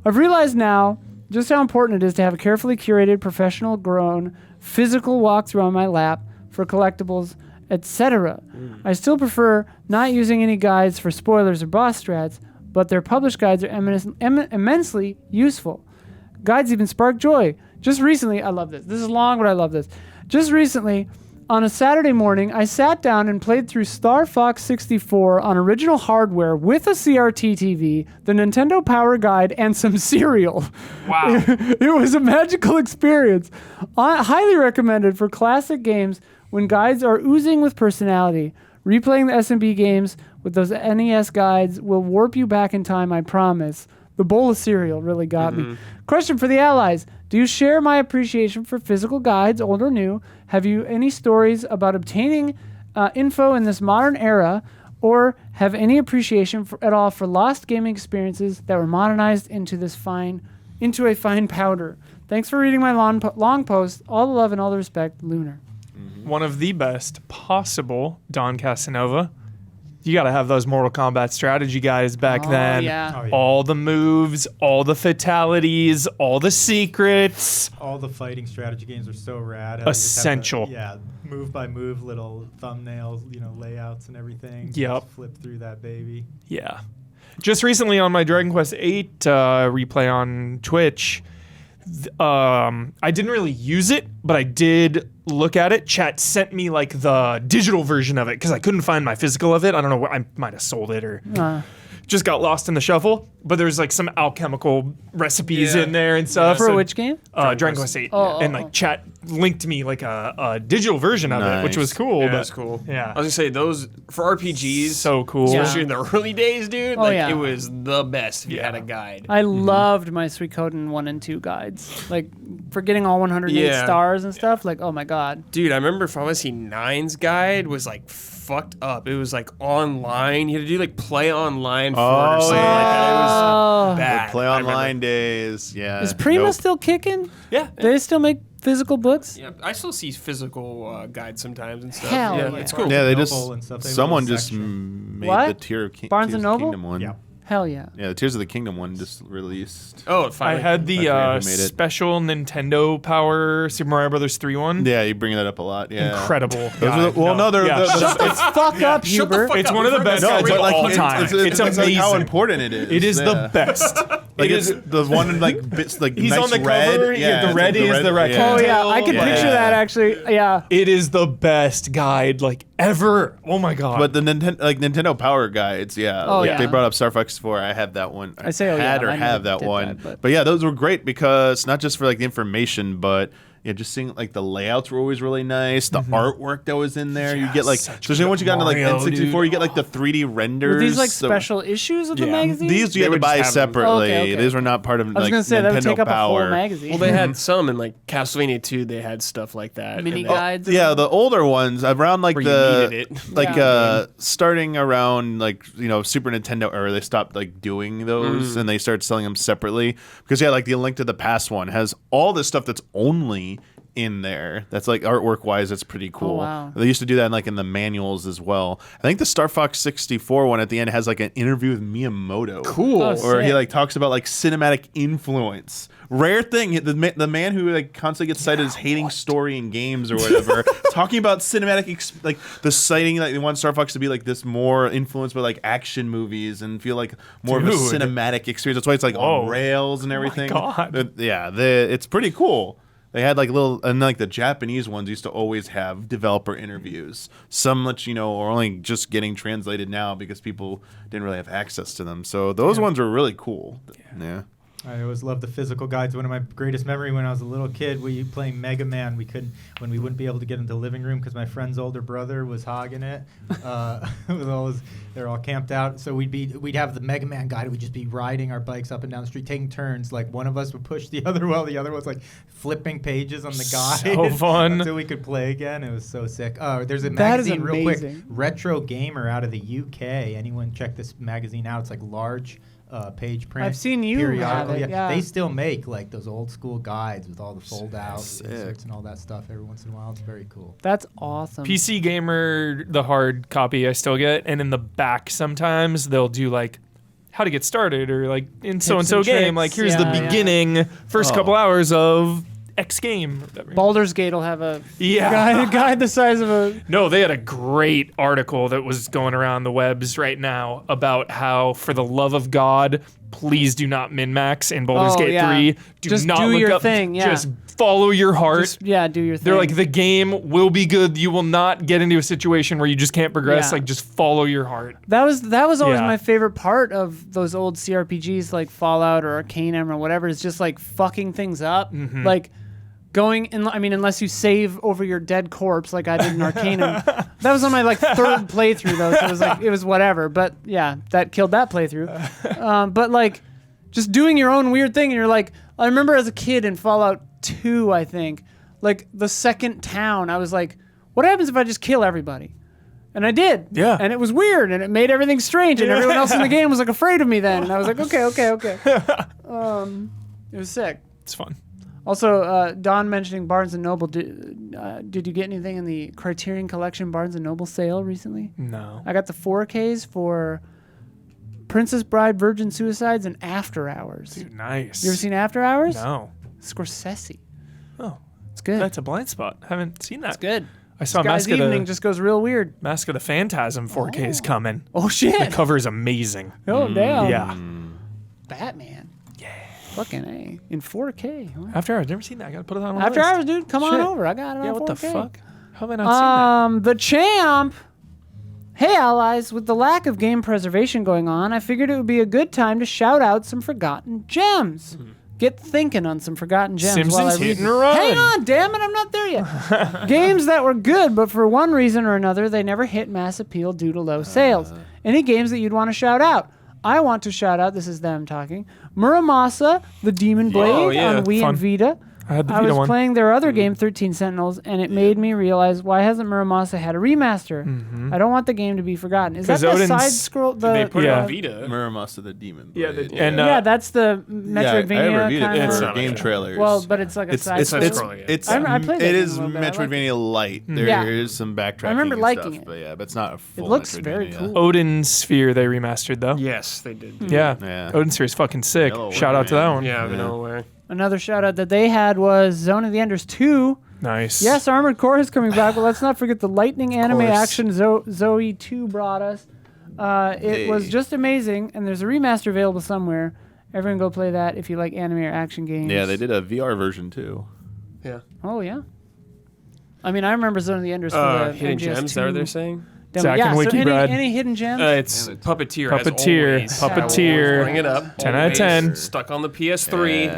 A: I've realized now just how important it is to have a carefully curated, professional-grown, physical walkthrough on my lap for collectibles, etc. I still prefer not using any guides for spoilers or boss strats, but their published guides are immensely useful. Guides even spark joy. Just recently, I love this. This is long, but I love this. Just recently, on a Saturday morning, I sat down and played through Star Fox 64 on original hardware with a CRT TV, the Nintendo Power Guide, and some cereal.
B: Wow.
A: It was a magical experience. Highly recommended for classic games when guides are oozing with personality. Replaying the S&B games with those NES guides will warp you back in time, I promise. The bowl of cereal really got me. Question for the allies. Do you share my appreciation for physical guides, old or new? Have you any stories about obtaining info in this modern era, or have any appreciation at all for lost gaming experiences that were modernized into a fine powder? Thanks for reading my long post. All the love and all the respect, Lunar.
B: One of the best possible Don Casanova. You got to have those Mortal Kombat strategy guides back then.
A: Yeah.
D: Oh, yeah.
B: All the moves, all the fatalities, all the secrets.
D: All the fighting strategy games are so rad. How they just have the-
B: Essential.
D: move by move little thumbnails, layouts and everything.
B: Yep.
D: Just flip through that baby.
B: Yeah. Just recently on my Dragon Quest VIII replay on Twitch, I didn't really use it, but I did look at it. Chat sent me like the digital version of it because I couldn't find my physical of it. I don't know. I might have sold it or just got lost in the shuffle. But there's like some alchemical recipes in there and stuff.
A: For which game?
B: Dragon Quest VIII. And like chat linked me like a digital version of it, which was cool.
E: Yeah,
B: but
E: that's cool.
B: Yeah.
E: I was gonna say those for RPGs.
B: So cool.
A: Yeah.
E: Especially in the early days, dude.
A: Oh,
E: Like
A: yeah.
E: it was the best if you had a guide.
A: I loved my Suikoden 1 and 2 guides. Like, for getting all 108
E: Yeah.
A: stars and stuff. Like, oh my god.
E: Dude, I remember Final Fantasy 9's guide was like fucked up. It was like online. You had to do like play online for it or something like that. It was bad.
C: Play
E: I remember.
C: online days. Yeah.
A: Is Prima
C: Nope.
A: still kicking?
E: Yeah.
A: Do they still make physical books?
E: Yeah, I still see physical guides sometimes and stuff.
A: Hell
E: yeah,
A: yeah.
E: it's cool.
C: Yeah, they
D: Noble
C: just
D: and stuff, they have a
C: someone
D: little
C: just
D: section.
C: made
A: What?
C: the Tier of
A: Barnes
C: Tears
A: and
C: of
A: Noble?
C: Kingdom one.
D: Yeah.
A: Hell yeah.
C: Yeah, the Tears of the Kingdom one just released.
E: Oh, it
B: I
E: finally.
B: had
C: I
B: the
C: forget who made it.
B: special Nintendo Power Super Mario Brothers 3 one.
C: Yeah, you bring that up a lot. Yeah,
B: Incredible.
C: Those are the, well, no, they're
B: Yeah.
C: it's
A: Fuck up,
E: Shut the
A: Hubert.
E: fuck
B: It's
E: up.
B: one of the
E: We've
B: best
E: heard
B: guides
E: that
B: of
E: story
B: all
E: all the
B: time. It's
C: like
B: amazing.
C: how important it is.
B: It is
C: yeah.
B: the best.
C: Like
B: It
C: it's
B: is-
C: the one in like bits like
B: He's
C: nice
B: on the
C: red.
B: cover.
C: Yeah,
B: The
C: it's
B: red
C: like
B: is the red.
A: Oh yeah, I can
C: Yeah.
A: picture that actually. Yeah.
B: It is the best guide like ever. Oh my god.
C: But the Nintendo Power guides, yeah.
A: Oh,
C: like
A: yeah.
C: They brought up Star Fox 4. I have that one.
A: I say, oh,
C: had
A: yeah,
C: or
A: I
C: have
A: never
C: that
A: did
C: one.
A: that,
C: but yeah, those were great because not just for like the information, but yeah, just seeing like the layouts were always really nice. The artwork that was in there, you get like,
B: such
C: especially once you got into like
B: Mario,
C: N64,
B: dude.
C: you get like the 3D renders.
A: Were these like
C: so-
A: special issues of the
B: Yeah.
A: magazine?
C: These you
E: They
C: had to
E: would just
C: buy
E: have them.
C: separately.
A: Oh, okay.
C: These were not part of
A: I was
C: like
A: gonna say
C: Nintendo
A: that would take up
C: Power.
A: a whole magazine.
E: Well, they had some in like Castlevania 2. They had stuff like that.
A: mini
E: and they-
A: guides.
C: Yeah, the older ones around like
E: Where you
C: the
E: needed it.
C: like
A: Yeah.
C: starting around like Super Nintendo era, they stopped like doing those and they started selling them separately because like the Link to the Past one has all this stuff that's only in there. That's like artwork wise, it's pretty cool.
A: wow.
C: They used to do that in the manuals as well. I think the Star Fox 64 one at the end has like an interview with Miyamoto.
E: Cool.
A: Oh,
C: Or he
A: sick.
C: like talks about like cinematic influence. Rare thing. The man who like constantly gets cited as hating story in games or whatever, talking about cinematic like the citing like they want Star Fox to be like this more influenced by like action movies and feel like more of a
B: Dude.
C: cinematic experience. That's why it's like
B: Whoa.
C: on rails and everything.
B: God.
C: Yeah, it's pretty cool. They had like little, and like the Japanese ones used to always have developer interviews. Some that are only just getting translated now because people didn't really have access to them. So those ones were really cool. Yeah.
D: I always loved the physical guides. One of my greatest memory when I was a little kid, we playing Mega Man. When we wouldn't be able to get into the living room because my friend's older brother was hogging it. They're all camped out. So we'd have the Mega Man guide. We'd just be riding our bikes up and down the street, taking turns. Like one of us would push the other while the other was like flipping pages on the guide.
B: So fun.
D: Until we could play again. It was so sick. There's a
A: That is
D: magazine real quick,
A: amazing.
D: Retro Gamer out of the UK. Anyone check this magazine out? It's like large. Page print.
A: I've seen you
D: periodical.
A: have it, yeah.
D: They still make like those old school guides with all the fold out inserts and all that stuff every once in a while. It's very cool.
A: That's awesome.
B: PC Gamer, the hard copy I still get, and in the back sometimes they'll do like how to get started or like in so and so
A: and
B: game.
A: tricks.
B: Like here's
A: Yeah,
B: the
A: yeah.
B: beginning, first couple hours of X game.
A: Baldur's Gate will have a
B: Yeah.
A: guide the size of a.
B: No, they had a great article that was going around the webs right now about how, for the love of God, please do not min-max in Baldur's
A: Oh,
B: Gate
A: yeah.
B: 3. Do
A: Just
B: not
A: do
B: look
A: your
B: up.
A: thing, yeah.
B: Just follow your heart.
A: Just, yeah, do your thing.
B: They're like, the game will be good. You will not get into a situation where you just can't progress.
A: Yeah.
B: Like, just follow your heart.
A: That was always
B: Yeah.
A: my favorite part of those old CRPGs like Fallout or Arcanum or whatever. Is just like fucking things up,
B: Mm-hmm.
A: like going in. I mean, unless you save over your dead corpse like I did in Arcanum. That was on my like third playthrough though, so it was whatever. But yeah, that killed that playthrough. But like just doing your own weird thing, and you're like, I remember as a kid in Fallout 2, I think, like the second town, I was like, what happens if I just kill everybody? And I did.
B: Yeah.
A: And it was weird, and it made everything strange, and everyone else in the game was like afraid of me then. And I was like, okay. It was sick.
B: It's fun.
A: Also, Don mentioning Barnes and Noble. Did you get anything in the Criterion Collection Barnes and Noble sale recently?
B: No.
A: I got the 4Ks for Princess Bride, Virgin Suicides, and After Hours.
B: Dude, nice.
A: You ever seen After Hours?
B: No.
A: Scorsese.
B: Oh,
A: It's good.
B: that's a blind spot. Haven't seen that.
A: It's good.
B: I saw
A: Guy's
B: Mask of
A: Evening
B: the
A: just goes real weird.
B: Mask of the Phantasm 4K's coming.
A: Oh
B: The
A: shit!
B: cover is amazing.
A: Oh damn!
B: Yeah.
A: Batman. Yeah. Fucking A in 4K. Huh?
B: After Hours, never seen that. I gotta put it on my
A: After
B: list.
A: Hours, dude. Come on
B: Shit.
A: over. I got it
B: Yeah,
A: on 4K.
B: what the fuck? How have I not seen
A: The Champ. Hey, allies. With the lack of game preservation going on, I figured it would be a good time to shout out some forgotten gems. Get thinking on some forgotten gems while I
B: Simpsons
A: read
B: Hit and
A: this.
B: Run.
A: Hang on, damn it, I'm not there yet. Games that were good, but for one reason or another, they never hit mass appeal due to low sales. Any games that you'd want to shout out? I want to shout out, this is them talking, Muramasa, the Demon Blade
E: Oh, yeah.
A: on Wii
B: Fun.
A: and Vita.
B: I had the
A: I
B: Vita
A: was
B: one.
A: playing their other game, 13 Sentinels, and it made me realize, why hasn't Muramasa had a remaster? I don't want the game to be forgotten. Is that
B: 'Cause
A: the
B: Odin's-
A: side scroll?
E: They put
B: Yeah.
E: it on Vita.
C: Muramasa the Demon
B: Yeah,
C: Blade.
B: and
A: yeah, that's the
C: Yeah, I
A: Metroidvania
C: reviewed
A: kind
C: it
E: It's
C: for
E: not
C: game
E: like that.
C: trailers.
A: Well, but it's like a side
C: it's
A: scroll.
C: it's
A: I played that
C: it
A: game
C: is
A: a little bit. I liked
C: Metroidvania light. There
A: Yeah.
C: is some backtracking.
A: I remember
C: and
A: liking
C: stuff,
A: it.
C: but yeah, but it's not a full.
A: looks very
C: Metroidvania.
A: cool.
B: Odin Sphere they remastered though.
E: Yes, they did.
B: Yeah.
C: Yeah.
B: Odin Sphere is fucking sick.
C: Yellow
B: Shout out to that one.
E: Yeah, no way.
A: Another shout out that they had was Zone of the Enders 2.
B: Nice.
A: Yes, Armored Core is coming back, but let's not forget the lightning anime
B: course.
A: action Zoe 2 brought us. It was
C: Hey.
A: just amazing, and there's a remaster available somewhere. Everyone go play that if you like anime or action games.
C: Yeah, they did a VR version too.
E: Yeah.
A: Oh, yeah. I mean, I remember Zone of the Enders for the
E: Hidden
A: MGS2
E: gems, is that what they're saying?
A: demo.
B: Zach
A: yeah,
B: and Wiki
A: so
B: Brad.
A: any hidden gems?
E: It's Puppeteer. as
B: Puppeteer.
E: always.
B: Puppeteer.
E: Always bring it up.
B: 10 out of
E: Always
B: 10.
E: Stuck on the PS3.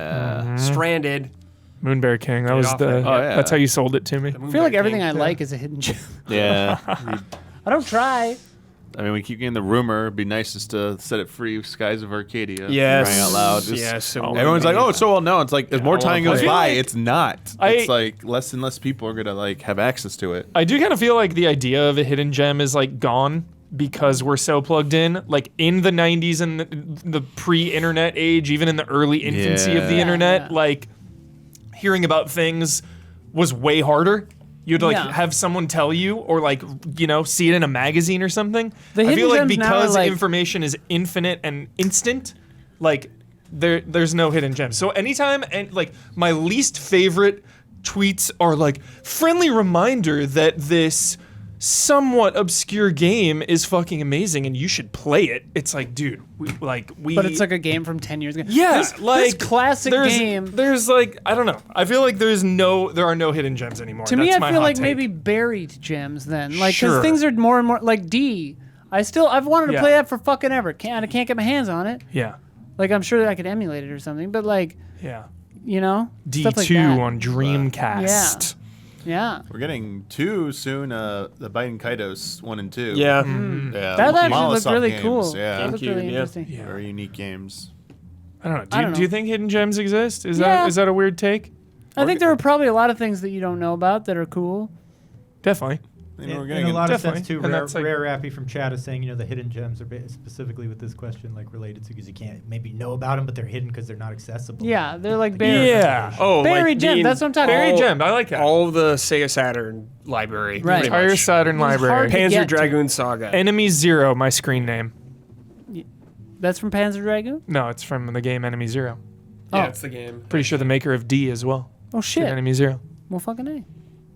E: Stranded.
B: Moonbear King. That
E: Get
B: was
E: off
B: the.
E: that. Oh,
C: yeah.
B: That's how you sold it to me.
A: I feel like everything I like is a hidden gem.
C: Yeah.
A: I don't try.
C: I mean, we keep getting the rumor. It'd be nice just to set it free. Skies of Arcadia.
E: Yes.
C: Crying out loud. Just-
E: Yes. it
C: Everyone's
E: would
C: like,
E: be.
C: oh, it's so well known. It's like as more
E: I
C: time
E: wanna
C: goes
E: play it.
C: by,
B: I feel like
C: it's not.
B: I-
C: It's like less and less people are gonna like have access to it.
B: I do kind of feel like the idea of a hidden gem is like gone because we're so plugged in. Like in the 90s and the pre-internet age, even in the early infancy of the
C: Yeah.
B: internet,
A: Yeah.
B: like hearing about things was way harder. You'd like
A: Yeah.
B: have someone tell you or like, you know, see it in a magazine or something.
A: The
B: I
A: hidden
B: feel like
A: gems now are,
B: because
A: like-
B: information is infinite and instant, like there's no hidden gems. So anytime and like my least favorite tweets are like friendly reminder that this somewhat obscure game is fucking amazing and you should play it. It's like, dude, we
A: But it's like a game from 10 years ago.
B: yeah,
A: this
B: like
A: classic
B: there's,
A: game.
B: There's like I don't know. I feel like there are no hidden gems anymore.
A: To me,
B: That's
A: I
B: my
A: feel
B: hot
A: like
B: take.
A: maybe buried gems then. Like, because
B: Sure.
A: things are more and more like D. I've wanted to
B: Yeah.
A: play that for fucking ever. I can't get my hands on it.
B: Yeah,
A: Like, I'm sure that I could emulate it or something, but like,
B: yeah.
A: you know,
B: D2
A: stuff like that.
B: on Dreamcast.
A: Yeah.
C: We're getting 2 soon. The Biden Kaidos 1 and 2.
E: Yeah.
C: Yeah.
A: That actually
C: Monolith
A: looked really
C: games,
A: cool.
C: Yeah.
A: That looked really
E: GameCube, yeah.
A: interesting.
B: Yeah.
C: Very unique games.
B: I don't know.
A: I don't
B: Do you
A: know.
B: think hidden gems exist? Is
A: Yeah.
B: that a weird take?
A: I think there are probably a lot of things that you don't know about that are cool.
B: Definitely.
C: You know, we're
D: In
C: getting
D: a lot of
B: definitely.
D: sense too.
B: And
D: Rare,
B: that's like-
D: Rare Rappy from chat is saying, the hidden gems are specifically with this question like related to because you can't maybe know about them, but they're hidden because they're not accessible.
A: Yeah, they're like buried.
B: Yeah.
E: Oh,
A: Buried
E: like
A: gems,
E: the
A: that's what I'm talking about.
B: Buried gem. I like that.
E: All of the Sega Saturn library.
A: Right.
E: pretty
B: Entire
E: much.
B: Saturn
A: It was hard
B: library.
A: to
E: Panzer
A: get to.
E: Dragoon Saga.
B: Enemy Zero, my screen name.
A: That's from Panzer Dragoon?
B: No, it's from the game Enemy Zero.
E: yeah,
A: Oh.
E: it's the game.
B: Pretty sure the maker of D as well.
A: Oh, shit.
B: Enemy Zero.
A: Well, fucking A.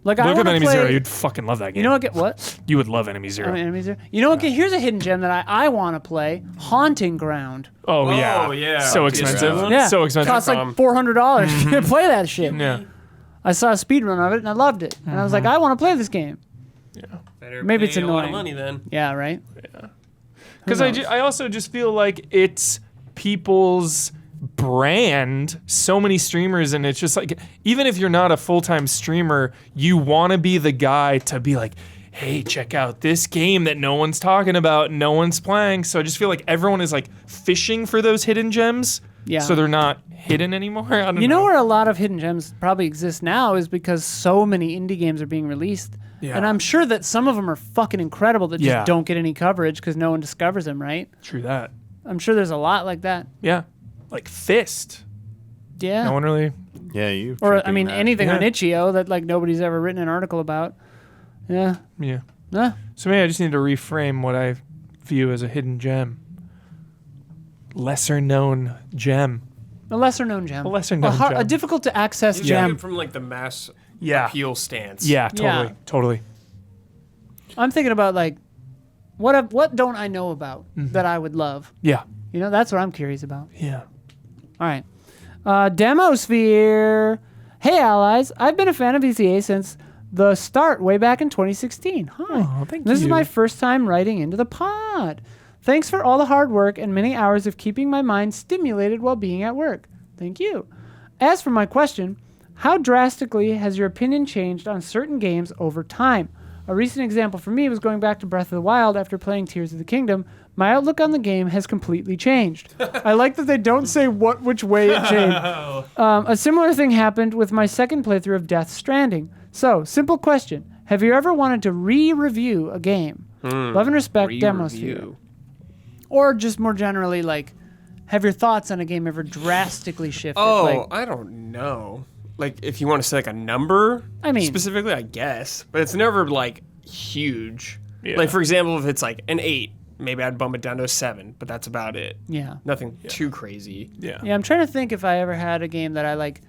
A: Like, I
B: Look
A: want
B: up
A: to
B: Enemy
A: play...
B: Zero. You'd fucking love that game.
A: You know what? What?
B: You would love Enemy Zero.
A: I mean, enemies there. You know what? Here's a hidden gem that I want to play. Haunting Ground.
B: Oh, yeah.
E: yeah.
B: So expensive.
E: Yeah.
A: Yeah.
B: So expensive.
A: Costs like $400 to play that shit.
B: Yeah.
A: I saw a speed run of it and I loved it. And I was like, I want to play this game.
E: Better
A: Maybe
E: pay
A: it's
E: a lot of
A: annoying.
E: money then.
A: Yeah, right?
B: Because I also just feel like it's people's brand, so many streamers, and it's just like, even if you're not a full-time streamer, you want to be the guy to be like, hey, check out this game that no one's talking about, no one's playing. So I just feel like everyone is like fishing for those hidden gems.
A: Yeah.
B: So they're not hidden anymore. I don't
A: You know
B: know
A: where a lot of hidden gems probably exist now is because so many indie games are being released.
B: Yeah.
A: And I'm sure that some of them are fucking incredible that just
B: Yeah.
A: don't get any coverage because no one discovers them, right?
B: True that.
A: I'm sure there's a lot like that.
B: Yeah. Like Fist.
A: Yeah.
B: No one really.
C: Yeah, you.
A: Or
C: tripping
A: I mean,
C: that.
A: anything on
B: Yeah.
A: itch.io that like nobody's ever written an article about. Yeah.
B: Yeah.
A: Huh?
B: So maybe I just need to reframe what I view as a hidden gem. Lesser known gem.
A: A lesser known gem.
B: A lesser known
A: a
B: gem.
A: difficult to access
E: You
A: gem.
E: took it from like the mass
B: Yeah.
E: appeal stance.
B: Yeah, totally.
A: Yeah.
B: Totally.
A: I'm thinking about like, what don't I know about that I would love?
B: Yeah.
A: You know, that's what I'm curious about.
B: Yeah.
A: All right. Demosphere. Hey, allies. I've been a fan of ECA since the start way back in 2016. Hi.
B: Oh, thank
A: This is
B: you.
A: my first time writing into the pod. Thanks for all the hard work and many hours of keeping my mind stimulated while being at work. Thank you. As for my question, how drastically has your opinion changed on certain games over time? A recent example for me was going back to Breath of the Wild after playing Tears of the Kingdom. My outlook on the game has completely changed. I like that they don't say which way it changed. A similar thing happened with my second playthrough of Death Stranding. So, simple question. Have you ever wanted to re-review a game? Love and respect, Demosphere.
E: Re-review.
A: Or just more generally, like, have your thoughts on a game ever drastically shifted?
E: Oh,
A: Like,
E: I don't know. Like, if you want to say like a number,
A: I mean-
E: specifically, I guess, but it's never like huge.
B: Yeah.
E: Like, for example, if it's like an 8, maybe I'd bump it down to a 7, but that's about it.
A: yeah.
E: Nothing too crazy.
B: Yeah.
A: Yeah, I'm trying to think if I ever had a game that I, like,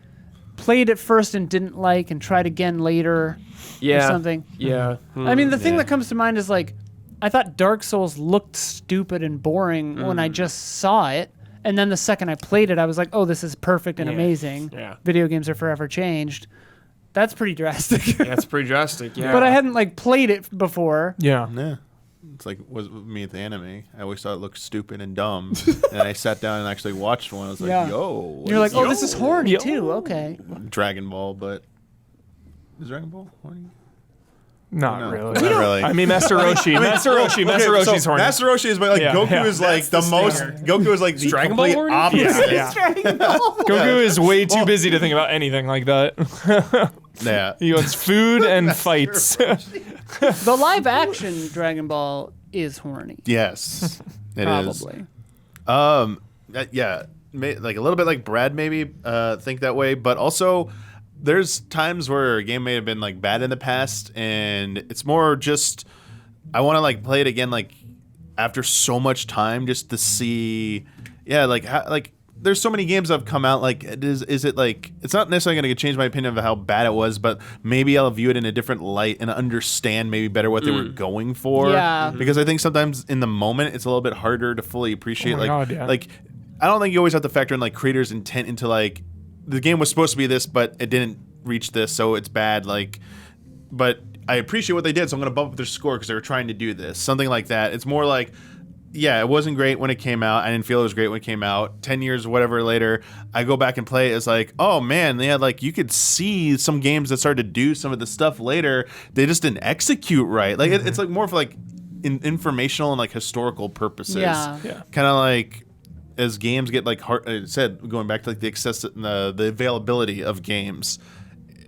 A: played at first and didn't like and tried again later
E: Yeah.
A: or something.
E: Yeah.
A: I mean, the thing
C: Yeah.
A: that comes to mind is, like, I thought Dark Souls looked stupid and boring when I just saw it. And then the second I played it, I was like, oh, this is perfect and
E: Yeah.
A: amazing.
E: Yeah.
A: Video games are forever changed. That's pretty drastic.
E: That's pretty drastic. Yeah.
A: But I hadn't, like, played it before.
B: Yeah.
C: Yeah. It's like was with me with the anime. I always thought it looked stupid and dumb, and I sat down and actually watched one. I was like,
A: Yeah.
C: "Yo!" what
A: You're like,
C: is
A: oh, this is horny,
B: Yo.
A: too. Okay.
C: Dragon Ball, but is Dragon Ball horny?
B: Not
C: No,
B: really.
C: not really.
B: I mean, Master Roshi. Master Roshi. Master
C: Okay,
B: Roshi's
C: so
B: horny.
C: Master Roshi is like
B: Yeah,
C: Goku
B: yeah.
C: is like the most. Goku is like the
E: Dragon Ball
C: complete
E: horny?
C: opposite.
B: Yeah. Goku is way too busy to think about anything like that.
C: Yeah.
B: He wants food and fights.
A: The live action Dragon Ball is horny.
C: Yes, it is.
A: Probably.
C: Yeah, like a little bit like Brad maybe think that way, but also there's times where a game may have been like bad in the past, and it's more just I want to like play it again like after so much time just to see, yeah, like how, like there's so many games that have come out. Like, is it like it's not necessarily going to change my opinion of how bad it was, but maybe I'll view it in a different light and understand maybe better what they were going for.
A: Yeah.
C: Because I think sometimes in the moment it's a little bit harder to fully appreciate.
B: Oh my God, yeah.
C: Like I don't think you always have to factor in like creators' intent into like the game was supposed to be this, but it didn't reach this, so it's bad. Like, but I appreciate what they did, so I'm going to bump up their score because they were trying to do this, something like that. It's more like, yeah, it wasn't great when it came out. I didn't feel it was great when it came out. 10 years, whatever later, I go back and play it. It's like, oh man, they had like you could see some games that started to do some of the stuff later. They just didn't execute right. Like it's like more for like informational and like historical purposes.
A: Yeah.
B: Yeah.
C: Kind of like as games get like hard, said going back to like the availability of games.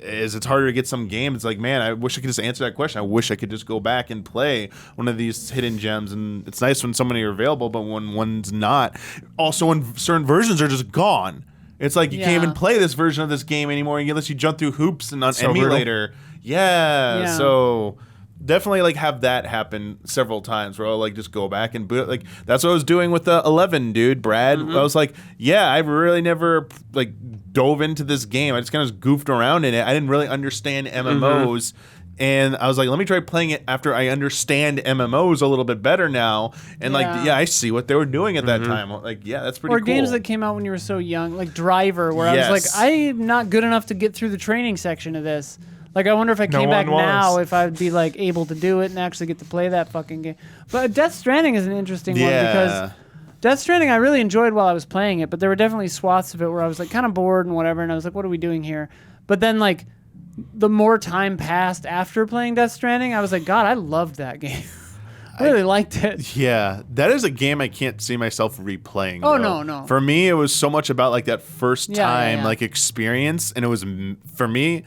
C: As it's harder to get some games, it's like, man, I wish I could just answer that question. I wish I could just go back and play one of these hidden gems. And it's nice when so many are available, but when one's not. Also, when certain versions are just gone. It's like you can't
A: Yeah.
C: even play this version of this game anymore unless you jump through hoops and on
B: So brutal.
C: emulator. Yeah.
A: Yeah.
C: So definitely like have that happen several times where I'll like just go back and boot. Like that's what I was doing with the 11, dude, Brad. I was like, yeah, I really never like dove into this game. I just kind of goofed around in it. I didn't really understand MMOs. And I was like, let me try playing it after I understand MMOs a little bit better now. And like,
A: Yeah.
C: yeah, I see what they were doing at that time. Like, yeah, that's pretty
A: Or
C: cool.
A: games that came out when you were so young, like Driver, where I was
C: Yes.
A: like, I'm not good enough to get through the training section of this. Like, I wonder if I
B: No
A: came back
B: one was.
A: now, if I'd be like able to do it and actually get to play that fucking game. But Death Stranding is an interesting one because Death Stranding I really enjoyed while I was playing it, but there were definitely swaths of it where I was like kind of bored and whatever, and I was like, what are we doing here? But then like the more time passed after playing Death Stranding, I was like, God, I loved that game. I really liked it.
C: Yeah, that is a game I can't see myself replaying.
A: Oh,
C: though.
A: no.
C: For me, it was so much about like that first
A: Yeah,
C: time
A: yeah.
C: like experience, and it was for me,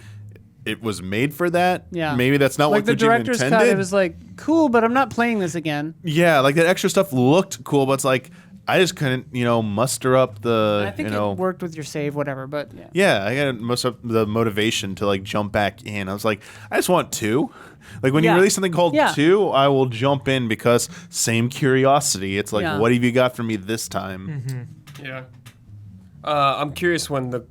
C: it was made for that.
A: Yeah.
C: Maybe that's not
A: Like
C: what
A: the
C: Kojima
A: director's
C: intended.
A: cut, it was like, cool, but I'm not playing this again.
C: Yeah, like that extra stuff looked cool, but it's like I just couldn't, muster up the,
A: I think it worked with your save, whatever, but yeah.
C: Yeah, I got muster up the motivation to like jump back in. I was like, I just want 2. Like when you release something called 2, I will jump in because same curiosity. It's like, what have you got for me this time?
E: Mm-hmm. Yeah. I'm curious when the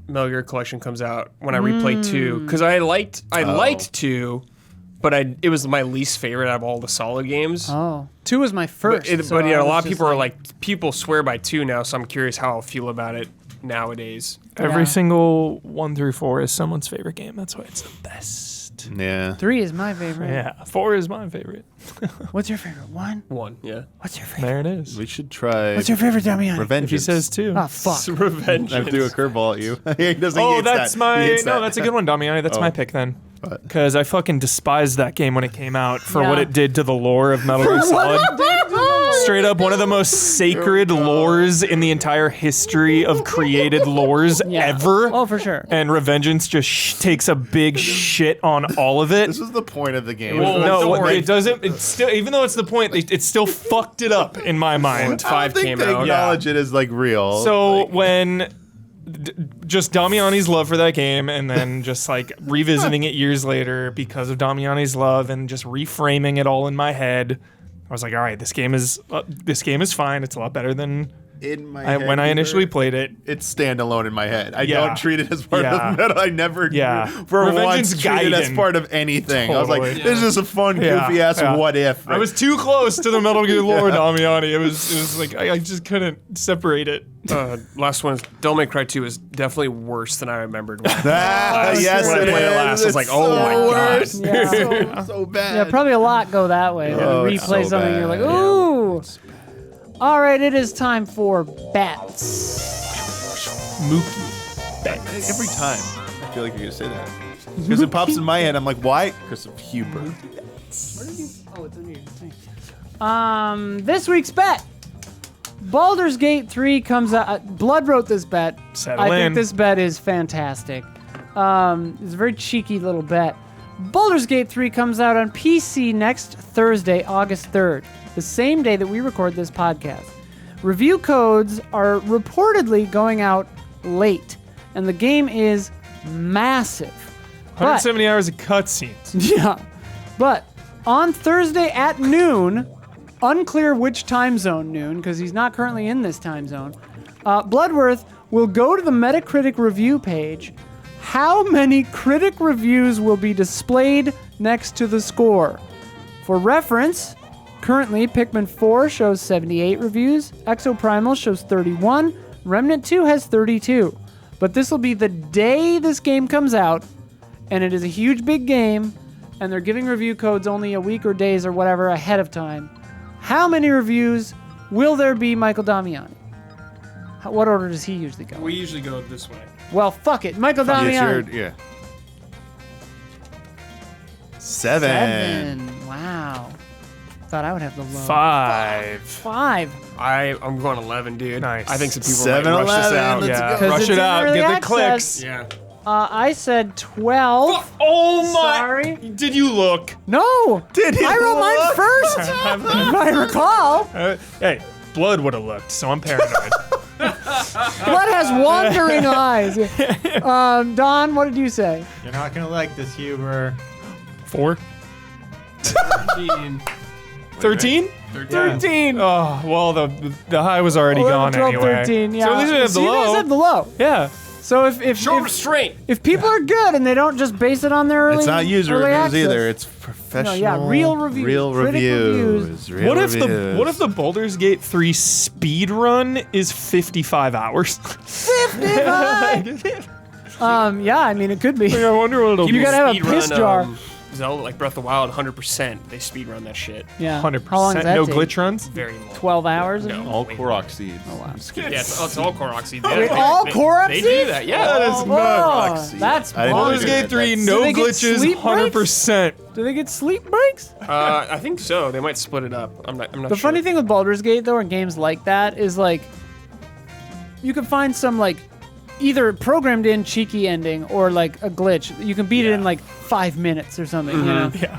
E: Metal Gear Collection comes out when I replay 2 because I liked 2. But it was my least favorite out of all the Solid games.
A: Oh, 2 was my first.
E: But a lot of people are like, people swear by 2 now, so I'm curious how I'll feel about it nowadays.
B: Every single 1 through 4 is someone's favorite game. That's why it's the best.
C: Yeah.
A: 3 is my favorite.
B: Yeah, 4 is my favorite.
A: What's your favorite? 1?
E: 1, yeah.
A: What's your favorite?
B: There it is.
C: We should try.
A: What's your favorite, Damiani?
C: Revenge.
B: He says 2.
A: Oh, fuck.
E: Revenge.
C: I threw a curveball at you. He doesn't.
B: Oh,
C: he
B: that's
C: that.
B: my.
C: He hates
B: No,
C: that.
B: that's a good one, Damiani. That's my pick then. Because I fucking despised that game when it came out for what it did to the lore of Metal Gear Solid. Straight up, one of the most sacred lores in the entire history of created lores ever.
A: Oh, for sure.
B: And Revengeance just takes a big shit on all of it.
C: This was the point of the game.
B: No, it doesn't. It's still, even though it's the point, it still fucked it up in my mind.
E: 5 came
C: they
E: out.
C: acknowledge it as like real.
B: So when just Damiani's love for that game, and then just like revisiting it years later because of Damiani's love, and just reframing it all in my head, I was like, all right, this game is fine. It's a lot better than
C: in my head,
B: when I initially played it.
C: It's standalone in my head. I
B: Yeah.
C: don't treat it as part
B: Yeah.
C: of Metal. I never for
B: Revengeance
C: once treat it as
B: Gaiden.
C: part of anything. I was like,
B: Totally.
C: this is just a fun, goofy ass what if.
B: I was too close to the Metal Gear lore, Damiani. It was like I just couldn't separate it.
E: Last one is Devil May Cry 2 is definitely worse than I remembered.
C: Yes,
E: when I
C: it
E: played it
C: is.
E: last, I was like,
C: It's
E: oh
C: so
E: my God.
C: worse.
A: Yeah.
C: So bad.
A: Yeah, probably a lot go that way.
C: Oh,
A: When you
C: it's
A: replay
C: so
A: something, you're
C: bad.
A: like, ooh. All right, it is time for bets.
B: Mookie.
C: Every time, I feel like you're gonna say that because it pops in my head. I'm like, why? Because of Huber.
A: Oh, it's under your thing. This week's bet. Baldur's Gate 3 comes out. Blood wrote this bet.
B: Settle
A: I
B: in.
A: think this bet is fantastic. It's a very cheeky little bet. Baldur's Gate 3 comes out on PC next Thursday, August 3rd, the same day that we record this podcast. Review codes are reportedly going out late, and the game is massive.
B: 170 hours of cutscenes.
A: Yeah, but on Thursday at noon, unclear which time zone noon, because he's not currently in this time zone, Bloodworth will go to the Metacritic review page. How many critic reviews will be displayed next to the score? For reference, currently Pikmin 4 shows 78 reviews, Exoprimal shows 31, Remnant 2 has 32. But this will be the day this game comes out, and it is a huge, big game, and they're giving review codes only a week or days or whatever ahead of time. How many reviews will there be, Michael Damiani? What order does he usually go?
E: We usually go this way.
A: Well, fuck it. Michael Damiani.
C: Yeah. 7.
A: Wow. Thought I would have the low.
B: 5.
A: 5.
E: I'm going 11, dude.
B: Nice.
E: I think some people
C: 7,
E: might rush this
C: 11,
E: out.
C: let's
B: Yeah,
C: go.
B: rush
A: it's
B: it
A: in
B: out.
A: early
B: Get the
A: access.
B: clicks.
E: Yeah.
A: I said 12.
B: Oh my!
A: Sorry.
B: Did you look?
A: No.
C: Did he
A: I wrote mine
C: look?
A: first. if I recall.
B: Hey, Blood would have looked, so I'm paranoid.
A: Blood has wandering eyes. Don, what did you say?
D: You're not gonna like this, Huber.
B: 4?
E: 13.
B: 13?
A: 13.
B: Oh, well, the high was already
A: 11,
B: gone
A: 12,
B: anyway.
A: 13, yeah.
B: So at least we have the
A: So you guys
B: low.
A: have the low.
B: Yeah.
A: So if
E: Show restraint.
A: if people are good and they don't just base it on their early
C: It's not user
A: early
C: reviews
A: access,
C: either. It's professional.
A: real reviews,
C: Real
A: critic
C: reviews.
A: reviews.
C: Real
B: What if
C: reviews.
B: the Baldur's Gate 3 speed run is 55 hours?
A: 55. Yeah, I mean it could be.
B: I wonder what it'll
A: You
B: be.
A: gotta have a
E: Speed
A: piss
E: run,
A: jar.
E: Zelda, like Breath of the Wild, 100%. They speedrun that shit.
A: Yeah.
B: 100%.
A: How long does that
B: no
A: take?
B: glitch runs?
E: Very long.
A: 12 hours.
E: No.
C: All Korok seeds.
A: Oh wow.
E: Yeah, it's all Korok seeds.
A: Wait, all Korok
E: They
A: seeds?
E: do that, yeah.
B: That is nuts.
A: Oh, that's
C: I didn't know
B: Baldur's
C: they
A: bonkers.
C: did
B: Gate 3,
C: that.
B: no
A: Do they get
B: glitches,
A: sleep
B: 100%.
A: Do they get sleep breaks?
E: I think so. They might split it up. I'm not
A: The
E: sure.
A: funny thing with Baldur's Gate though, and games like that, is like you can find some like either programmed in cheeky ending or like a glitch. You can beat it in like 5 minutes or something. You know?
B: Yeah.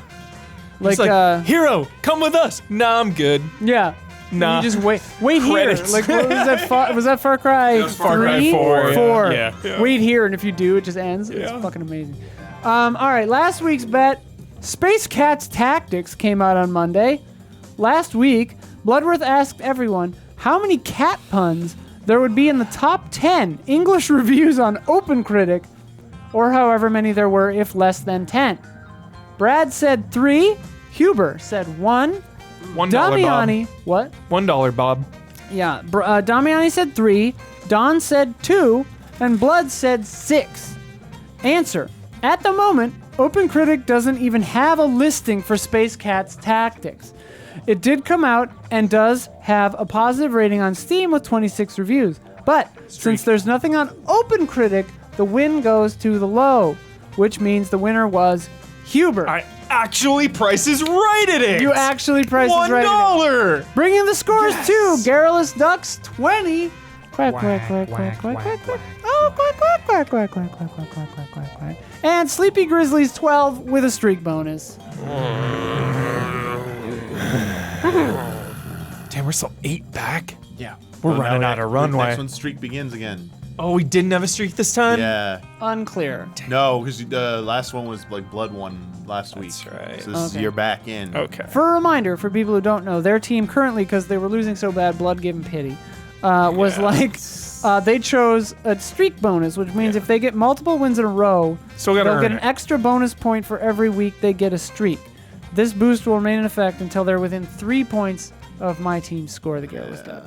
A: Like,
B: It's like, hero, come with us. Nah, I'm good.
A: yeah.
B: Nah.
A: You just wait here.
B: Credits.
A: Like, what was that? Was that Far Cry 3?
B: Far Cry 4, yeah.
A: 4.
E: Yeah.
A: Wait here, and if you do, it just ends.
B: Yeah.
A: It's fucking amazing. All right, last week's bet, Space Cat's Tactics came out on Monday. Last week, Bloodworth asked everyone how many cat puns there would be in the top 10 English reviews on OpenCritic, or however many there were if less than 10. Brad said 3, Huber said 1,
B: $1,
A: Damiani, what?
B: Bob. $1, Bob.
A: Yeah, Damiani said 3, Don said 2, and Blood said 6. Answer. At the moment, OpenCritic doesn't even have a listing for Space Cat's Tactics. It did come out and does have a positive rating on Steam with 26 reviews. But since there's nothing on OpenCritic, the win goes to the low, which means the winner was Huber.
B: I actually Price is Right at it.
A: You actually priced it right.
B: $1.
A: Bringing the scores to Garrulous Ducks 20. Quack, quack, quack, quack, quack, quack, quack. Oh, quack, quack, quack, quack, quack, quack, quack, quack, quack, quack, quack. And Sleepy Grizzlies 12 with a streak bonus.
B: Damn, we're still 8 back.
A: Yeah.
B: We're running out of runway.
C: Next one streak begins again.
B: Oh, we didn't have a streak this time?
C: Yeah.
A: Unclear.
C: No, because the last one was like Blood won last week.
B: That's right.
C: So this is
A: Okay.
C: you're back in.
B: Okay.
A: For a reminder, for people who don't know, their team currently, because they were losing so bad, Blood gave them pity, was like, they chose a streak bonus, which means if they get multiple wins in a row,
B: Still gotta
A: they'll
B: earn
A: get an
B: it.
A: extra bonus point for every week they get a streak. This boost will remain in effect until they're within 3 points of my team's score, the Garrulous Duck.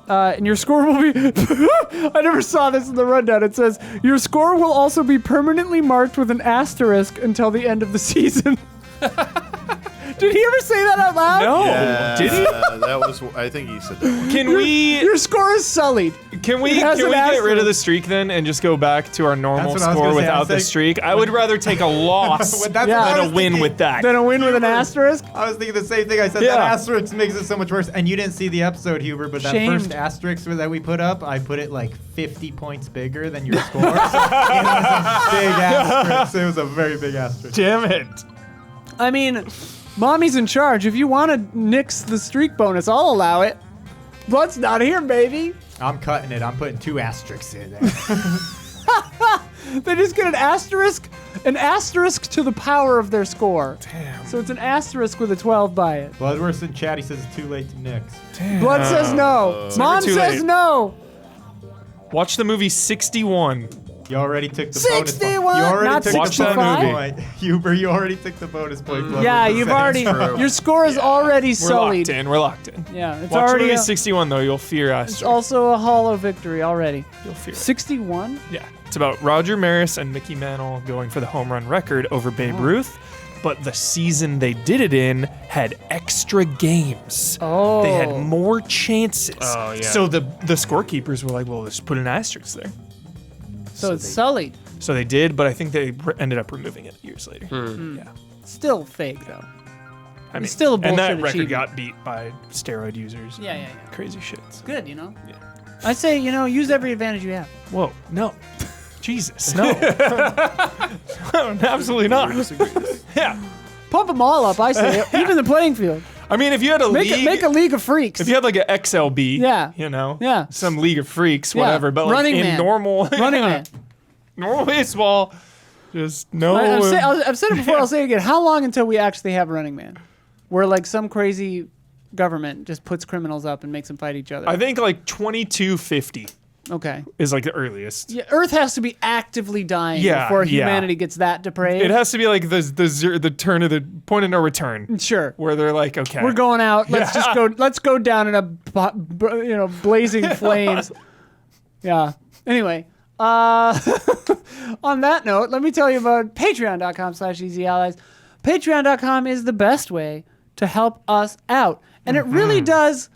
A: And your score will be... I never saw this in the rundown. It says, your score will also be permanently marked with an asterisk until the end of the season. Did he ever say that out loud?
B: No.
C: Yeah,
B: Did he?
C: that was. I think he said that.
B: Can we
A: Your score is sullied.
B: can we
A: it has
B: can
A: an
B: we get rid
A: asterisk.
B: of the streak then and just go back to our normal
D: That's what I was
B: score
D: gonna say. I
B: without
D: was
B: the
D: like-
B: streak? I would rather take a loss
D: Well, that's
A: Yeah.
D: what I
B: than
D: was
B: a win
D: thinking.
B: with that.
A: Then a win with an asterisk?
D: I was thinking the same thing. I said
B: Yeah.
D: that asterisk makes it so much worse. And you didn't see the episode, Huber, but that
A: Shamed.
D: first asterisk that we put up, I put it like 50 points bigger than your score. So it was a big asterisk. It was a very big asterisk.
B: Damn it.
A: I mean, Mommy's in charge. If you want to nix the streak bonus, I'll allow it. Blood's not here, baby.
D: I'm cutting it. I'm putting 2 asterisks in there.
A: They just get an asterisk to the power of their score.
B: Damn.
A: So it's an asterisk with a 12 by it.
D: Bloodworth in chat, he says it's too late to nix.
A: Blood says no. Mom
B: too
A: says
B: late.
A: no.
B: Watch the movie 61.
D: You already took the
A: 61,
D: bonus point. You already
A: not
D: took
B: Watch
D: the
B: that
D: bonus
B: movie.
D: point. Huber, you already took the bonus point. Bloodworth
A: Yeah,
D: is
A: you've
D: saying.
A: already.
E: true.
A: Your score is already
B: We're
A: sullied.
B: locked in. We're locked in.
A: Yeah, it's
B: Watch
A: already.
B: movie
A: A,
B: 61 though. You'll fear
A: it's
B: asterisk.
A: also a hollow victory already.
B: You'll fear it.
A: 61.
B: Yeah. It's about Roger Maris and Mickey Mantle going for the home run record over Babe Ruth. But the season they did it in had extra games.
A: Oh.
B: They had more chances.
E: Oh, yeah.
B: So the scorekeepers were like, well, let's put an asterisk there.
A: So it's sullied.
B: So they did, but I think they ended up removing it years later. Yeah.
A: Still fake though.
B: I mean,
A: still a
B: and that
A: bullshit
B: record
A: achievement.
B: got beat by steroid users.
A: Yeah, yeah, yeah.
B: Crazy shit.
A: Good, you know.
B: Yeah.
A: I say, use every advantage you have.
B: Whoa, no. Jesus, no. Absolutely not. Yeah.
A: Pump them all up. I say, even the playing field.
B: I mean, if you had a league,
A: Make a league of freaks.
B: if you had like an XLB,
A: Yeah. Yeah.
B: some league of freaks,
A: Yeah.
B: whatever, but like
A: Running
B: in
A: Man.
B: normal,
A: Running Man.
B: normal baseball, just no.
A: I've said it before. I'll say it again. How long until we actually have Running Man, where like some crazy government just puts criminals up and makes them fight each other?
B: I think like 2250
A: Okay.
B: is like the earliest.
A: Yeah, Earth has to be actively dying
B: Yeah,
A: before
B: yeah.
A: humanity gets that depraved.
B: It has to be like the turn of the point of no return,
A: Sure.
B: where they're like, okay,
A: We're going out. Let's go down in a blazing flames. Yeah. Anyway, on that note, let me tell you about patreon.com/easyallies. Patreon.com is the best way to help us out. And it really does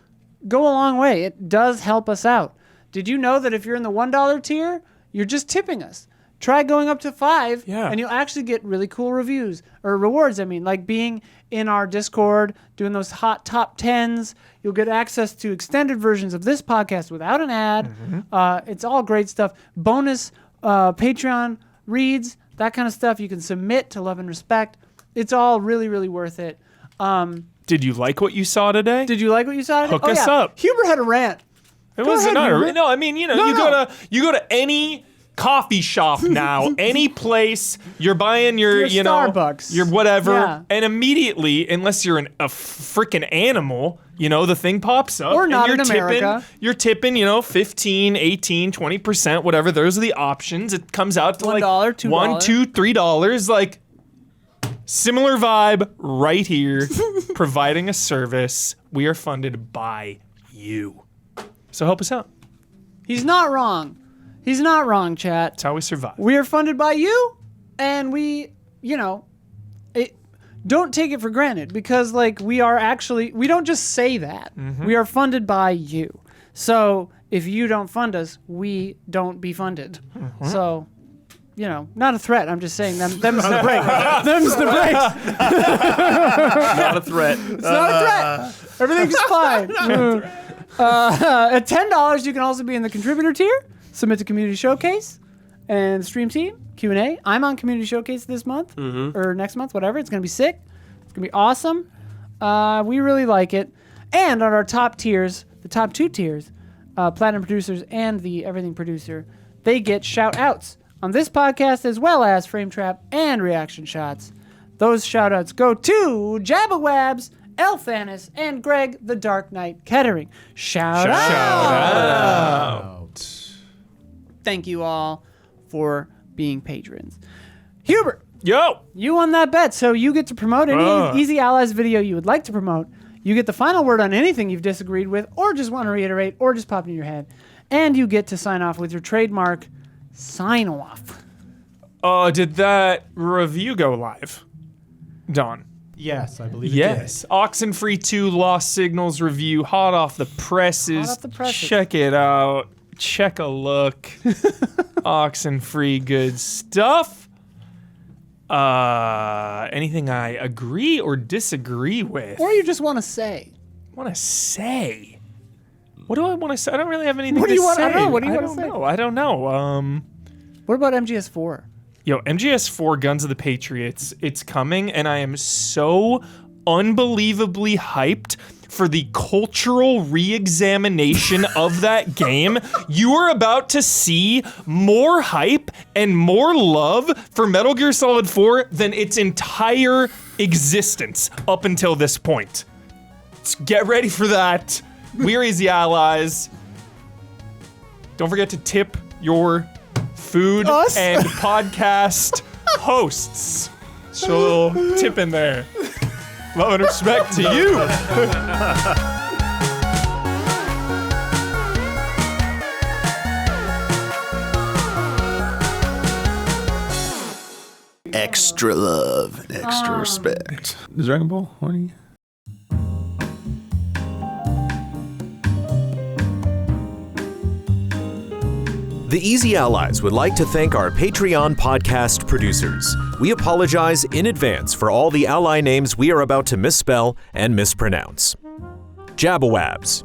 A: go a long way. It does help us out. Did you know that if you're in the $1 tier, you're just tipping us? Try going up to $5, and you'll actually get really cool reviews or rewards. I mean, like being in our Discord, doing those hot top 10s. You'll get access to extended versions of this podcast without an ad. It's all great stuff. Bonus Patreon reads, that kind of stuff. You can submit to Love and Respect. It's all really, really worth it.
B: Did you like what you saw today?
A: Did you like what you saw today?
B: Hook us up.
A: Huber had a rant.
B: It
A: Go
B: wasn't
A: ahead,
B: not
A: Hubert.
B: no. I mean, you know, you go to any coffee shop now, any place, you're buying your
A: Starbucks.
B: your whatever,
A: Yeah.
B: and immediately, unless you're a freaking animal, the thing pops up.
A: Or not
B: and
A: in America.
B: You're tipping, 15, 18, 20%, whatever. Those are the options. It comes out to like
A: $1, $2.
B: $1, $2, $3. Like, similar vibe right here, providing a service. We are funded by you. So help us out.
A: He's not wrong. He's not wrong, chat.
B: That's how we survive.
A: We are funded by you, and we, don't take it for granted because, like, we don't just say that.
B: Mm-hmm.
A: We are funded by you. So if you don't fund us, we don't be funded.
B: Mm-hmm.
A: So, not a threat. I'm just saying them's the break. Them's the breaks.
E: Not a threat.
A: It's not a threat. Everything's fine. At $10, you can also be in the contributor tier. Submit to Community Showcase and Stream Team Q&A. I'm on Community Showcase this month or next month, whatever. It's going to be sick. It's going to be awesome. We really like it. And on our top tiers, the top 2 tiers, Platinum Producers and the Everything Producer, they get shout-outs on this podcast as well as Frame Trap and Reaction Shots. Those shout-outs go to Jabawabs, Elthanis, and Greg the Dark Knight Kettering. Shout out! Thank you all for being patrons. Hubert,
B: Yo!
A: you won that bet, so you get to promote any Easy Allies video you would like to promote. You get the final word on anything you've disagreed with, or just want to reiterate, or just pop in your head. And you get to sign off with your trademark sign-off.
B: Did that review go live? Don.
D: Yes, I believe
B: Yes. Oxenfree 2 Lost Signals review, hot off the presses.
A: Hot off the presses.
B: Check it out. Check a look. Oxenfree, good stuff. Anything I agree or disagree with?
A: Or you just want to say.
B: Want to say? What do I want to say? I don't really have anything
A: What do
B: to
A: you want-
B: say.
A: I don't know. What do you wanna
B: don't
A: say?
B: know. I don't know.
A: What about MGS4?
B: MGS4 Guns of the Patriots, it's coming, and I am so unbelievably hyped for the cultural re-examination of that game. You are about to see more hype and more love for Metal Gear Solid 4 than its entire existence up until this point. So get ready for that. We're Easy Allies. Don't forget to tip your food
A: Us?
B: and podcast hosts. So tip in there. Love and respect to you.
C: Extra love, extra respect. Is Dragon Ball horny?
G: The Easy Allies would like to thank our Patreon podcast producers. We apologize in advance for all the ally names we are about to misspell and mispronounce. Jabawabs,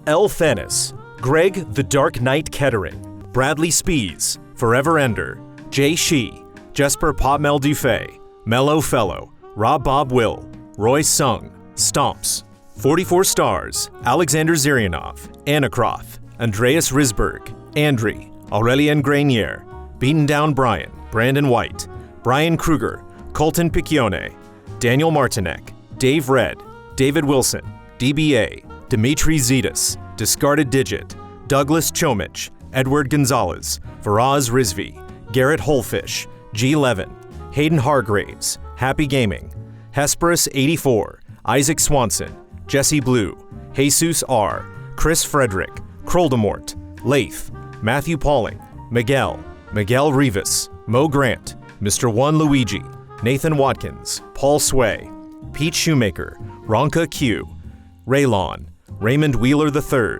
G: Elthanis, Greg the Dark Knight Kettering, Bradley Spees, Forever Ender, Jay Shee, Jesper Potmel Dufay, Mellow Fellow, Rob Bob Will, Roy Sung, Stomps, 44 Stars, Alexander Zirianov, Anacroth, Andreas Risberg, Andre, Aurelien Grenier, Beaten Down Brian, Brandon White, Brian Kruger, Colton Piccione, Daniel Martinek, Dave Red, David Wilson, DBA, Dimitri Zetas, Discarded Digit, Douglas Chomich, Edward Gonzalez, Faraz Rizvi, Garrett Holfish, G. Levin, Hayden Hargraves, Happy Gaming, Hesperus 84, Isaac Swanson, Jesse Blue, Jesus R., Chris Frederick, Kroldemort, Leif, Matthew Pauling, Miguel Rivas, Mo Grant, Mr. One Luigi, Nathan Watkins, Paul Sway, Pete Shoemaker, Ronka Q, Raylon, Raymond Wheeler III,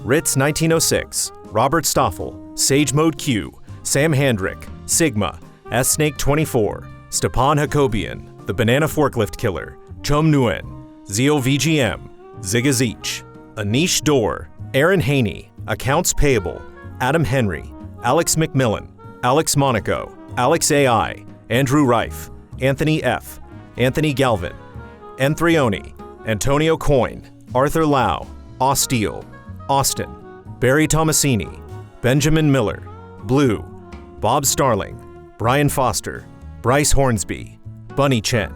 G: Ritz 1906, Robert Stoffel, Sage Mode Q, Sam Handrick, Sigma, S-Snake 24, Stepan Hakobian, The Banana Forklift Killer, Chom Nguyen, Zio VGM, Zigazich, Anish Dor, Aaron Haney, Accounts Payable, Adam Henry, Alex McMillan, Alex Monaco, Alex AI, Andrew Reif, Anthony F., Anthony Galvin, Enthrioni, Antonio Coyne, Arthur Lau, Osteel, Austin, Barry Tomasini, Benjamin Miller, Blue, Bob Starling, Brian Foster, Bryce Hornsby, Bunny Chen,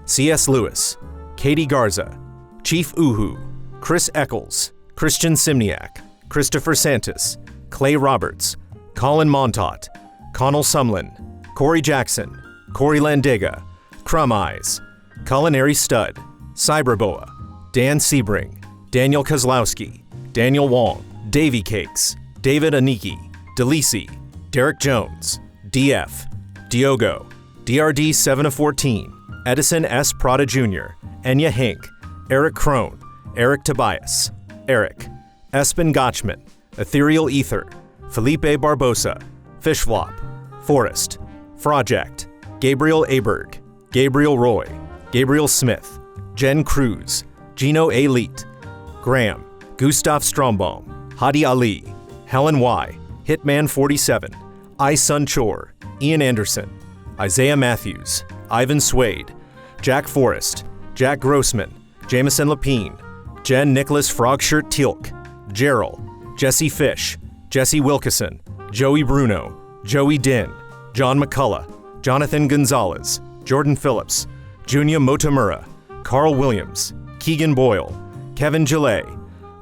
G: C.S. Lewis, Katie Garza, Chief Uhu, Chris Eccles, Christian Simniak, Christopher Santis, Clay Roberts, Colin Montaut, Connell Sumlin, Corey Jackson, Corey Landega, Crumb Eyes, Culinary Stud, Cyberboa, Dan Sebring, Daniel Kozlowski, Daniel Wong, Davy Cakes, David Aniki, Delisi, Derek Jones, DF, Diogo, DRD 7 of 14, Edison S. Prada Jr., Enya Hink, Eric Crone, Eric Tobias, Eric, Espen Gotchman, Ethereal Ether, Felipe Barbosa, Fishflop, Forrest, Project, Gabriel Aberg, Gabriel Roy, Gabriel Smith, Jen Cruz, Gino A. Leet, Graham, Gustav Strombaum, Hadi Ali, Helen Y., Hitman 47, I Sun Chor, Ian Anderson, Isaiah Matthews, Ivan Swade, Jack Forrest, Jack Grossman, Jameson Lapine, Jen Nicholas Frogshirt Tealk, Gerald, Jesse Fish, Jesse Wilkison, Joey Bruno, Joey Din, John McCullough, Jonathan Gonzalez, Jordan Phillips, Junya Motomura, Carl Williams, Keegan Boyle, Kevin Gillet,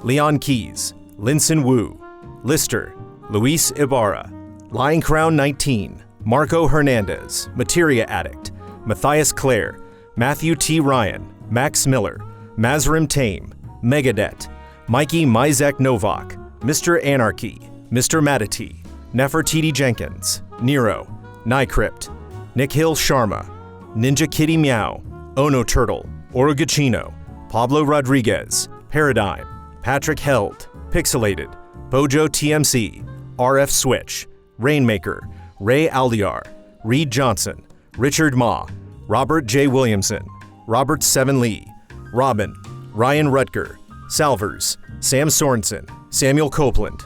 G: Leon Keys, Linson Wu, Lister, Luis Ibarra, Lion Crown 19, Marco Hernandez, Materia Addict, Matthias Clare, Matthew T. Ryan, Max Miller, Mazrim Tame, Megadet, Mikey Mizek Novak, Mr. Anarchy, Mr. Matati, Nefertiti Jenkins, Nero, Nycrypt, Nick Hill Sharma, Ninja Kitty Meow, Ono Turtle, Orugachino, Pablo Rodriguez, Paradigm, Patrick Held, Pixelated, Bojo TMC, RF Switch, Rainmaker, Ray Aldiar, Reed Johnson, Richard Ma, Robert J. Williamson, Robert Seven Lee, Robin, Ryan Rutger, Salvers, Sam Sorensen, Samuel Copeland,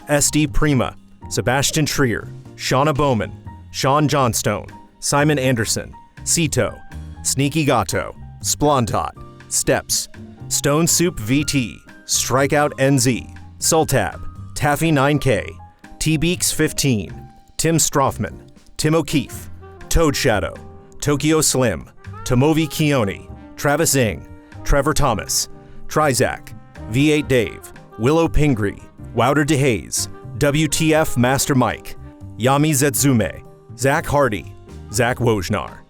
G: SD Prima, Sebastian Trier, Shauna Bowman, Sean Johnstone, Simon Anderson, Cito, Sneaky Gato, Splontot, Steps, Stone Soup VT, Strikeout NZ, Sultab, Taffy 9K, T-Beaks 15, Tim Strothman, Tim O'Keefe, Toad Shadow, Tokyo Slim, Tomovi Kioni, Travis Ing, Trevor Thomas, Trizac, V8 Dave, Willow Pingree, Wouter DeHaze, WTF Master Mike, Yami Zetsume, Zach Hardy, Zach Wojnar.